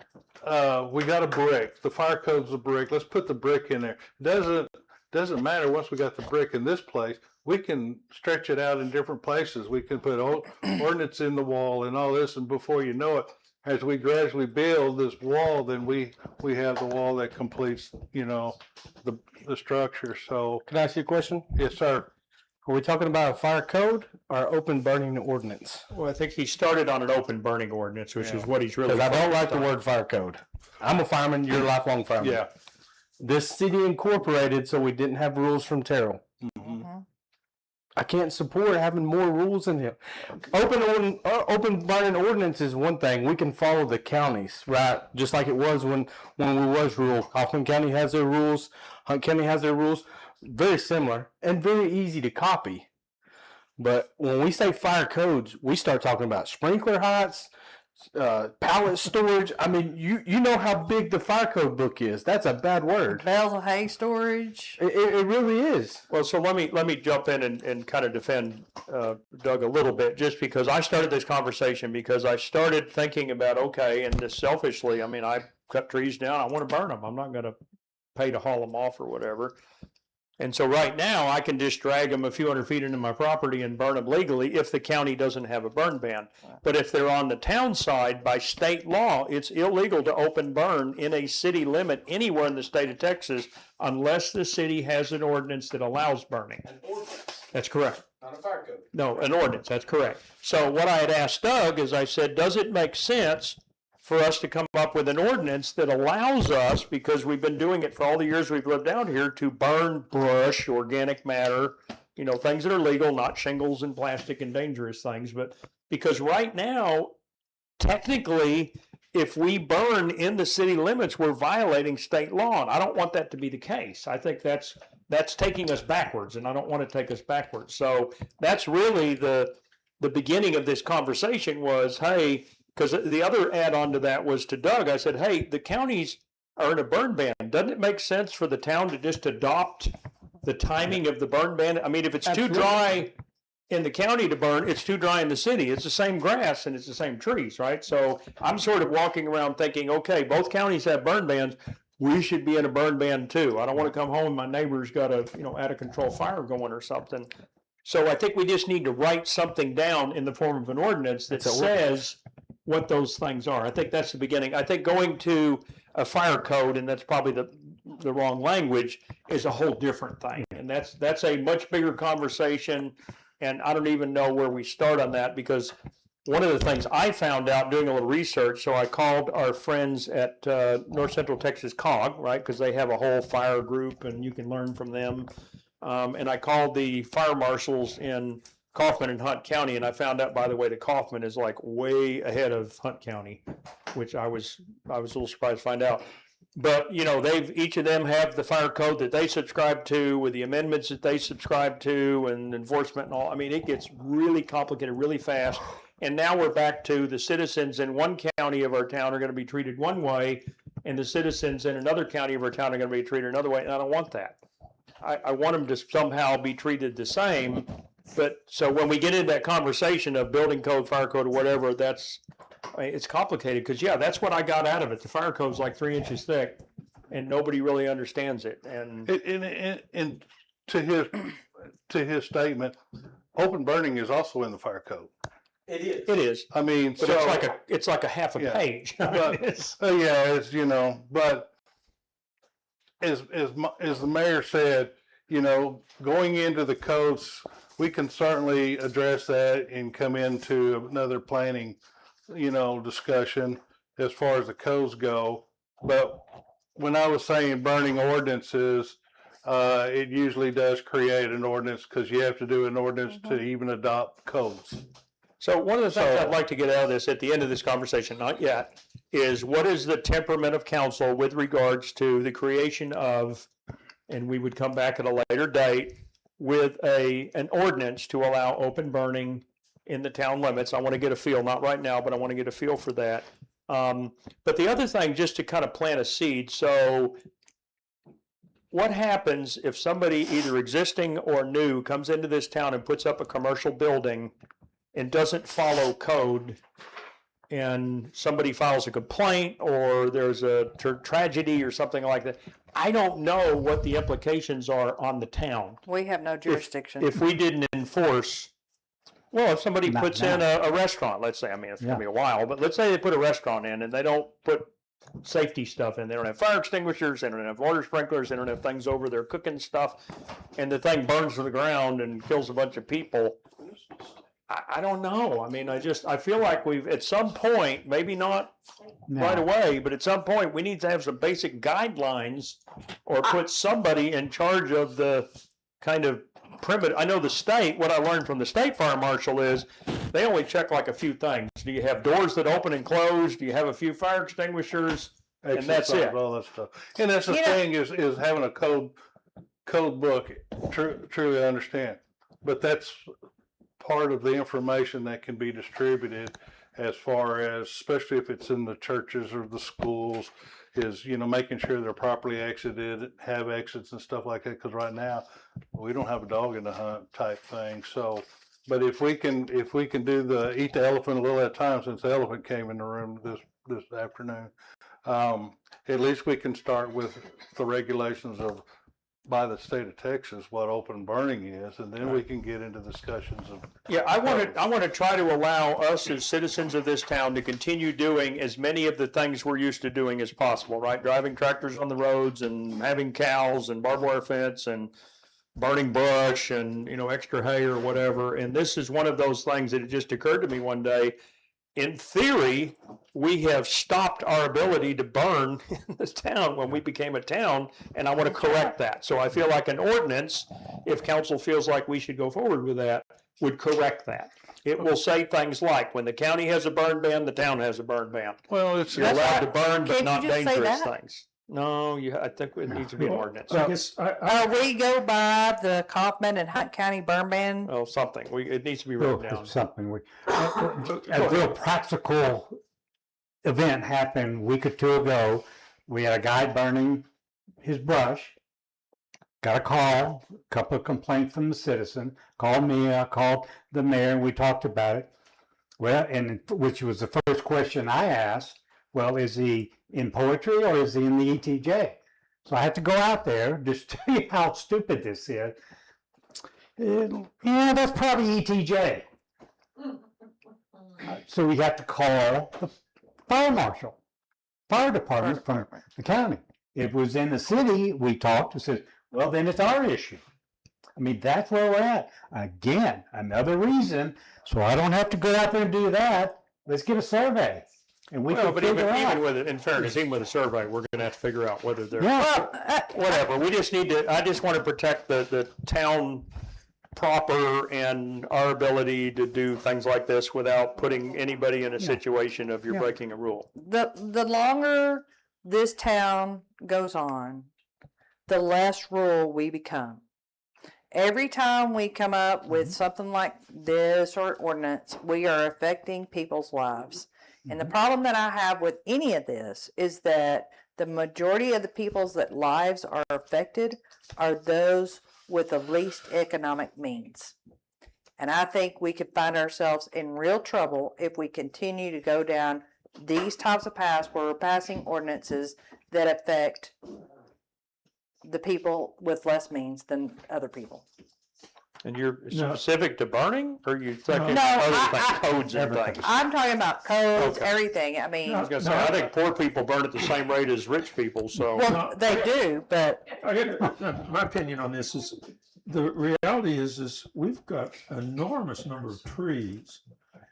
We got a brick. The fire code's a brick. Let's put the brick in there. Doesn't matter once we got the brick in this place. We can stretch it out in different places. We can put ordinance in the wall and all this, and before you know it, as we gradually build this wall, then we have the wall that completes, the structure. So, Can I ask you a question? yes, sir. Are we talking about a fire code or open burning ordinance? Well, I think he started on an open burning ordinance, which is what he's really. Because I don't like the focused on. word fire code. I'm a fireman, you're a lifelong fireman. Yeah. This city incorporated so we didn't have rules from Terrell. I can't support having more rules in here. Open burning ordinance is one thing. We can follow the counties, right? Just like it was when we was rural. Kaufman County has their rules. Hunt County has their rules. Very similar and very easy to copy. But when we say fire codes, we start talking about sprinkler heights, pallet storage. I mean, you know how big the fire code book is. That's a bad word. Bales of hay storage. It really is. Well, so let me jump in and kind of defend Doug a little bit, just because I started this conversation because I started thinking about, okay, and this selfishly, I mean, I cut trees down, I want to burn them. I'm not going to pay to haul them off or whatever. And so right now I can just drag them a few hundred feet into my property and burn them legally if the county doesn't have a burn ban. But if they're on the town side, by state law, it's illegal to open burn in a city limit anywhere in the state of Texas unless the city has an ordinance that allows burning. An ordinance, That's correct. not a fire code. No, an ordinance, that's correct. So what I had asked Doug is I said, does it make sense for us to come up with an ordinance that allows us, because we've been doing it for all the years we've lived out here, to burn brush, organic matter, things that are legal, not shingles and plastic and dangerous things. But because right now, technically, if we burn in the city limits, we're violating state law. And I don't want that to be the case. I think that's taking us backwards, and I don't want to take us backwards. So that's really the beginning of this conversation was, hey, because the other add-on to that was to Doug. I said, hey, the counties are in a burn ban. Doesn't it make sense for the town to just adopt the timing of the burn ban? I mean, if it's too dry in the county to burn, it's too dry in the city. It's the same grass and it's the same trees, right? So I'm sort of walking around thinking, okay, both counties have burn bans. We should be in a burn ban too. I don't want to come home and my neighbor's got a, out of control fire going or something. So I think we just need to write something down in the form of an ordinance that says what those things are. I think that's the beginning. I think going to a fire code, and that's probably the wrong language, is a whole different thing. And that's a much bigger conversation. And I don't even know where we start on that, because one of the things I found out doing a little research, so I called our friends at North Central Texas COG, right, because they have a whole fire group and you can learn from them. And I called the fire marshals in Kaufman and Hunt County, and I found out, by the way, that Kaufman is like way ahead of Hunt County, which I was a little surprised to find out. But each of them have the fire code that they subscribe to, with the amendments that they subscribe to, and enforcement and all. I mean, it gets really complicated really fast. And now we're back to the citizens in one county of our town are gonna be treated one way, and the citizens in another county of our town are gonna be treated another way, and I don't want that. I want them to somehow be treated the same, but, so when we get into that conversation of building code, fire code, or whatever, it's complicated, because, yeah, that's what I got out of it. The fire code's like 3 inches thick, and nobody really understands it, and. And to his statement, open burning is also in the fire code. It is, I mean, but so. it's like a half a Yeah. page. But, yeah, it's, but as the mayor said, going into the codes, we can certainly address that and come into another planning, discussion as far as the codes go. But when I was saying burning ordinances, it usually does create an ordinance because you have to do an ordinance to even adopt codes. So one of the things I'd like to get out of this at the end of this conversation, not yet, is what is the temperament of council with regards to the creation of, and we would come back at a later date with an ordinance to allow open burning in the town limits. I want to get a feel, not right now, but I want to get a feel for that. But the other thing, just to kind of plant a seed, so what happens if somebody either existing or new comes into this town and puts up a commercial building and doesn't follow code, and somebody files a complaint or there's a tragedy or something like that? I don't know what the implications are on the town. We have no jurisdiction. If we didn't enforce, well, if somebody Not puts now. in a restaurant, let's say, I mean, it's gonna be a while, but let's say they put a restaurant in and they don't put safety stuff in, they don't have fire extinguishers, they don't have water sprinklers, they don't have things over their cooking stuff, and the thing burns to the ground and kills a bunch of people. I don't know. I mean, I feel like we've, at some point, maybe not right away, but at some point, we need to have some basic guidelines or put somebody in charge of the kind of primitive. I know the state, what I learned from the state fire marshal is they only check like a few things. Do you have doors that open and close? Do you have a few fire extinguishers? And that's Exercise, it. all that stuff. And that's the thing is having a code book, truly understand. But that's part of the information that can be distributed as far as, especially if it's in the churches or the schools, is, making sure they're properly exited, have exits and stuff like that. Because right now, we don't have a dog in the hunt type thing. So, but if we can do the eat the elephant a little at a time, since the elephant came in the room this afternoon, at least we can start with the regulations of by the state of Texas what open burning is, and then we can get into discussions of. Yeah, I want to try to allow us as citizens of this town to continue doing as many of the things we're used to doing as possible, right? Driving tractors on the roads and having cows and barbed wire fence and burning brush and, extra hay or whatever. And this is one of those things that it just occurred to me one day. In theory, we have stopped our ability to burn in this town when we became a town, and I want to correct that. So I feel like an ordinance, if council feels like we should go forward with that, would correct that. It will say things like, when the county has a burn ban, the town has a burn ban. Well, it's You're allowed to burn, but Can't not you just say dangerous that? things. No, I think it needs to be an ordinance. I guess We go by the Kaufman and Hunt County burn ban. Oh, something. It needs to be Real, written down. something a real practical event happened a week or two ago. We had a guy burning his brush. Got a call, a couple of complaints from the citizen. Called me, I called the mayor, and we talked about it. Well, and which was the first question I asked. Well, is he in poetry or is he in the ETJ? So I had to go out there just to tell you how stupid this is. Yeah, that's probably ETJ. So we have to call the fire marshal, fire department from the county. If it was in the city, we talked and said, well, then it's our issue. I mean, that's where we're at. Again, another reason, so I don't have to go out there and do that. Let's get a survey. And we Well, can but figure even out. with it, in fairness, even with a survey, we're going to have to figure out whether they're. Yeah. Whatever, we just need to, I just want to protect the town proper and our ability to do things like this without putting anybody in a situation of you're Yeah. breaking a rule. The longer this town goes on, the less rural we become. every time we come up with something like this or ordinance, we are affecting people's lives. And the problem that I have with any of this is that the majority of the people's that lives are affected are those with the least economic means. And I think we could find ourselves in real trouble if we continue to go down these types of paths where we're passing ordinances that affect the people with less means than other people. And you're No. specific to burning, or you thinking No, other I- things, codes and things? I'm talking about codes, Okay. everything. I mean, I was gonna say, I think poor people burn at the same rate as rich people, so. well, they do, but My opinion on this is, the reality is we've got enormous number of trees.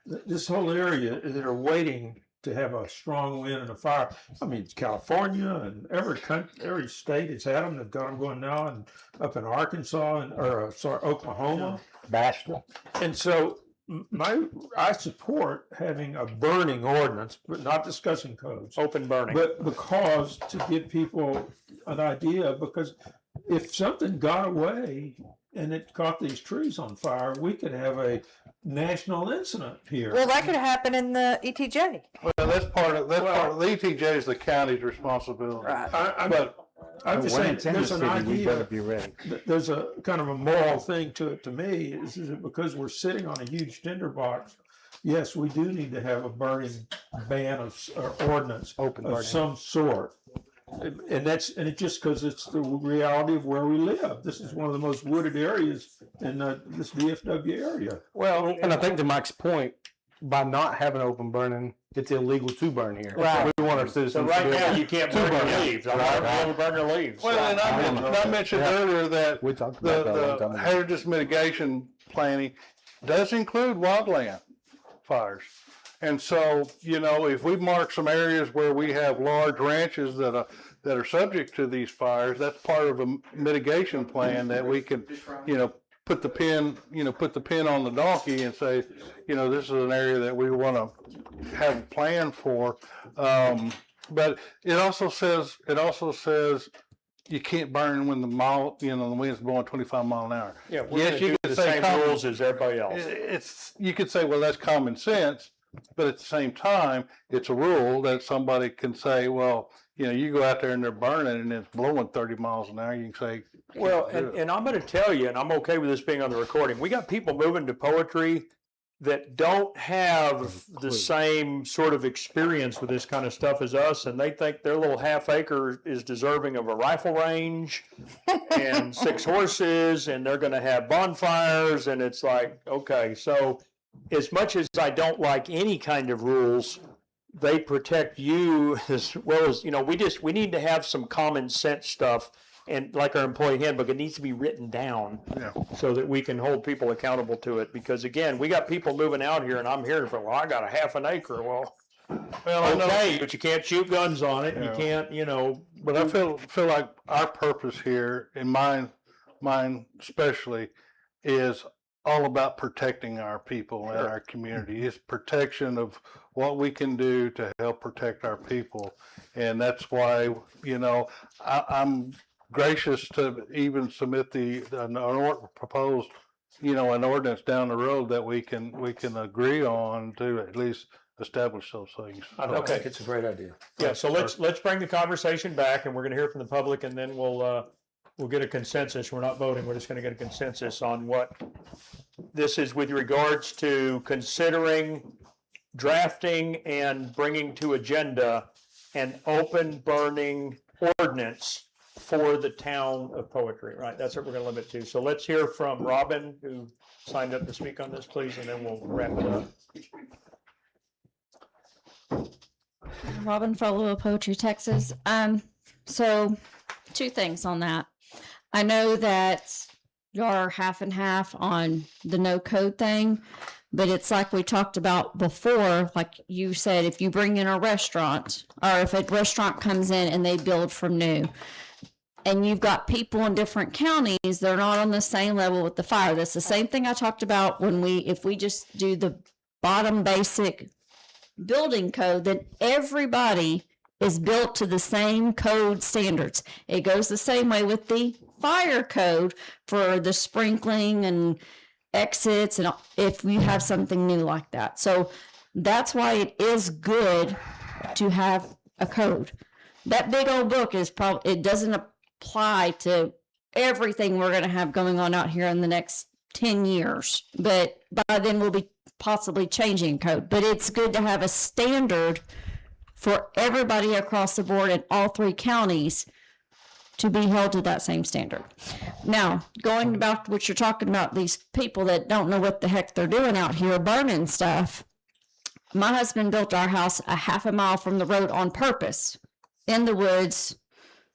This whole area that are waiting to have a strong wind and a fire. I mean, it's California and every state has had them. They've got them going now, and up in Arkansas Oklahoma. Basta. And so I support having a burning ordinance, but not discussing codes. Open burning. But because to give people an idea, because if something got away and it caught these trees on fire, we could have a national incident here. well, that could happen in the ETJ. Well, that's part of, the ETJ is the county's responsibility. Right. I'm just saying, there's an idea, be ready. there's a kind of a moral thing to it to me, is that because we're sitting on a huge tinderbox, yes, we do need to have a burning ban or ordinance of some sort. And it's just because it's the reality of where we live. This is one of the most wooded areas in this DFW area. Well, and I think to Mike's point, by not having open burning, it's illegal to burn here. Right. We want our citizens So to right be now, able you can't to burn your burn. leaves. I'm not able to burn your leaves. Well, and I mentioned earlier that We talked about that a long time the ago. hazardous mitigation planning does include wildland fires. And so, if we mark some areas where we have large ranches that are subject to these fires, that's part of a mitigation plan that we can, put the pin on the donkey and say, this is an area that we want to have a plan for. But it also says you can't burn when the wind's blowing 25 miles an hour. Yeah, we're Yes, gonna you do could the say same common- rules as everybody else. You could say, well, that's common sense, but at the same time, it's a rule that somebody can say, well, you go out there and they're burning and it's blowing 30 miles an hour, you can say. Well, and I'm gonna tell you, and I'm okay with this being on the recording, we got people moving to poetry that don't have the same sort of experience with this kind of stuff as us, and they think their little half acre is deserving of a rifle range and 6 horses, and they're gonna have bonfires, and it's like, okay, so as much as I don't like any kind of rules, they protect you as well as, we need to have some common sense stuff. And like our employee handbook, it needs to be written down so that we can hold people accountable to it. Because again, we got people moving out here and I'm hearing from, well, I got a half an acre. Well, okay, but you can't shoot guns on it. You can't, But I feel like our purpose here, and mine especially, is all about protecting our people and our community. It's protection of what we can do to help protect our people. And that's why, I'm gracious to even submit proposed, an ordinance down the road that we can agree on to at least establish those things. I don't Okay. think it's a great idea. yeah. So let's bring the conversation back, and we're going to hear from the public, and then we'll get a consensus. We're not voting. We're just going to get a consensus on what this is with regards to considering drafting and bringing to agenda an open burning ordinance for the town of Poetry, right? That's what we're going to limit to. So let's hear from Robin, who signed up to speak on this, please, and then we'll wrap it up. Robin Follow Poetry, Texas. So 2 things on that. I know that y'all are half and half on the no code thing, but it's like we talked about before, like you said, if you bring in a restaurant or if a restaurant comes in and they build from new, and you've got people in different counties, they're not on the same level with the fire. That's the same thing I talked about if we just do the bottom basic building code, then everybody is built to the same code standards. It goes the same way with the fire code for the sprinkling and exits and if you have something new like that. So that's why it is good to have a code. That big old book is probably, it doesn't apply to everything we're going to have going on out here in the next 10 years, but by then we'll be possibly changing code. But it's good to have a standard for everybody across the board in all 3 counties to be held to that same standard. Now, going about what you're talking about, these people that don't know what the heck they're doing out here burning stuff. My husband built our house a half a mile from the road on purpose in the woods,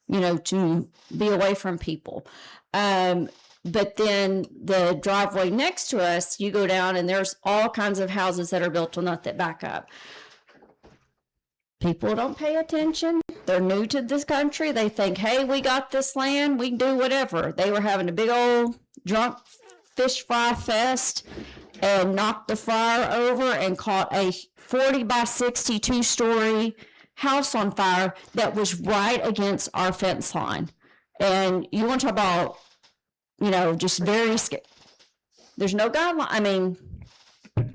you know, to be away from people. But then the driveway next to us, you go down and there's all kinds of houses that are built on that back up. People don't pay attention. They're new to this country. They think, hey, we got this land. We can do whatever. They were having a big old drunk fish fry fest and knocked the fryer over and caught a 40 by 62 story house on fire that was right against our fence line. And you want to talk about, you know, just very scary. There's no guideline. I mean,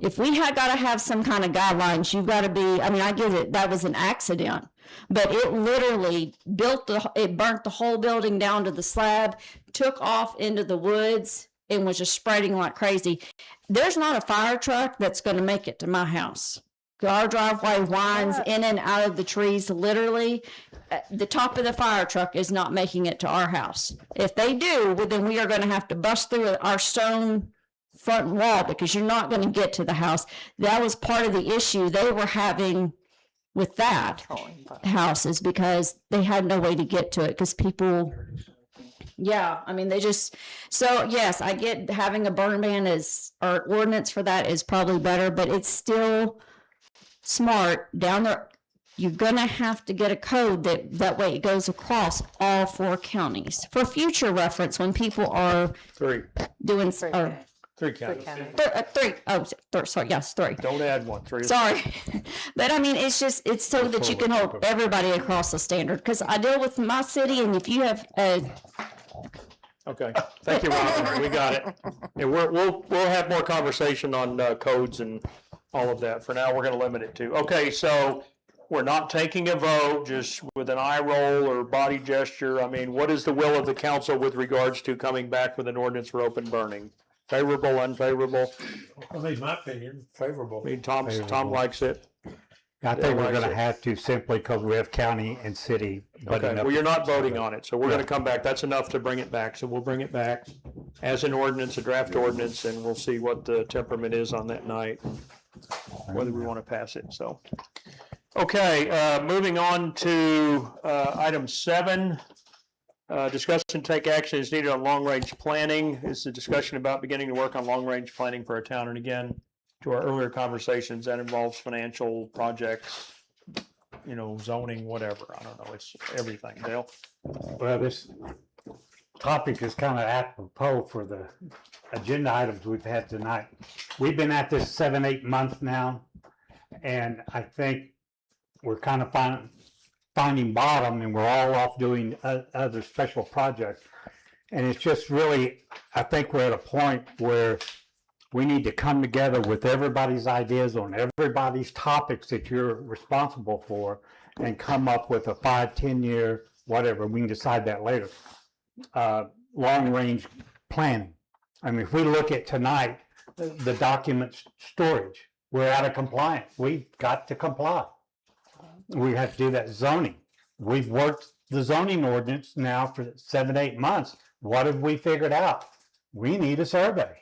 if we had got to have some kind of guidelines, you've got to be, I mean, I get it, that was an accident, but it literally it burnt the whole building down to the slab, took off into the woods, and was just spreading like crazy. There's not a fire truck that's going to make it to my house. Our driveway winds in and out of the trees, literally. The top of the fire truck is not making it to our house. If they do, well, then we are going to have to bust through our stone front wall because you're not going to get to the house. That was part of the issue they were having with that house, is because they had no way to get to it because people, yeah, I mean, they just, so yes, I get having a burn ban or ordinance for that is probably better, but it's still smart down there. You're going to have to get a code that way it goes across all 4 counties for future reference when people are 3. doing, 3 counties. three. Don't add 1. 3. Sorry. But I mean, it's so that you can hold everybody across the standard. Because I deal with my city, and if you have Okay, thank you, Robin. We got it. And we'll have more conversation on codes and all of that. For now, we're going to limit it to. Okay, so we're not taking a vote just with an eye roll or body gesture. I mean, what is the will of the council with regards to coming back with an ordinance for open burning? Favorable, unfavorable? I mean, my opinion, favorable. I mean, Tom Favorable. likes it. I think we're likes gonna it. have to simply because we have county and city. Okay, well, you're not voting on it, so we're gonna come back. That's enough to bring it back. So we'll bring it back as an ordinance, a draft ordinance, and we'll see what the temperament is on that night, whether we want to pass it, so. Okay, moving on to item 7. Discuss and take action is needed on long-range planning. This is a discussion about beginning to work on long-range planning for our town. And again, to our earlier conversations, that involves financial projects, you know, zoning, whatever. I don't know. It's everything. Dale? Well, this topic is kind of apropos for the agenda items we've had tonight. We've been at this 7-8 months now, and I think we're kind of finding bottom, and we're all off doing other special projects. And it's just really, I think we're at a point where we need to come together with everybody's ideas on everybody's topics that you're responsible for and come up with a 5-10 year, whatever, we can decide that later. Long range planning. I mean, if we look at tonight, the document storage, we're out of compliance. We've got to comply. We have to do that zoning. We've worked the zoning ordinance now for 7-8 months. What have we figured out? We need a survey.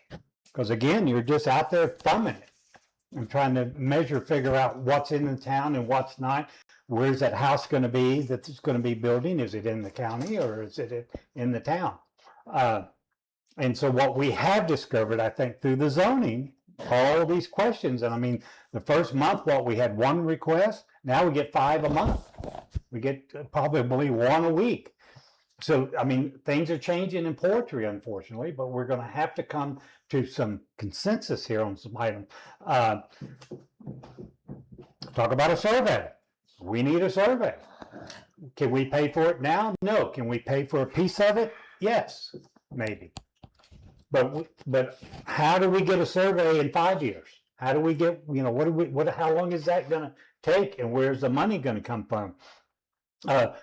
Because again, you're just out there thumbing it and trying to figure out what's in the town and what's not. Where's that house going to be that's going to be building? Is it in the county or is it in the town? And so what we have discovered, I think, through the zoning, all these questions, and I mean, the first month, we had 1 request. Now we get 5 a month. We get probably 1 a week. So, I mean, things are changing in poetry, unfortunately, but we're going to have to come to some consensus here on some items. Talk about a survey. We need a survey. Can we pay for it now? No. Can we pay for a piece of it? Yes, maybe. But how do we get a survey in 5 years? How do we get, how long is that gonna take and where's the money gonna come from?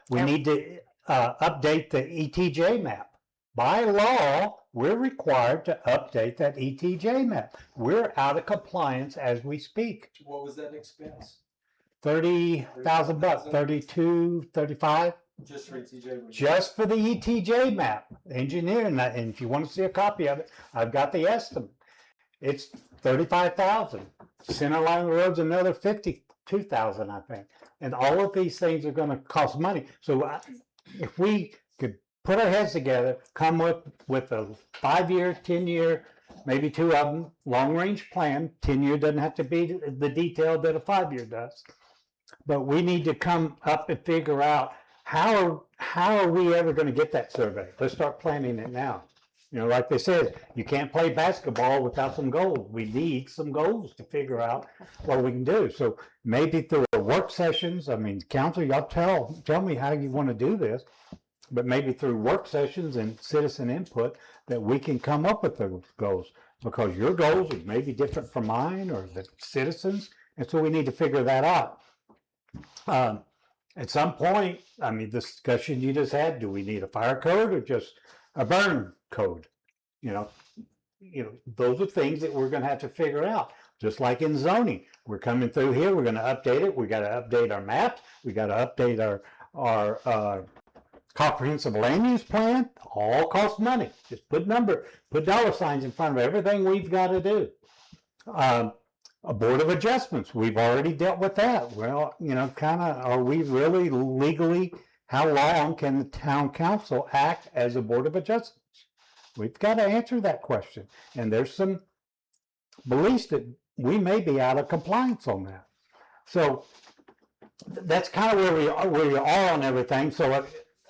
We And- need to update the ETJ map. By law, we're required to update that ETJ map. We're out of compliance as we speak. What was that expense? $30,000, 32, 35, Just for ETJ? just for the ETJ map, engineering that. And if you want to see a copy of it, I've got the estimate. It's 35,000. Center line road's another 52,000, I think. And all of these things are going to cost money. So if we could put our heads together, come up with a 5-year, 10-year, maybe 2 of them, long-range plan. 10-year doesn't have to be the detail that a 5-year does. But we need to come up and figure out how are we ever going to get that survey? Let's start planning it now. Like they said, you can't play basketball without some goals. We need some goals to figure out what we can do. So maybe through the work sessions, council, y'all tell me how you want to do this, but maybe through work sessions and citizen input that we can come up with those goals, because your goals are maybe different from mine or the citizens. And so we need to figure that out. At some point, the discussion you just had, do we need a fire code or just a burn code? Those are things that we're going to have to figure out. Just like in zoning, we're coming through here, we're going to update it. We got to update our maps. We got to update our comprehensive land use plan. All costs money. Just put dollar signs in front of everything we've got to do. A board of adjustments, we've already dealt with that. Well, are we really legally, how long can the town council act as a board of adjustments? We've got to answer that question. And there's some beliefs that we may be out of compliance on that. So that's kind of where we are on everything. So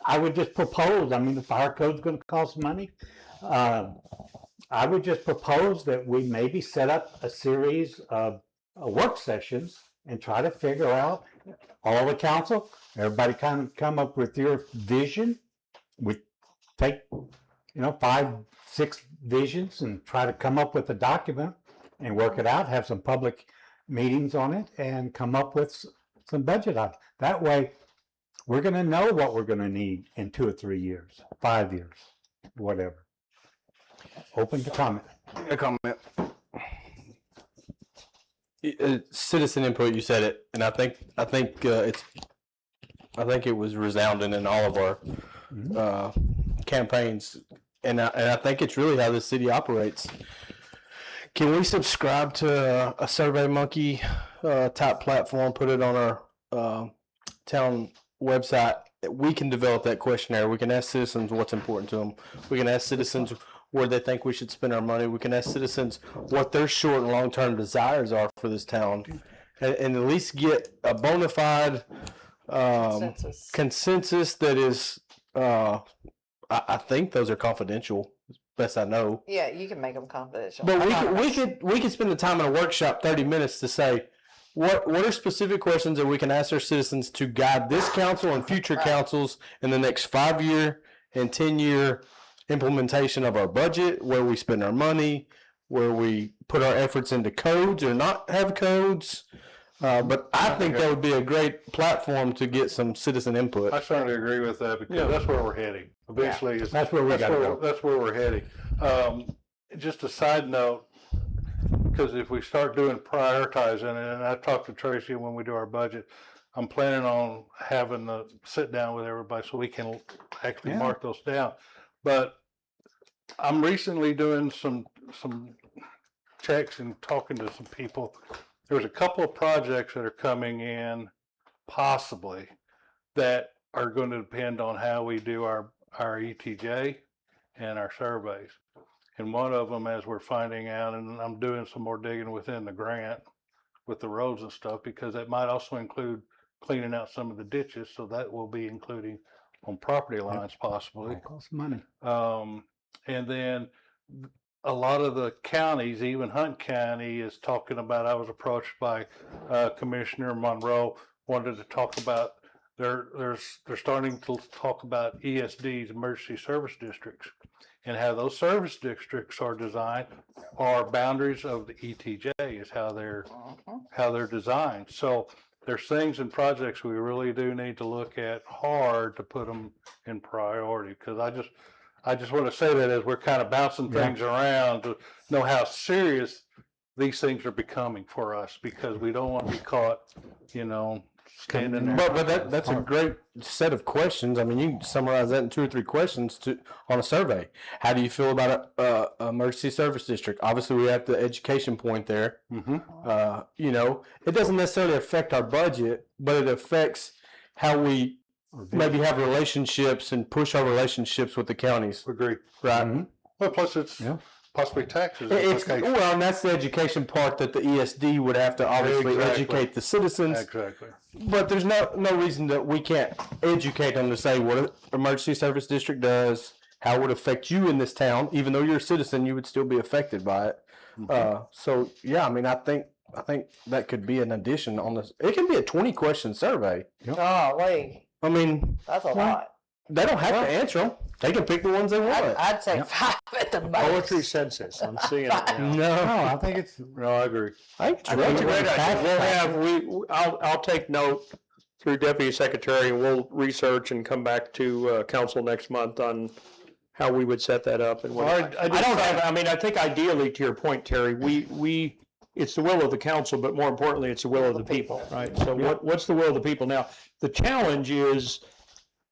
I would just propose, the fire code's going to cost money. I would just propose that we maybe set up a series of work sessions and try to figure out, all the council, everybody kind of come up with your vision. We take, 5, 6 visions and try to come up with a document and work it out, have some public meetings on it and come up with some budget items. That way, we're going to know what we're going to need in 2 or 3 years, 5 years, whatever. Open to comment. A comment. Citizen input. You said it, and I think it was resounding in all of our campaigns, and I think it's really how this city operates. Can we subscribe to a SurveyMonkey type platform? Put it on our town website. We can develop that questionnaire. We can ask citizens what's important to them. We can ask citizens where they think we should spend our money. We can ask citizens what their short and long-term desires are for this town, and at least get a bona fide consensus that is, I think those are confidential, as best I know. Yeah, you can make them confidential. But we could spend the time in a workshop, 30 minutes, to say, what are specific questions that we can ask our citizens to guide this council and future councils in the next 5-year and 10-year implementation of our budget, where we spend our money, where we put our efforts into codes or not have codes. But I think that would be a great platform to get some citizen input. I certainly agree with that, because that's where we're heading. Eventually, That's where we got to go. that's where we're heading. Just a side note, because if we start doing prioritizing, and I talked to Tracy when we do our budget, I'm planning on having the sit down with everybody so we can actually mark those down. But I'm recently doing some checks and talking to some people. There's a couple of projects that are coming in, possibly, that are going to depend on how we do our ETJ and our surveys. And one of them, as we're finding out, and I'm doing some more digging within the grant with the roads and stuff, because it might also include cleaning out some of the ditches, so that will be including on property lines possibly. It costs money. And then a lot of the counties, even Hunt County is talking about, I was approached by Commissioner Monroe, wanted to talk about they're starting to talk about ESDs, emergency service districts, and how those service districts are designed are boundaries of the ETJ is how they're designed. So there's things and projects we really do need to look at hard to put them in priority, because I just want to say that as we're kind of bouncing things around to know how serious these things are becoming for us, because we don't want to be caught, standing there. But that's a great set of questions. I mean, you can summarize that in 2 or 3 questions on a survey. How do you feel about a emergency service district? Obviously, we have the education point there. It doesn't necessarily affect our budget, but it affects how we maybe have relationships and push our relationships with the counties. Agree. Right. Well, plus it's possibly taxes. Well, and that's the education part that the ESD would have to obviously educate the citizens. Exactly. But there's no reason that we can't educate them to say what an emergency service district does, how it would affect you in this town. Even though you're a citizen, you would still be affected by it. So yeah, I mean, I think that could be an addition on this. It can be a 20-question survey. Golly, I mean, that's a lot. they don't have to answer them. They can pick the ones they want. I'd say 5 at the most. Poetry census, I'm seeing it now. No, I think it's. No, I agree. I think it's I think it's a great idea. great. I'll take note through Deputy Secretary, and we'll research and come back to council next month on how we would set that up and what. I think ideally, to your point, Terry, it's the will of the council, but more importantly, it's the will of the people, right? So what's the will of the people? Now, the challenge is,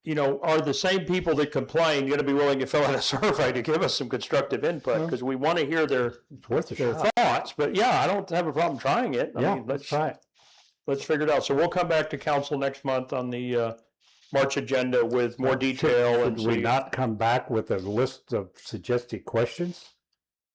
are the same people that complain going to be willing to fill out a survey to give us some constructive input? Because we want to hear their thoughts. But yeah, I don't have a problem trying it. I mean, let's try it. Let's figure it out. So we'll come back to council next month on the March agenda with more detail. Should we not come back with a list of suggested questions?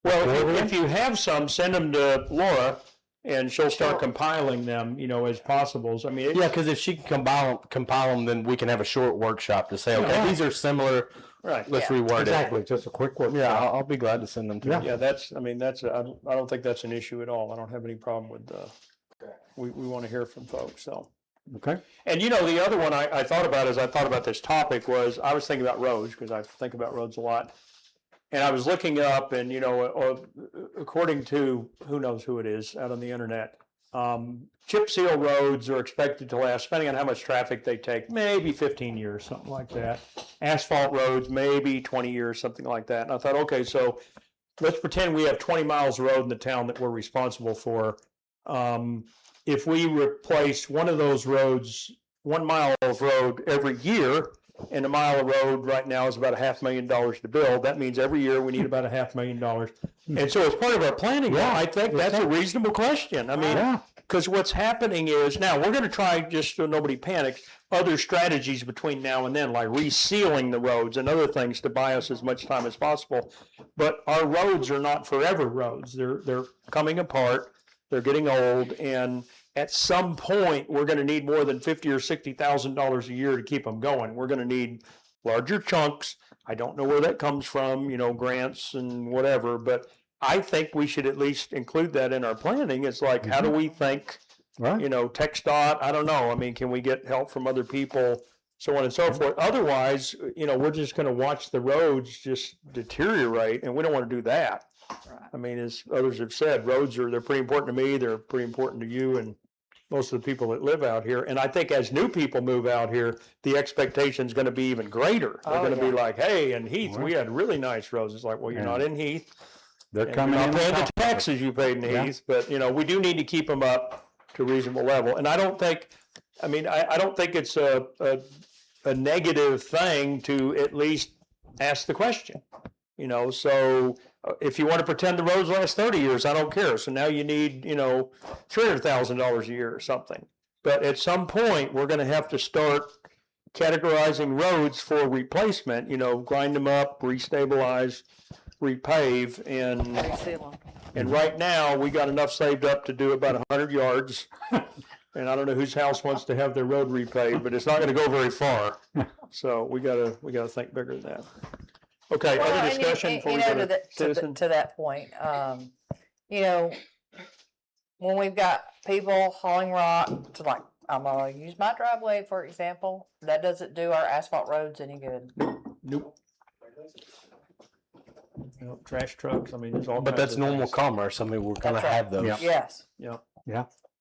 Well, if you have some, send them to Laura, and she'll start compiling them, as possibles. I mean, because if she can compile them, then we can have a short workshop to say, okay, these are similar. Right. Let's reword Exactly, just a quick one. Yeah, I'll be glad to send them to you. Yeah, I don't think that's an issue at all. I don't have any problem with, we want to hear from folks, so. Okay. And the other one I thought about as I thought about this topic was, I was thinking about roads, because I think about roads a lot. And I was looking up, and, according to who knows who it is out on the internet, chip seal roads are expected to last, depending on how much traffic they take, maybe 15 years, something like that. Asphalt roads, maybe 20 years, something like that. And I thought, okay, so let's pretend we have 20 miles of road in the town that we're responsible for. If we replace one of those roads, 1 mile of road every year, and a mile of road right now is about $500,000 to build. That means every year we need about $500,000. And so as part of our planning, I think that's a reasonable question. I mean, because what's happening is, now we're going to try, just so nobody panics, other strategies between now and then, like resealing the roads and other things to buy us as much time as possible. But our roads are not forever roads. They're coming apart. They're getting old, and at some point, we're going to need more than $50,000 or $60,000 a year to keep them going. We're going to need larger chunks. I don't know where that comes from, grants and whatever, but I think we should at least include that in our planning. It's like, how do we think, TxDOT, I don't know. I mean, can we get help from other people, so on and so forth? Otherwise, we're just going to watch the roads just deteriorate, and we don't want to do that. I mean, as others have said, roads they're pretty important to me. They're pretty important to you and most of the people that live out here. And I think as new people move out here, the expectation is going to be even greater. They're going to be like, hey, in Heath, we had really nice roads. It's like, well, you're not in Heath. They're coming in. You're not paying the taxes you paid in Heath, but, we do need to keep them up to a reasonable level. And I don't think it's a negative thing to at least ask the question, so if you want to pretend the roads last 30 years, I don't care. So now you need, $300,000 a year or something. But at some point, we're going to have to start categorizing roads for replacement, grind them up, restabilize, repave, and right now we got enough saved up to do about 100 yards. And I don't know whose house wants to have their road repaved, but it's not going to go very far. So we gotta think bigger than that. Okay, Well, other and discussion before we go to citizen? to that point, when we've got people hauling rock to like I'm gonna use my driveway for example. That doesn't do our asphalt roads any good. Nope. You know, trash trucks, I mean, there's all But kinds that's of normal things. commerce. I mean, we're gonna That's right. have those. Yeah. Yes. Yeah.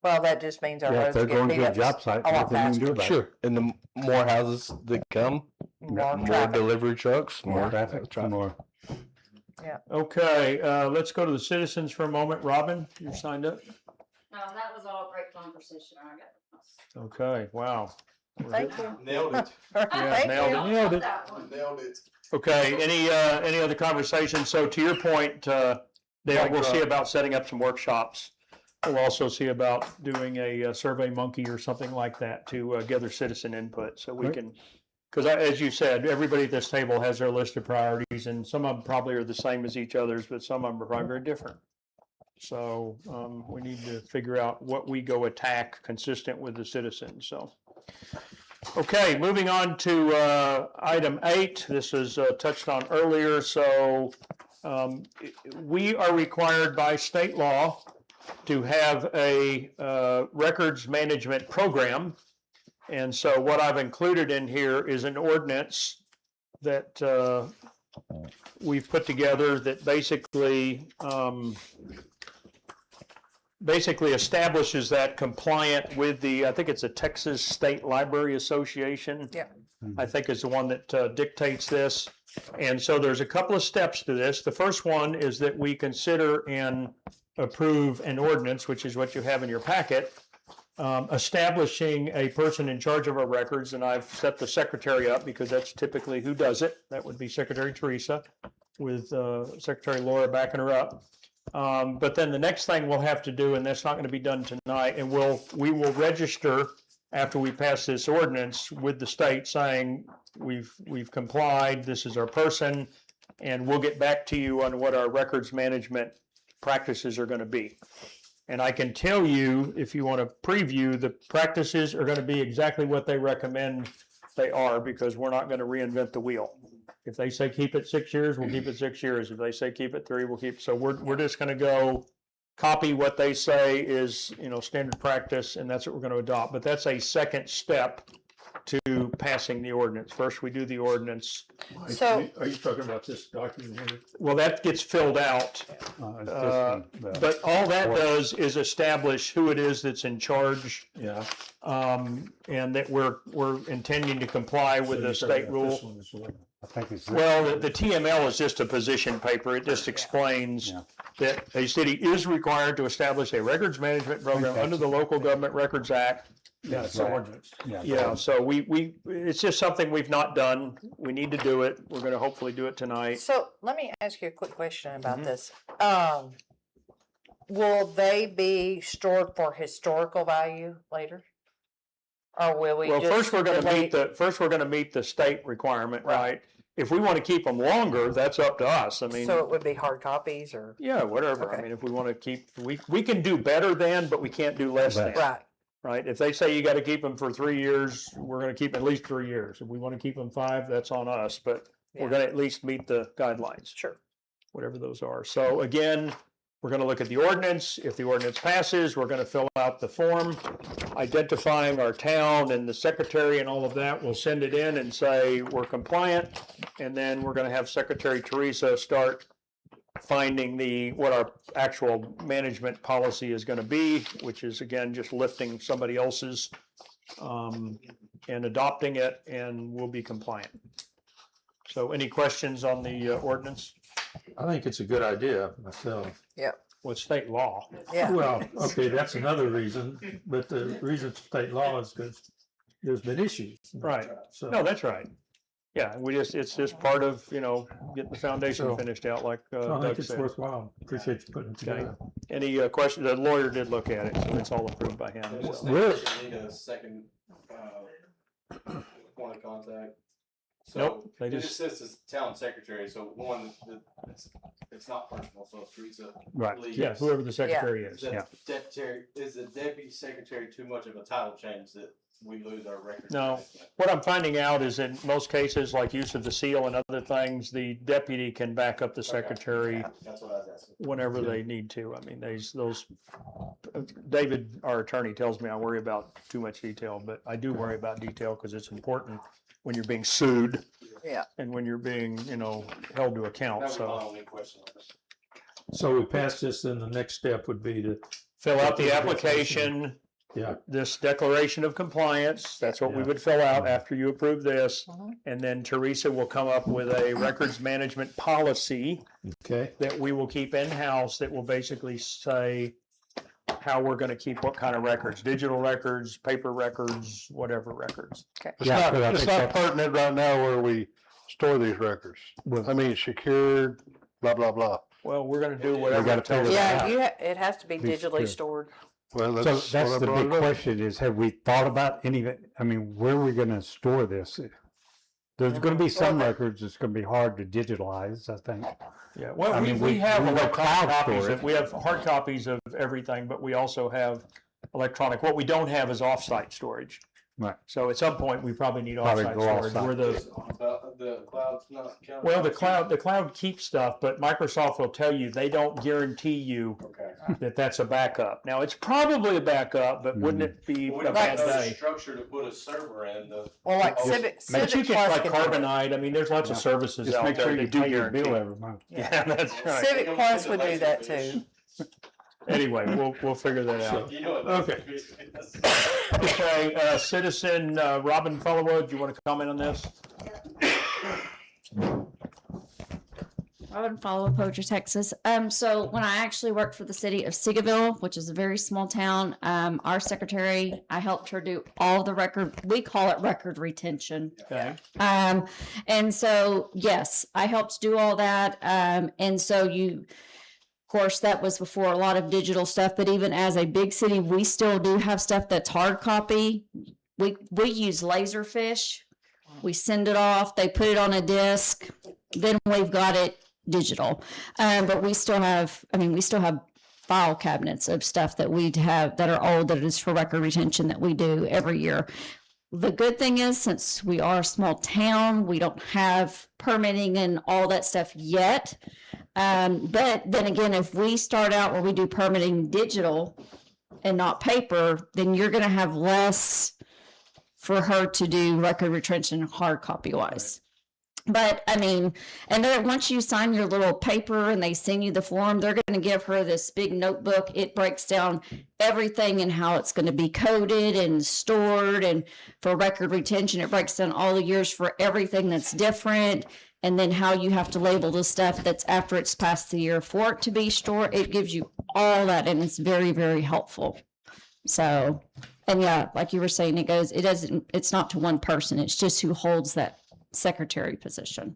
Well, that just means our Yeah, if roads they're get going to a beat job up site, a lot nothing you can do faster. about it. Sure. And the more houses that come, More more traffic. delivery trucks, more Yeah. Traffic, more. Okay, let's go to the citizens for a moment. Robin, you're signed up? No, that was all great conversation. I got. Okay, wow. Thank you. Nailed it. Thank nailed you. it. Nailed it. Nailed it. Okay, any other conversations? So to your point, Dale, we'll see about setting up some workshops. We'll also see about doing a Survey Monkey or something like that to gather citizen input so we Great. can, because as you said, everybody at this table has their list of priorities and some of them probably are the same as each other's, but some of them are probably very different. So we need to figure out what we go attack consistent with the citizens, so. Okay, moving on to item 8. This was touched on earlier. So we are required by state law to have a records management program. And so what I've included in here is an ordinance that we've put together that basically establishes that compliant with I think it's a Texas State Library Association. Yeah. I think is the one that dictates this. And so there's a couple of steps to this. The first one is that we consider and approve an ordinance, which is what you have in your packet, establishing a person in charge of our records. And I've set the secretary up because that's typically who does it. That would be Secretary Teresa with Secretary Laura backing her up. But then the next thing we'll have to do, and that's not going to be done tonight, and we will register after we pass this ordinance with the state saying we've complied, this is our person, and we'll get back to you on what our records management practices are going to be. And I can tell you, if you want to preview, the practices are going to be exactly what they recommend they are, because we're not going to reinvent the wheel. If they say keep it 6 years, we'll keep it 6 years. If they say keep it 3, we'll keep. So we're just going to go copy what they say is, standard practice, and that's what we're going to adopt. But that's a second step to passing the ordinance. First, we do the ordinance. So- Are you talking about this document here? Well, that gets filled out, It's just but all that does is establish who it is that's in charge, Yeah. and that we're intending to comply with the state rule. I think it's. Well, the TML is just a position paper. It just explains Yeah. that a city is required to establish a records management program under the Local Government Records Act. Yeah, it's an ordinance. Yeah, so it's just something we've not done. We need to do it. We're gonna hopefully do it tonight. So let me ask you a quick question about Mhm. this. Will they be stored for historical value later? Or will we Well, just first we're gonna delete- meet the state requirement, Right. right? If we wanna keep them longer, that's up to us. I mean, So it would be hard copies or, yeah, whatever. I Okay. mean, if we wanna keep, we can do better than, but we can't do less than. right, Right, if they say you gotta keep them for 3 years, we're gonna keep at least 3 years. If we wanna keep them 5, that's on us, but we're Yeah. gonna at least meet the guidelines, sure. whatever those are. So again, we're gonna look at the ordinance. If the ordinance passes, we're gonna fill out the form identifying our town and the secretary and all of that. We'll send it in and say we're compliant, and then we're gonna have Secretary Teresa start finding what our actual management policy is going to be, which is again just lifting somebody else's and adopting it, and we'll be compliant. So any questions on the ordinance? I think it's a good idea myself. Well, it's state law. Yeah, Well, okay, that's another reason, but the reason it's state law is because there's been issues. Right. So. No, that's right. Yeah, it's just part of, getting the foundation So- finished out like I Doug think it's said. worthwhile. Appreciate you putting it Okay. together. Any questions? The lawyer did look at it, so it's all approved by him. so. Need a second point of contact. Nope, they It just- just says it's town secretary, so one, it's not personal, so if Teresa Right. leaves. Yeah, whoever the secretary is, Is yeah. the deputy secretary too much of a title change that we lose our record. No. What I'm finding out is in most cases, like use of the seal and other things, the deputy can back up the secretary That's what I was asking. whenever they need to. I mean, David, our attorney, tells me I worry about too much detail, but I do worry about detail because it's important when you're being sued. Yeah. And when you're being, held to account, That was my so. only question on this. So we pass this, then the next step would be to, Fill out the application, yeah, this declaration of compliance, that's what we Yeah. would fill out after you approve this. Mhm. And then Teresa will come up with a records management policy okay, that we will keep in-house that will basically say how we're gonna keep what kind of records, digital records, paper records, whatever records. It's Yeah, not, 'cause I it's think not that's- pertinent right now where we store these records. I mean, secured, blah, blah, blah. Well, we're gonna do whatever gotta it tells figure us. it Yeah, out. it has to be Be digitally secure. stored. Well, So that's that's what I the brought big it up. question is, have we thought about any of it? I mean, where are we gonna store this? There's gonna be some records that's gonna be hard to digitalize, I think. Yeah, well, I we mean, we have we electronic cloud copies, storage. we have hard copies of everything, but we also have electronic. What we don't have is off-site storage. Right. So at some point, we probably need Probably off-site go storage. off-site. We're the, The cloud's not counting. well, the cloud keeps stuff, but Microsoft will tell you, they don't guarantee you Okay. that that's a backup. Now, it's probably a backup, but wouldn't it be We a don't bad have the day? structure to put a server in the. Well, like Oh, Civic, But you Civic can, Plus like can do it. Carbonite, I mean, there's lots of Yeah. services Just out make there sure you that do do your bill guarantee. every month. Yeah, that's right. Civic Plus would do that too. Anyway, we'll figure that out. You know what? Okay. Okay, citizen Robin Fellowwood, do you want to comment on this? I would follow Poacher, Texas. So when I actually worked for the city of Seagoville, which is a very small town, our secretary, I helped her do all the record, we call it record retention. Okay. And so, yes, I helped do all that. And so of course, that was before a lot of digital stuff, but even as a big city, we still do have stuff that's hard copy. We use Laserfish. We send it off, they put it on a disc, then we've got it digital. But we still have file cabinets of stuff that we have that are old, that is for record retention that we do every year. The good thing is, since we are a small town, we don't have permitting and all that stuff yet. But then again, if we start out where we do permitting digital and not paper, then you're gonna have less for her to do record retention hard copy wise. But I mean, and then once you sign your little paper and they send you the form, they're going to give her this big notebook. It breaks down everything and how it's going to be coded and stored. And for record retention, it breaks down all the years for everything that's different. And then how you have to label the stuff that's after it's past the year for it to be stored. It gives you all that, and it's very, very helpful. So, and yeah, like you were saying, it's not to one person. It's just who holds that secretary position.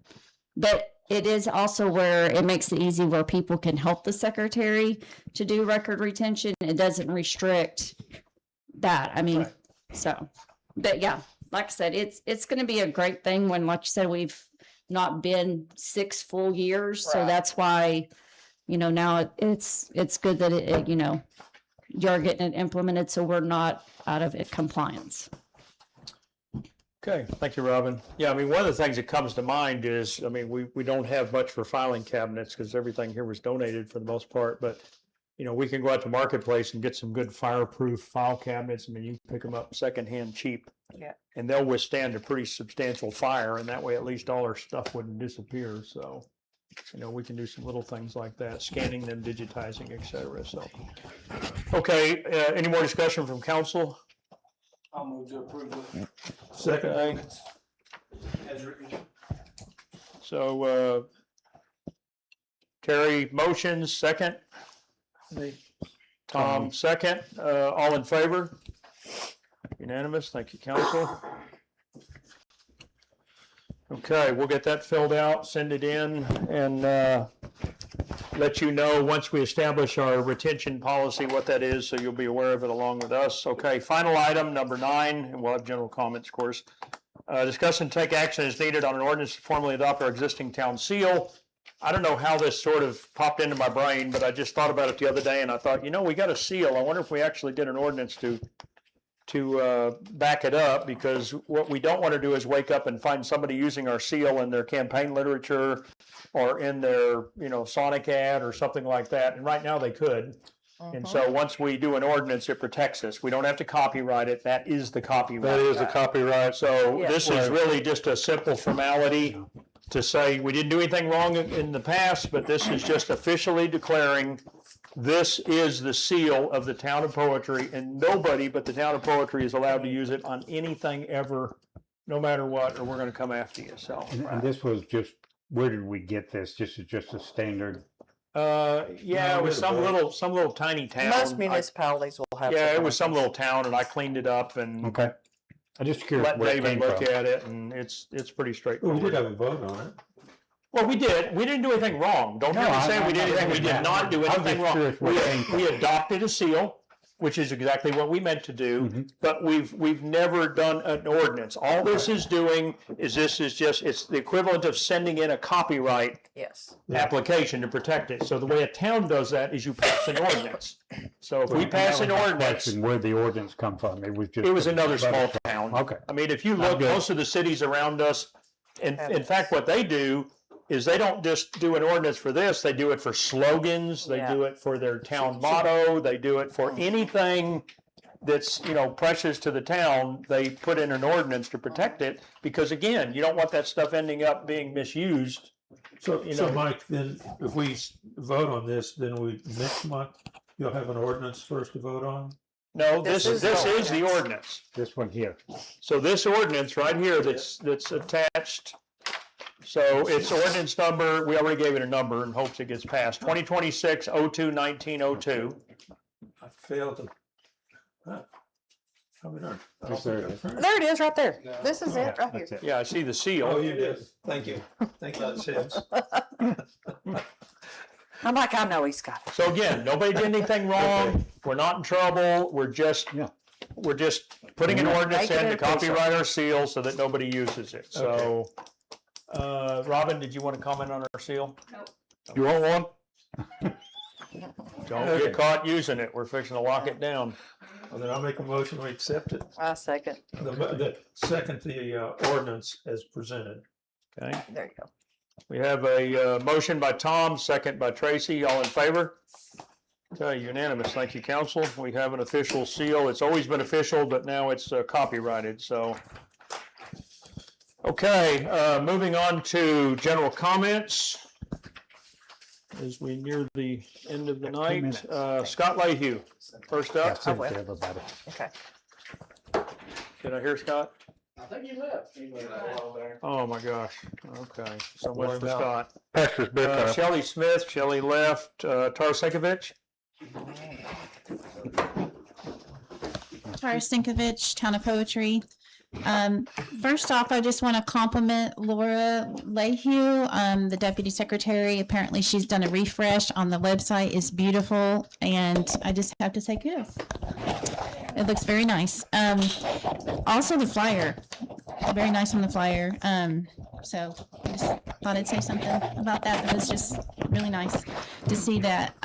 But it is also where it makes it easy where people can help the secretary to do record retention. It doesn't restrict that. I mean, Right. so, but yeah, like I said, it's going to be a great thing when, like you said, we've not been 6 full years. So Right. that's why, now it's good that it you're getting it implemented so we're not out of it compliance. Okay, thank you, Robin. Yeah, I mean, one of the things that comes to mind is, I mean, we don't have much for filing cabinets because everything here was donated for the most part, but we can go out to Marketplace and get some good fireproof file cabinets. I mean, you can pick them up secondhand cheap. Yeah. And they'll withstand a pretty substantial fire, and that way at least all our stuff wouldn't disappear. So, we can do some little things like that, scanning them, digitizing, et cetera. So, okay, any more discussion from council? I'll move to approve it. Second. As written. So, Terry motions, second. Tom, second. All in favor? Unanimous. Thank you, council. Okay, we'll get that filled out, send it in, and let you know once we establish our retention policy, what that is, so you'll be aware of it along with us. Okay, final item, number 9, and we'll have general comments, of course. Discuss and take action as needed on an ordinance to formally adopt our existing town seal. I don't know how this sort of popped into my brain, but I just thought about it the other day, and I thought, we got a seal. I wonder if we actually did an ordinance to back it up, because what we don't want to do is wake up and find somebody using our seal in their campaign literature or in their, Sonic ad or something like that. And right now they could. And so once we do an ordinance, it protects us. We don't have to copyright it. That is the copyright. That is a copyright. So Yeah. this is really just a simple formality to say we didn't do anything wrong in the past, but this is just officially declaring this is the seal of the Town of Poetry, and nobody but the Town of Poetry is allowed to use it on anything ever, no matter what, or we're going to come after you. So, And this was just, where did we get this? This is just a standard. yeah, it was some little tiny town. Most municipalities will have. Yeah, it something was like some this. little town, and I cleaned it up and Okay. I'm just curious let where it David came look from. at it, and it's pretty We straightforward. did have a vote on it. Well, we did. We didn't do anything wrong. Don't No, hear me say I'm we did not anything. We saying did that. not do I'm anything just wrong. curious where it came from. We adopted a seal, which is exactly what we meant to do, Mhm. but we've never done an ordinance. All this is doing is it's the equivalent of sending in a copyright Yes. application to protect it. So the way a town does that is you pass an ordinance. So if we pass an ordinance, Question, where'd the ordinance come from? It was just. it was another small town. Okay. I mean, if you I'm look, good. most of the cities around us, and in fact, what they do is they don't just do an ordinance for this, they do it for slogans, they Yeah. do it for their town motto, they do it for anything that's, precious to the town, they put in an ordinance to protect it, because again, you don't want that stuff ending up being misused. So, You so know- Mike, then if we vote on this, then next month, you'll have an ordinance first to vote on? No, This this is is the the ordinance. This one here. So this ordinance right here that's attached, so it's ordinance number, we already gave it a number in hopes it gets passed, 2026-02-1902. I failed to. Huh. I mean, I don't Yes, there think I it is. printed. There it is, right there. This is it, right here. That's it. Yeah, I see the Oh, seal. you did. Thank you. Thank you. That sense. I'm like, I know he's got it. So again, nobody did anything wrong, we're not in trouble, we're just Yeah. putting an ordinance Making in to it official. copyright our seal so that nobody uses it, so. Robin, did you want to comment on our seal? Nope. You want one? Don't Okay. get caught using it, we're fixing to lock it down. Well, then I'll make a motion, we accept it. I second. The second, the ordinance as presented. Okay, There you go. we have a motion by Tom, second by Tracy, all in favor? Okay, unanimous, thank you, council. We have an official seal, it's always been official, but now it's copyrighted, so. Okay, moving on to general comments. As we near the end of the Got 2 night, minutes. Scott Leahy, first Yeah, up. send it will. to everybody. Okay. Did I hear Scott? I think he left. He went out there. Oh, my gosh, okay, so much for about- Scott. Pastor's bedtime. Shelley Smith, Shelley left, Tara Sekovich. Tara Stinkovich, Town of Poetry. First off, I just want to compliment Laura Lehue, the Deputy Secretary. Apparently she's done a refresh on the website. It's beautiful. And I just have to say kudos. It looks very nice. Also the flyer, very nice on the flyer. So I just thought I'd say something about that. It was just really nice to see that.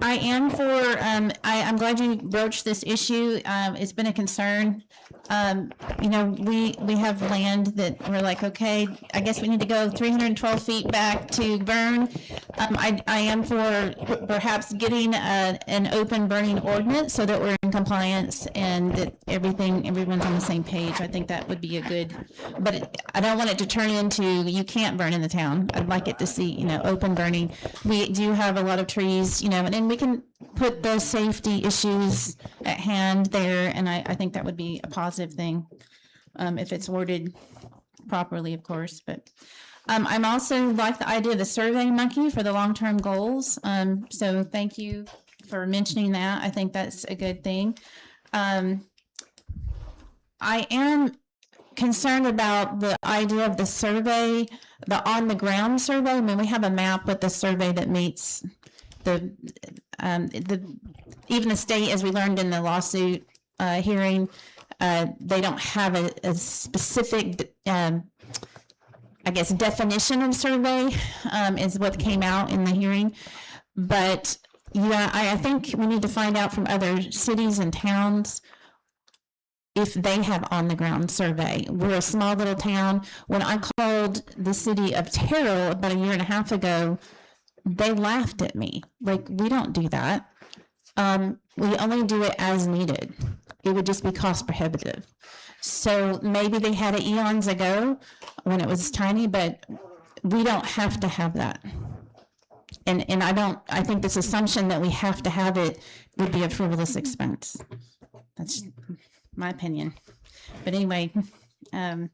I am for, I'm glad you broached this issue. It's been a concern. We have land that we're like, okay, I guess we need to go 312 feet back to burn. I am for perhaps getting an open burning ordinance so that we're in compliance and that everyone's on the same page. I think that would be a good, but I don't want it to turn into, you can't burn in the town. I'd like it to see, open burning. We do have a lot of trees, and then we can put those safety issues at hand there, and I think that would be a positive thing, if it's worded properly, of course, but I'm also like the idea of the survey monkey for the long-term goals, so thank you for mentioning that. I think that's a good thing. I am concerned about the idea of the survey, the on-the-ground survey. I mean, we have a map with the survey that meets even the state, as we learned in the lawsuit hearing, they don't have a specific, definition of survey, is what came out in the hearing. But Yeah, I think we need to find out from other cities and towns if they have on-the-ground survey. We're a small little town. When I called the city of Terrell about a year and a half ago, they laughed at me. Like, we don't do that. We only do it as needed. It would just be cost prohibitive. So maybe they had it eons ago when it was tiny, but we don't have to have that. And I think this assumption that we have to have it would be a frivolous expense. That's my opinion. But anyway, the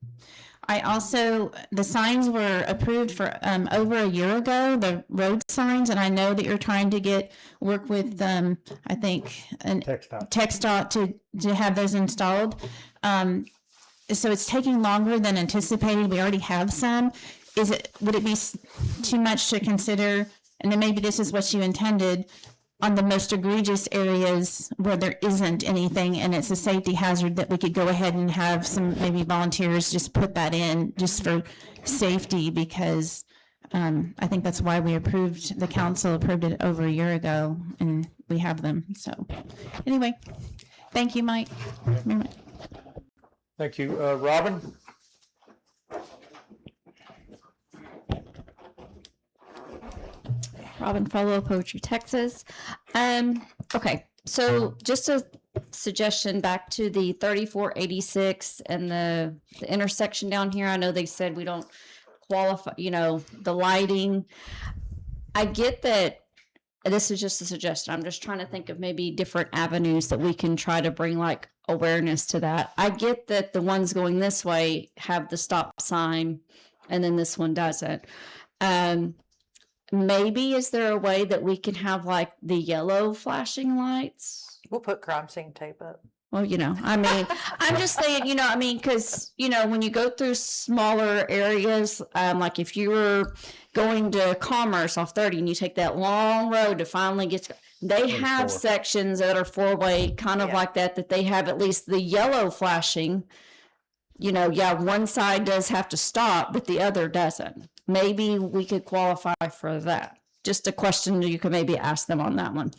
signs were approved for over a year ago, the road signs, and I know that you're trying to work with I think TxDOT to have those installed. So it's taking longer than anticipated. We already have some. Would it be too much to consider? And then maybe this is what you intended on the most egregious areas where there isn't anything and it's a safety hazard, that we could go ahead and have some maybe volunteers just put that in just for safety, because I think that's why the council approved it over a year ago, and we have them. So anyway, thank you, Mike. Thank you. Robin? Robin Follow, Poetry, Texas. Okay, so just a suggestion back to the 3486 and the intersection down here. I know they said we don't qualify, the lighting. I get that. This is just a suggestion. I'm just trying to think of maybe different avenues that we can try to bring like awareness to that. I get that the ones going this way have the stop sign and then this one doesn't. Maybe is there a way that we can have like the yellow flashing lights? We'll put crime scene tape up. Well, I'm just saying, because, when you go through smaller areas, like if you were going to Commerce off 30 and you take that long road to finally they have sections that are 4-way kind of like that they have at least the yellow flashing. One side does have to stop, but the other doesn't. Maybe we could qualify for that. Just a question you could maybe ask them on that one.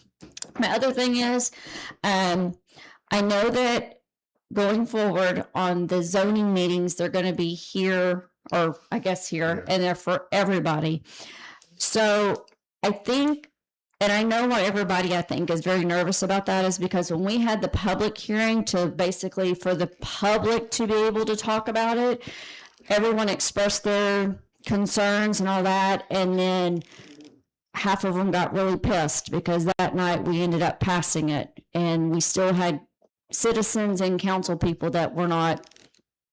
My other thing is, I know that going forward on the zoning meetings, they're going to be here, or I guess here, and they're for everybody. So I think, and I know why everybody, I think, is very nervous about that, is because when we had the public hearing for the public to be able to talk about it, everyone expressed their concerns and all that, and then half of them got really pissed because that night we ended up passing it, and we still had citizens and council people that were not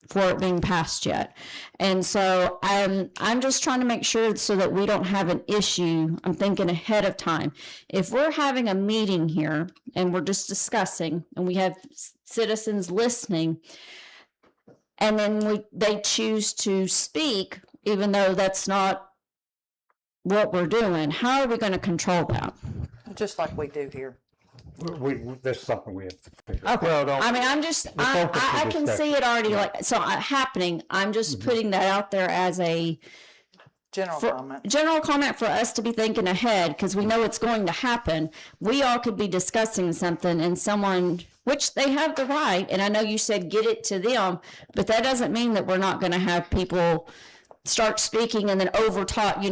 for it being passed yet. And so I'm just trying to make sure so that we don't have an issue. I'm thinking ahead of time. If we're having a meeting here and we're just discussing and we have citizens listening, and then they choose to speak, even though that's not what we're doing, how are we going to control that? Just like we do here. That's something we have to figure out. Okay. I can see it already happening. I'm just putting that out there as a general comment for us to be thinking ahead, because we know it's going to happen. We all could be discussing something and someone, which they have the right, and I know you said get it to them, but that doesn't mean that we're not going to have people start speaking and then overtalk,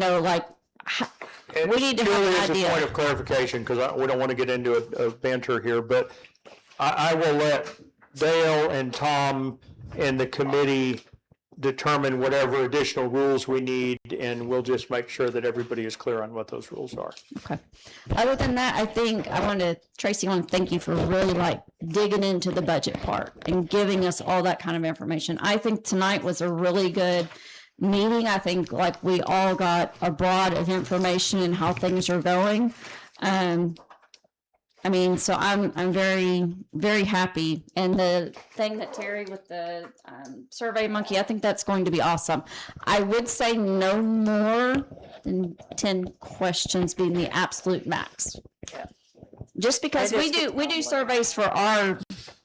we need to have an idea. As a point of clarification, because we don't want to get into a banter here, but I will let Dale and Tom and the committee determine whatever additional rules we need, and we'll just make sure that everybody is clear on what those rules are. Okay. Other than that, Tracy, I want to thank you for really digging into the budget part and giving us all that kind of information. I think tonight was a really good meeting. I think we all got a broad of information and how things are going. So I'm very, very happy. And the thing that Terry with the Survey Monkey, I think that's going to be awesome. I would say no more than 10 questions being the absolute max. Just because we do surveys for our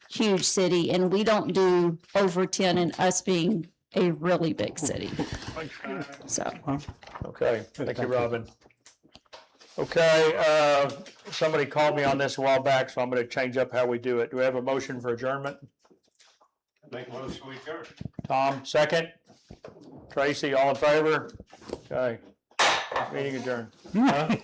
huge city, and we don't do over 10 in us being a really big city. So Okay, thank you, Robin. Okay, somebody called me on this a while back, so I'm gonna change up how we do it. Do we have a motion for adjournment? Make a motion, we adjourn. Tom, second? Tracy, all in favor? Okay. Meeting adjourned. Huh?